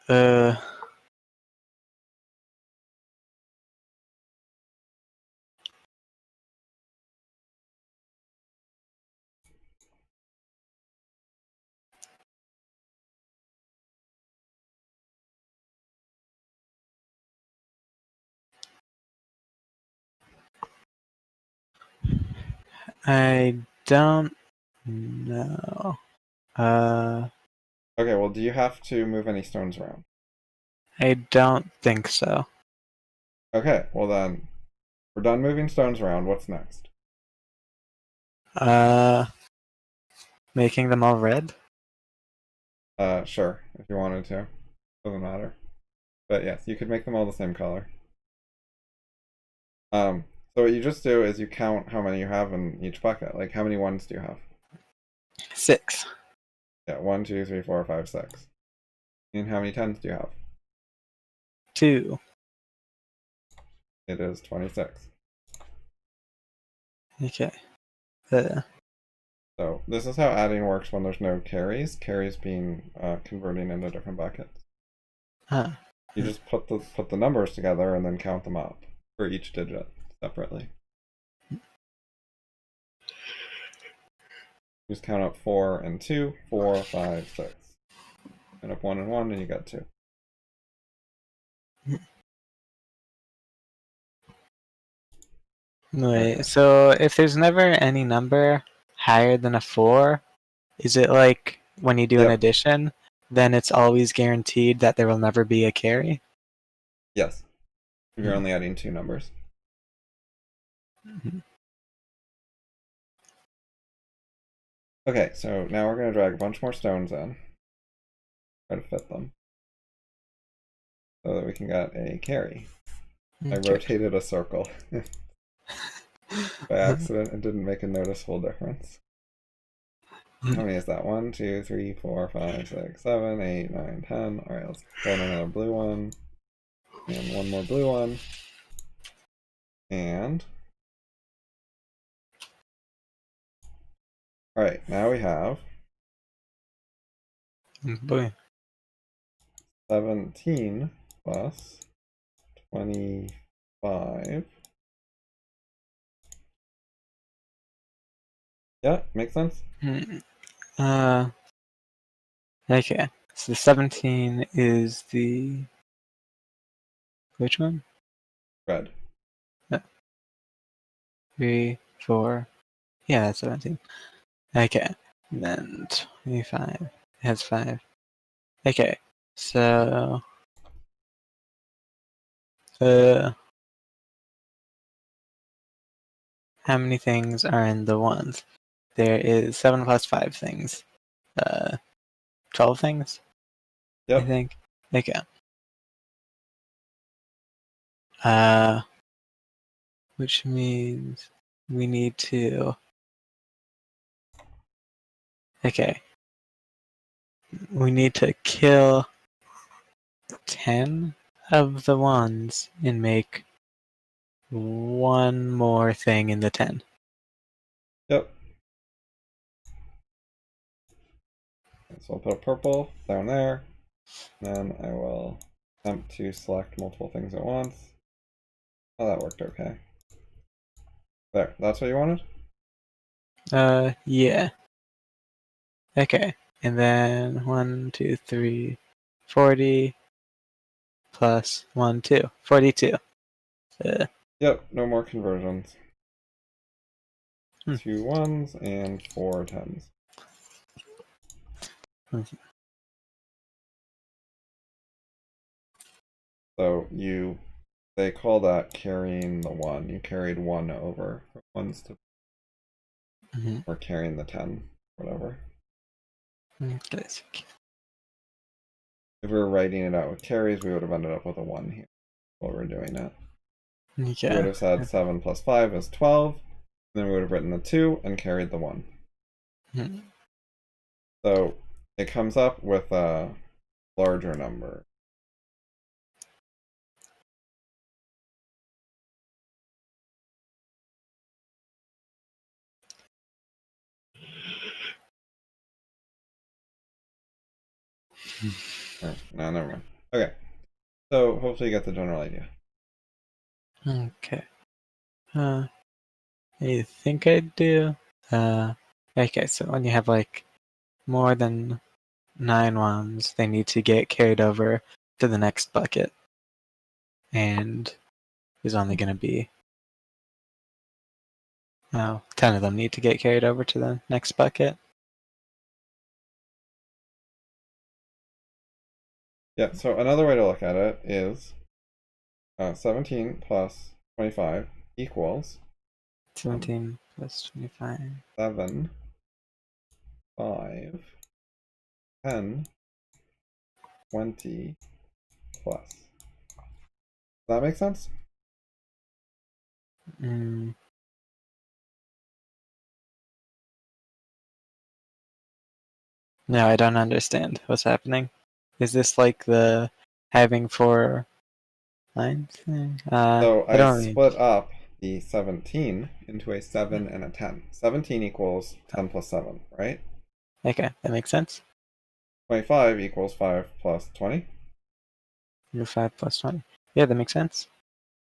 Uh, I don't know. Okay, well, do you have to move any stones around? I don't think so. Okay, well then, we're done moving stones around. What's next? Uh, Making them all red? Sure, if you wanted to. Doesn't matter. But yes, you could make them all the same color. So what you just do is you count how many you have in each bucket. Like, how many ones do you have? 6. Yeah, 1, 2, 3, 4, 5, 6. And how many tens do you have? 2. It is 26. Okay. So this is how adding works when there's no carries. Carries being converting into different buckets. Huh. You just put the numbers together and then count them up for each digit separately. Just count up 4 and 2, 4, 5, 6. Count up 1 and 1, and you got 2. Wait, Okay. so if there's never any number higher than a 4, is it like when you do an Yep. addition, then it's always guaranteed that there will never be a carry? Yes. If you're only adding 2 numbers. Okay, so now we're going to drag a bunch more stones in. Try to fit them. So that we can get a carry. I rotated a circle. By accident, it didn't make a noticeable difference. How many is that? 1, 2, 3, 4, 5, 6, 7, 8, 9, 10. Alright, let's throw in another blue one. And one more blue one. And alright, now we have Boy. 17 plus 25. Yeah, makes sense? Okay. So 17 is the... Which one? Red. 3, 4. Yeah, that's 17. Okay. And then 25. It has 5. Okay. So... how many things are in the ones? There is 7 plus 5 things. 12 things, I Yep. think. Okay. Which means we need to. Okay. We need to kill 10 of the ones and make one more thing in the 10. Yep. So I'll put a purple down there. Then I will attempt to select multiple things at once. Oh, that worked okay. There, that's what you wanted? Yeah. Okay. And then 1, 2, 3, 40 plus 1, 2. 42. Yep, no more conversions. Hmm. 2 ones and 4 tens. So they call that carrying the 1. You carried 1 over from ones to, or carrying the 10, whatever. Okay. If we were writing it out with carries, we would have ended up with a 1 here while we're doing it. We would have said 7 plus 5 is 12, and then we would have written the 2 and carried the 1. So it comes up with a larger number. No, never mind. Okay, so hopefully you get the general idea. Okay. I think I do. Okay, so when you have like more than 9 ones, they need to get carried over to the next bucket. And there's only going to be 10 of them need to get carried over to the next bucket. Yeah, so another way to look at it is 17 plus 25 equals 17 plus 25. 7, 5, 10, 20 plus. Does that make sense? No, I don't understand what's happening. Is this like the having 4 lines thing? So I I don't really. split up the 17 into a 7 and a 10. 17 equals 10 plus 7, right? Okay, that makes sense. 25 equals 5 plus 20. 5 plus 20. Yeah, that makes sense.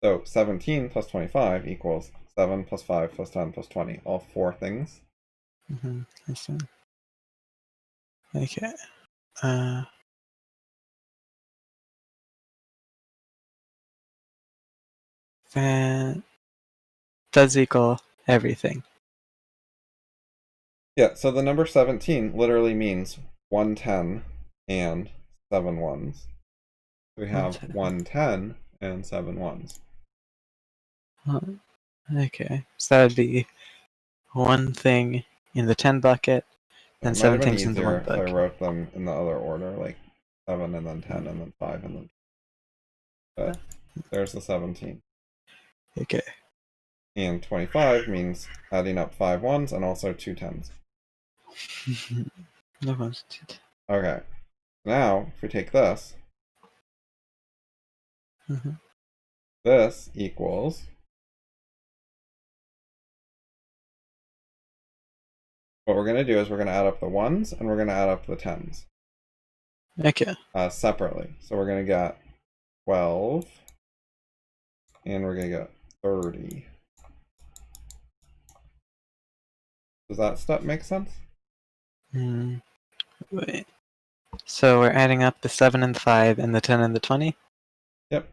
So 17 plus 25 equals 7 plus 5 plus 10 plus 20. All 4 things. I see. Okay. That does equal everything. Yeah, so the number 17 literally means 110 and 7 ones. We have 110 and 7 ones. Okay, so that would be one thing in the 10 bucket, It then might have 7 been things in the 1 easier if I bucket. wrote them in the other order, like 7 and then 10 and then 5 and then. But there's the 17. Okay. And 25 means adding up 5 ones and also 2 tens. Okay, now if we take this, this equals. What we're going to do is we're going to add up the ones and we're going to add up the tens. Okay. Separately. So we're going to get 12 and we're going to get 30. Does that step make sense? Wait. So we're adding up the 7 and the 5 and the 10 and the 20? Yep.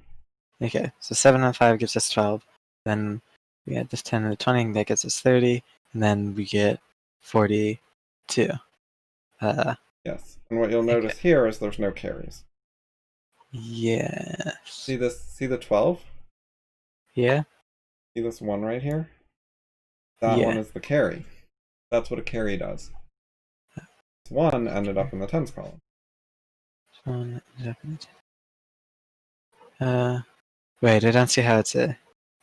Okay, so 7 and 5 gives us 12. Then we add this 10 and the 20, and that gets us 30. And then we get 42. Yes. And what you'll notice here is there's no carries. Yes. See this? See the 12? Yeah? See this 1 right here? That one is the carry. That's what a carry does. 1 ended up in the tens column. One ended up in the wait, I don't see how it's a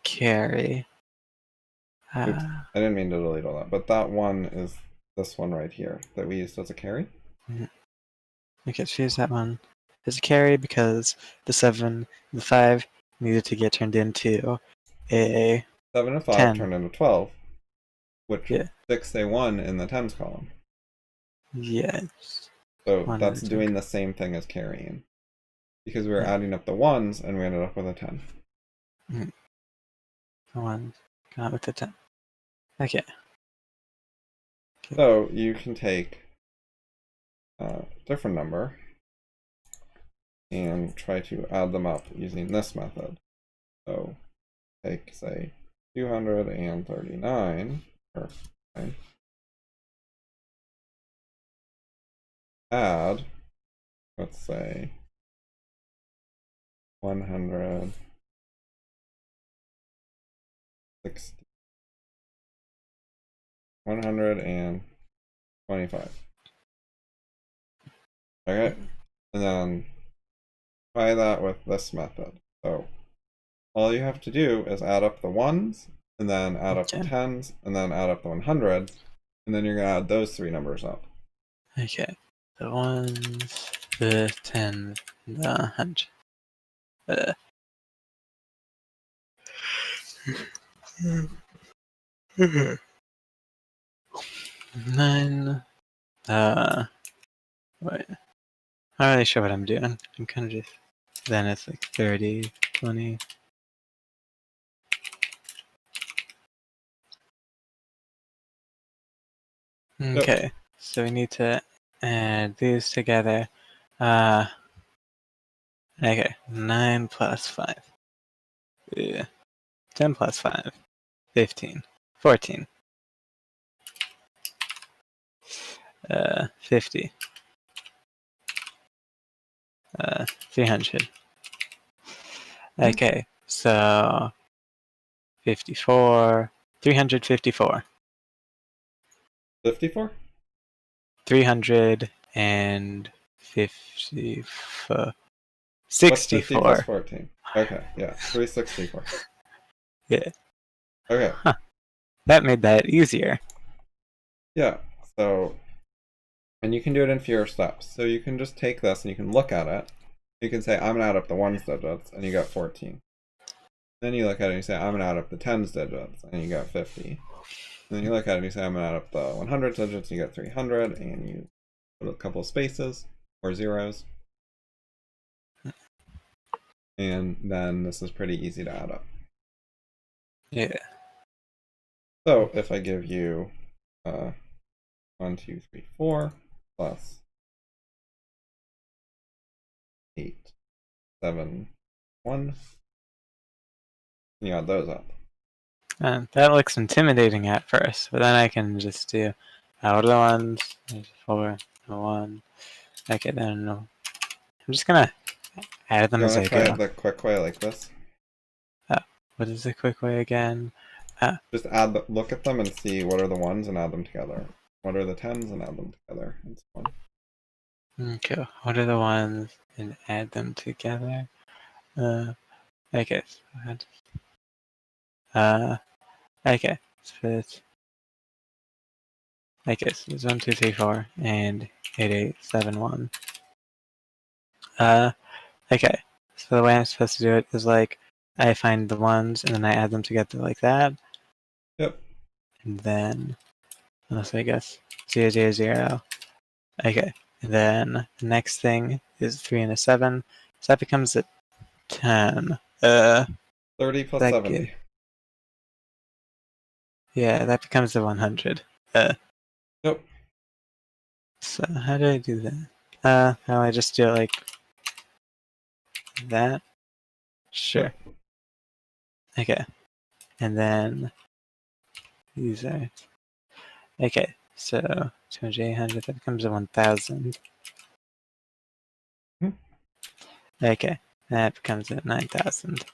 carry. Oops, I didn't mean to delete all that, but that one is this one right here that we used as a carry. Okay, so here's that one as a carry because the 7 and the 5 needed to get turned into a 7 and 5 10. turned into 12, which Yeah. fixed a 1 in the tens column. Yes. So One that's and doing the same thing as carrying. Because we were Yeah. adding up the 1s and we ended up with a 10. The 1 got with the 10. Okay. So you can take a different number and try to add them up using this method. So take, say, 239, or add, let's say, 160, 125. Okay, and then try that with this method. So all you have to do is add up the 1s, and then add up the 10s, and then add up the 100s, and then you're going to add those 3 numbers up. Okay. The 1s, the 10s, the 100. 9. Wait. I'm not really sure what I'm doing. I'm kind of just. Then it's like 30, 20. Okay, yep. So we need to add these together. Okay, 9 plus 5. 10 plus 5. 15. 14. 50. 300. Okay, so 54. 354. 54? 354. What's 50 plus 64. 14? Okay, yeah, 364. Yeah. Okay. Huh. That made that easier. Yeah, so, and you can do it in fewer steps. So you can just take this and you can look at it. You can say, I'm going to add up the 1s digits, and you got 14. Then you look at it and you say, I'm going to add up the 10s digits, and you got 50. And then you look at it and you say, I'm going to add up the 100 digits, and you get 300, and you put a couple of spaces or zeros. And then this is pretty easy to add up. Yeah. So if I give you 1, 2, 3, 4 plus 8, 7, 1, you add those up. That looks intimidating at first, but then I can just do what are the ones? 4, 1. Okay, then I'm just gonna add them You as want I to try go. it the quick way like this? What is the quick way again? Just look at them and see what are the 1s and add them together. What are the 10s and add them together, and so on. Okay, what are the ones and add them together? Okay, okay, so it's okay, so it's 1, 2, 3, 4, and 8, 8, 7, 1. Okay, so the way I'm supposed to do it is like I find the 1s and then I add them together like that. Yep. And then, so I guess 0, 0, 0. Okay, and then the next thing is 3 and a 7, so that becomes a 10. 30 plus 70. Yeah, that becomes a 100. Yep. So how do I do that? How I just do it like that? Sure. Yep. Okay. And then these are okay. So 200, 800, that becomes a 1000. Okay. That becomes a 9000.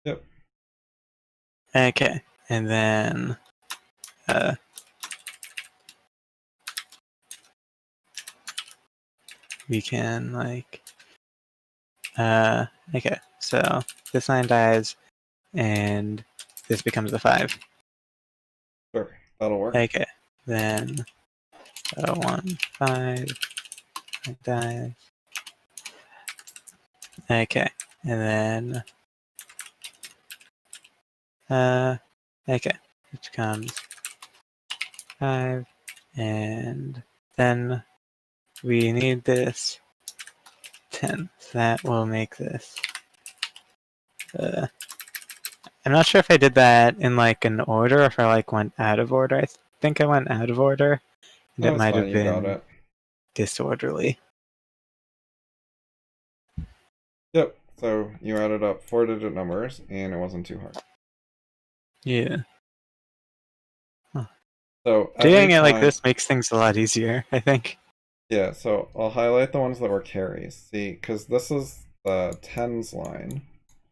Yep. Okay. And then we can like, okay, so this line dies, and this becomes a 5. Sure, that'll work. Okay, then 1, 5, it dies. Okay, and then, okay, it becomes 5, and then we need this 10, so that will make this. I'm not sure if I did that in like an order or if I like went out of order. I think I went out of order, and No, it it's might fine, have you got been it. disorderly. Yep, so you added up 4-digit numbers, and it wasn't too hard. Yeah. Huh. So every Doing it like time, this makes things a lot easier, I think. yeah, so I'll highlight the ones that were carries. See, because this is the tens line.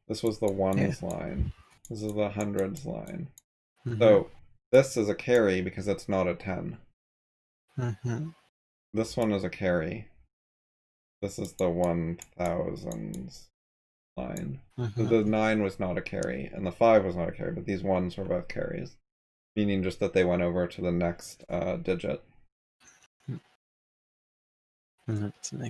This was the Yeah. ones line. This is the hundreds line. Mm-hmm. So this is a carry because it's not a 10. Mm-hmm. This one is a carry. This is the 1000s line. So Mm-hmm. the 9 was not a carry, and the 5 was not a carry, but these ones were both carries. Meaning just that they went over to the next digit. Mm-hmm.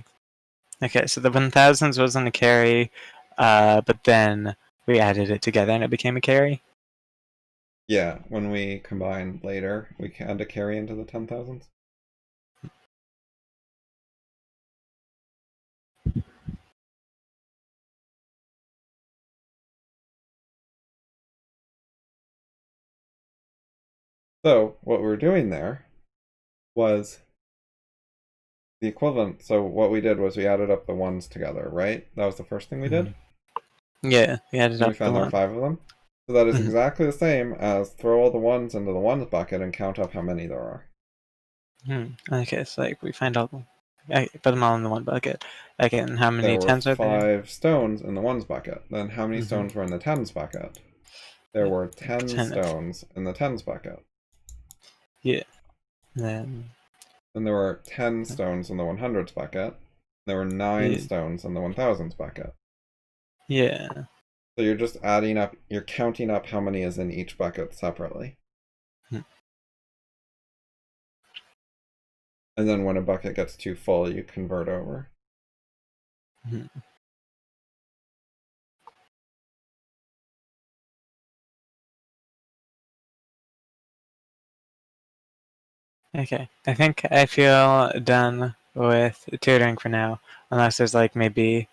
Okay, so the 1000s wasn't a carry, but then we added it together and it became a carry. Yeah, when we combine later, we can add a carry into the 10,000s. So what we were doing there was the equivalent. So what we did was we added up the ones together, right? That was the first thing we did. Yeah, we added And we up the found there were one. 5 of them. So that is Mhm. exactly the same as throw all the ones into the ones bucket and count up how many there are. Okay, so like we find all, I put them all in the one bucket. Okay, and how There many were 10s are there? 5 stones in the ones bucket. Then how many Mm-hmm. stones were in the tens bucket? There Yeah, were like 10 10 of. stones in the tens bucket. Yeah. Then. Then there were 10 stones in the 100s bucket. There were 9 Yeah. stones in the 1000s bucket. Yeah. So you're just adding up, you're counting up how many is in each bucket separately. Hmm. And then when a bucket gets too full, you convert over. Hmm. Okay, I think I feel done with tutoring for now, unless there's like maybe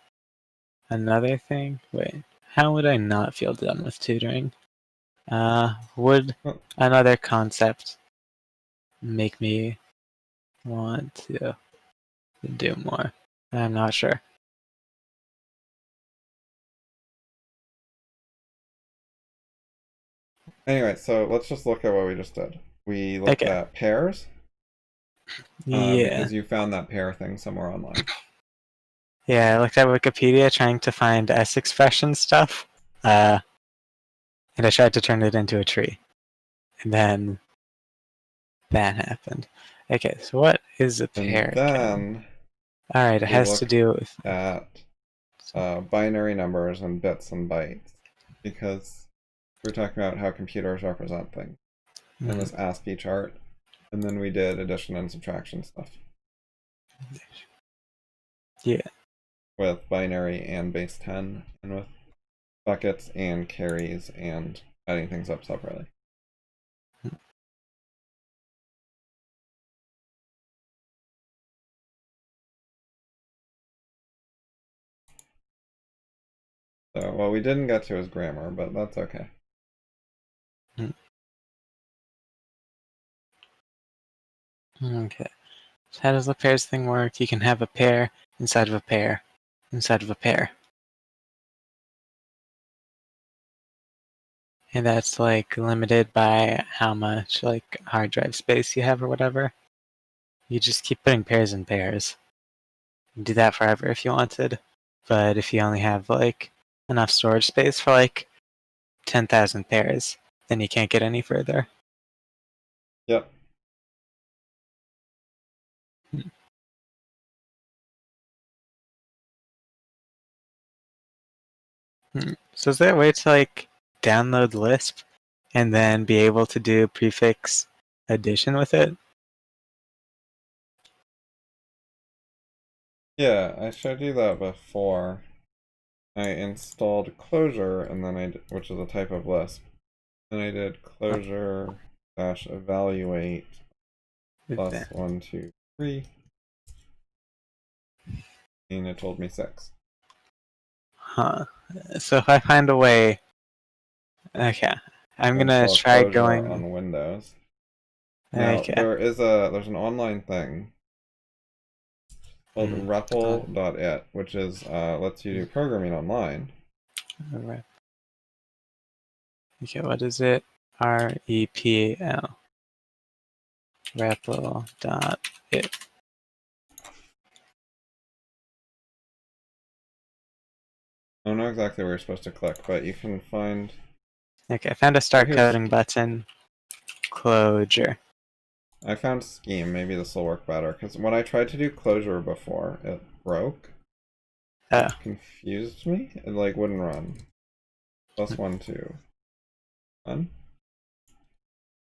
another thing. Wait, how would I not feel done with tutoring? Would Well, another concept make me want to do more? I'm not sure. anyway, so let's just look at what we just did. We looked Okay. at pairs, Yeah. because you found that pair thing somewhere online. Yeah, I looked at Wikipedia trying to find S expression stuff. And I tried to turn it into a tree. And then that happened. Okay, so what is a And pair again? then Alright, it we has to looked do with. at binary numbers and bits and bytes, because we're talking about how computers represent things in this ASCII chart. And then we did addition and subtraction stuff. Yeah. With binary and base 10, and with buckets and carries and adding things up separately. So what we didn't get to is grammar, but that's okay. Okay. So how does the pairs thing work? You can have a pair inside of a pair inside of a pair. And that's like limited by how much like hard drive space you have or whatever. You just keep putting pairs in pairs. You can do that forever if you wanted. But if you only have like enough storage space for like 10,000 pairs, then you can't get any further. Yep. So is there a way to like download Lisp and then be able to do prefix addition with it? Yeah, I showed you that before. I installed closure, and then which is a type of Lisp. Then I did closure dash evaluate plus 1, 2, 3, and it told me 6. Huh. So if I find a way, okay, I'm gonna Install try closure going. on Windows. Now Okay. there's an online thing called Oh, REPL.it, which is lets you do programming online. alright. Okay, what is it? REPL. REPL.it. I don't know exactly where you're supposed to click, but you can find. Okay, I found a Oh, start coding button. Closure. I found scheme. Maybe this will work better because when I tried to do closure before, it broke. Oh. It confused me. It like wouldn't run. Plus 1, 2. 1.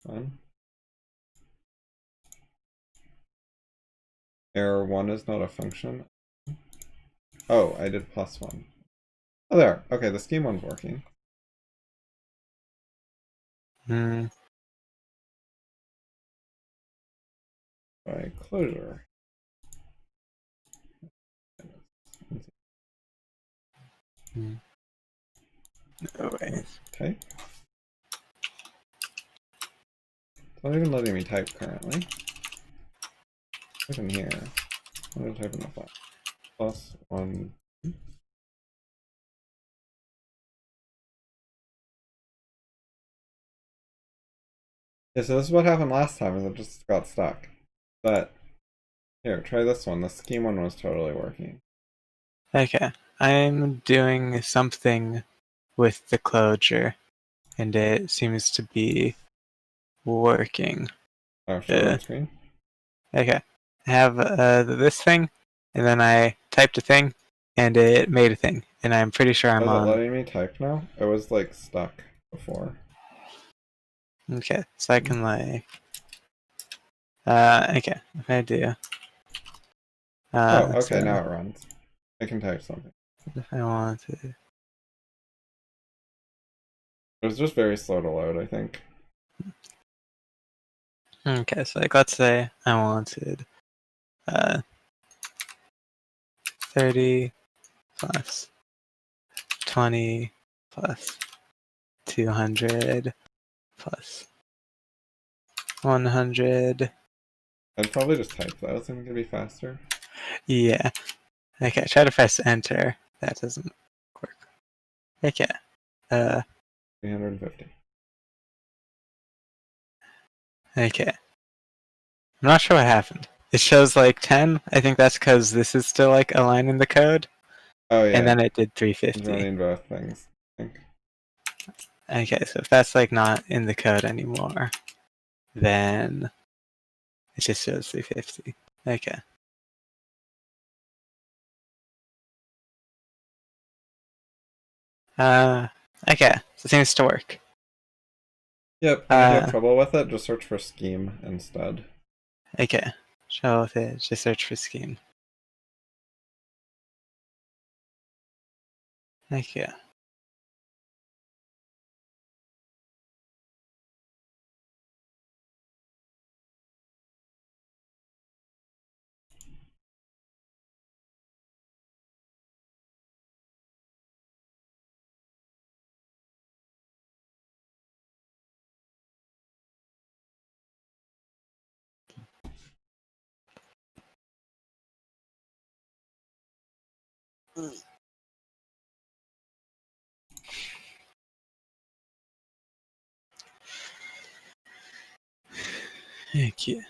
1. Error 1 is not a function. Oh, I did plus 1. Oh, there. Okay, the scheme one's working. Hmm. By closure. Oh, wait. Type. It's not even letting me type currently. Type in here. I'm going to type in the file. Plus 1. Yeah, so this is what happened last time, is it just got stuck. But here, try this one. The scheme one was totally working. Okay, I'm doing something with the closure, and it seems to be working. Oh, show it on screen. Okay, I have this thing, and then I typed a thing, and it made a thing, and I'm pretty sure I'm Is it on. letting me type now? It was like stuck before. Okay, so I can like, okay, if I do, Oh, okay, so now it runs. I can type something. if I want to, It was just very slow to load, I think. okay, so like let's say I wanted, 30 plus 20 plus 200 plus 100. I'd probably just type those. I think it'd be faster. Yeah. Okay, try to press enter. That doesn't work. Okay. 350. Okay. I'm not sure what happened. It shows like 10. I think that's because this is still like a line in the code. Oh And yeah, then it did it's 350. running both things, I think. Okay, so if that's like not in the code anymore, then it just shows 350. Okay. Okay, so it seems to work. Yep, and if you have trouble with it, just search for scheme instead. Okay. Show with it, just search for scheme. Okay. Okay.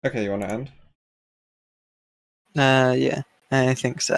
Okay, you want to end? Yeah, I think so.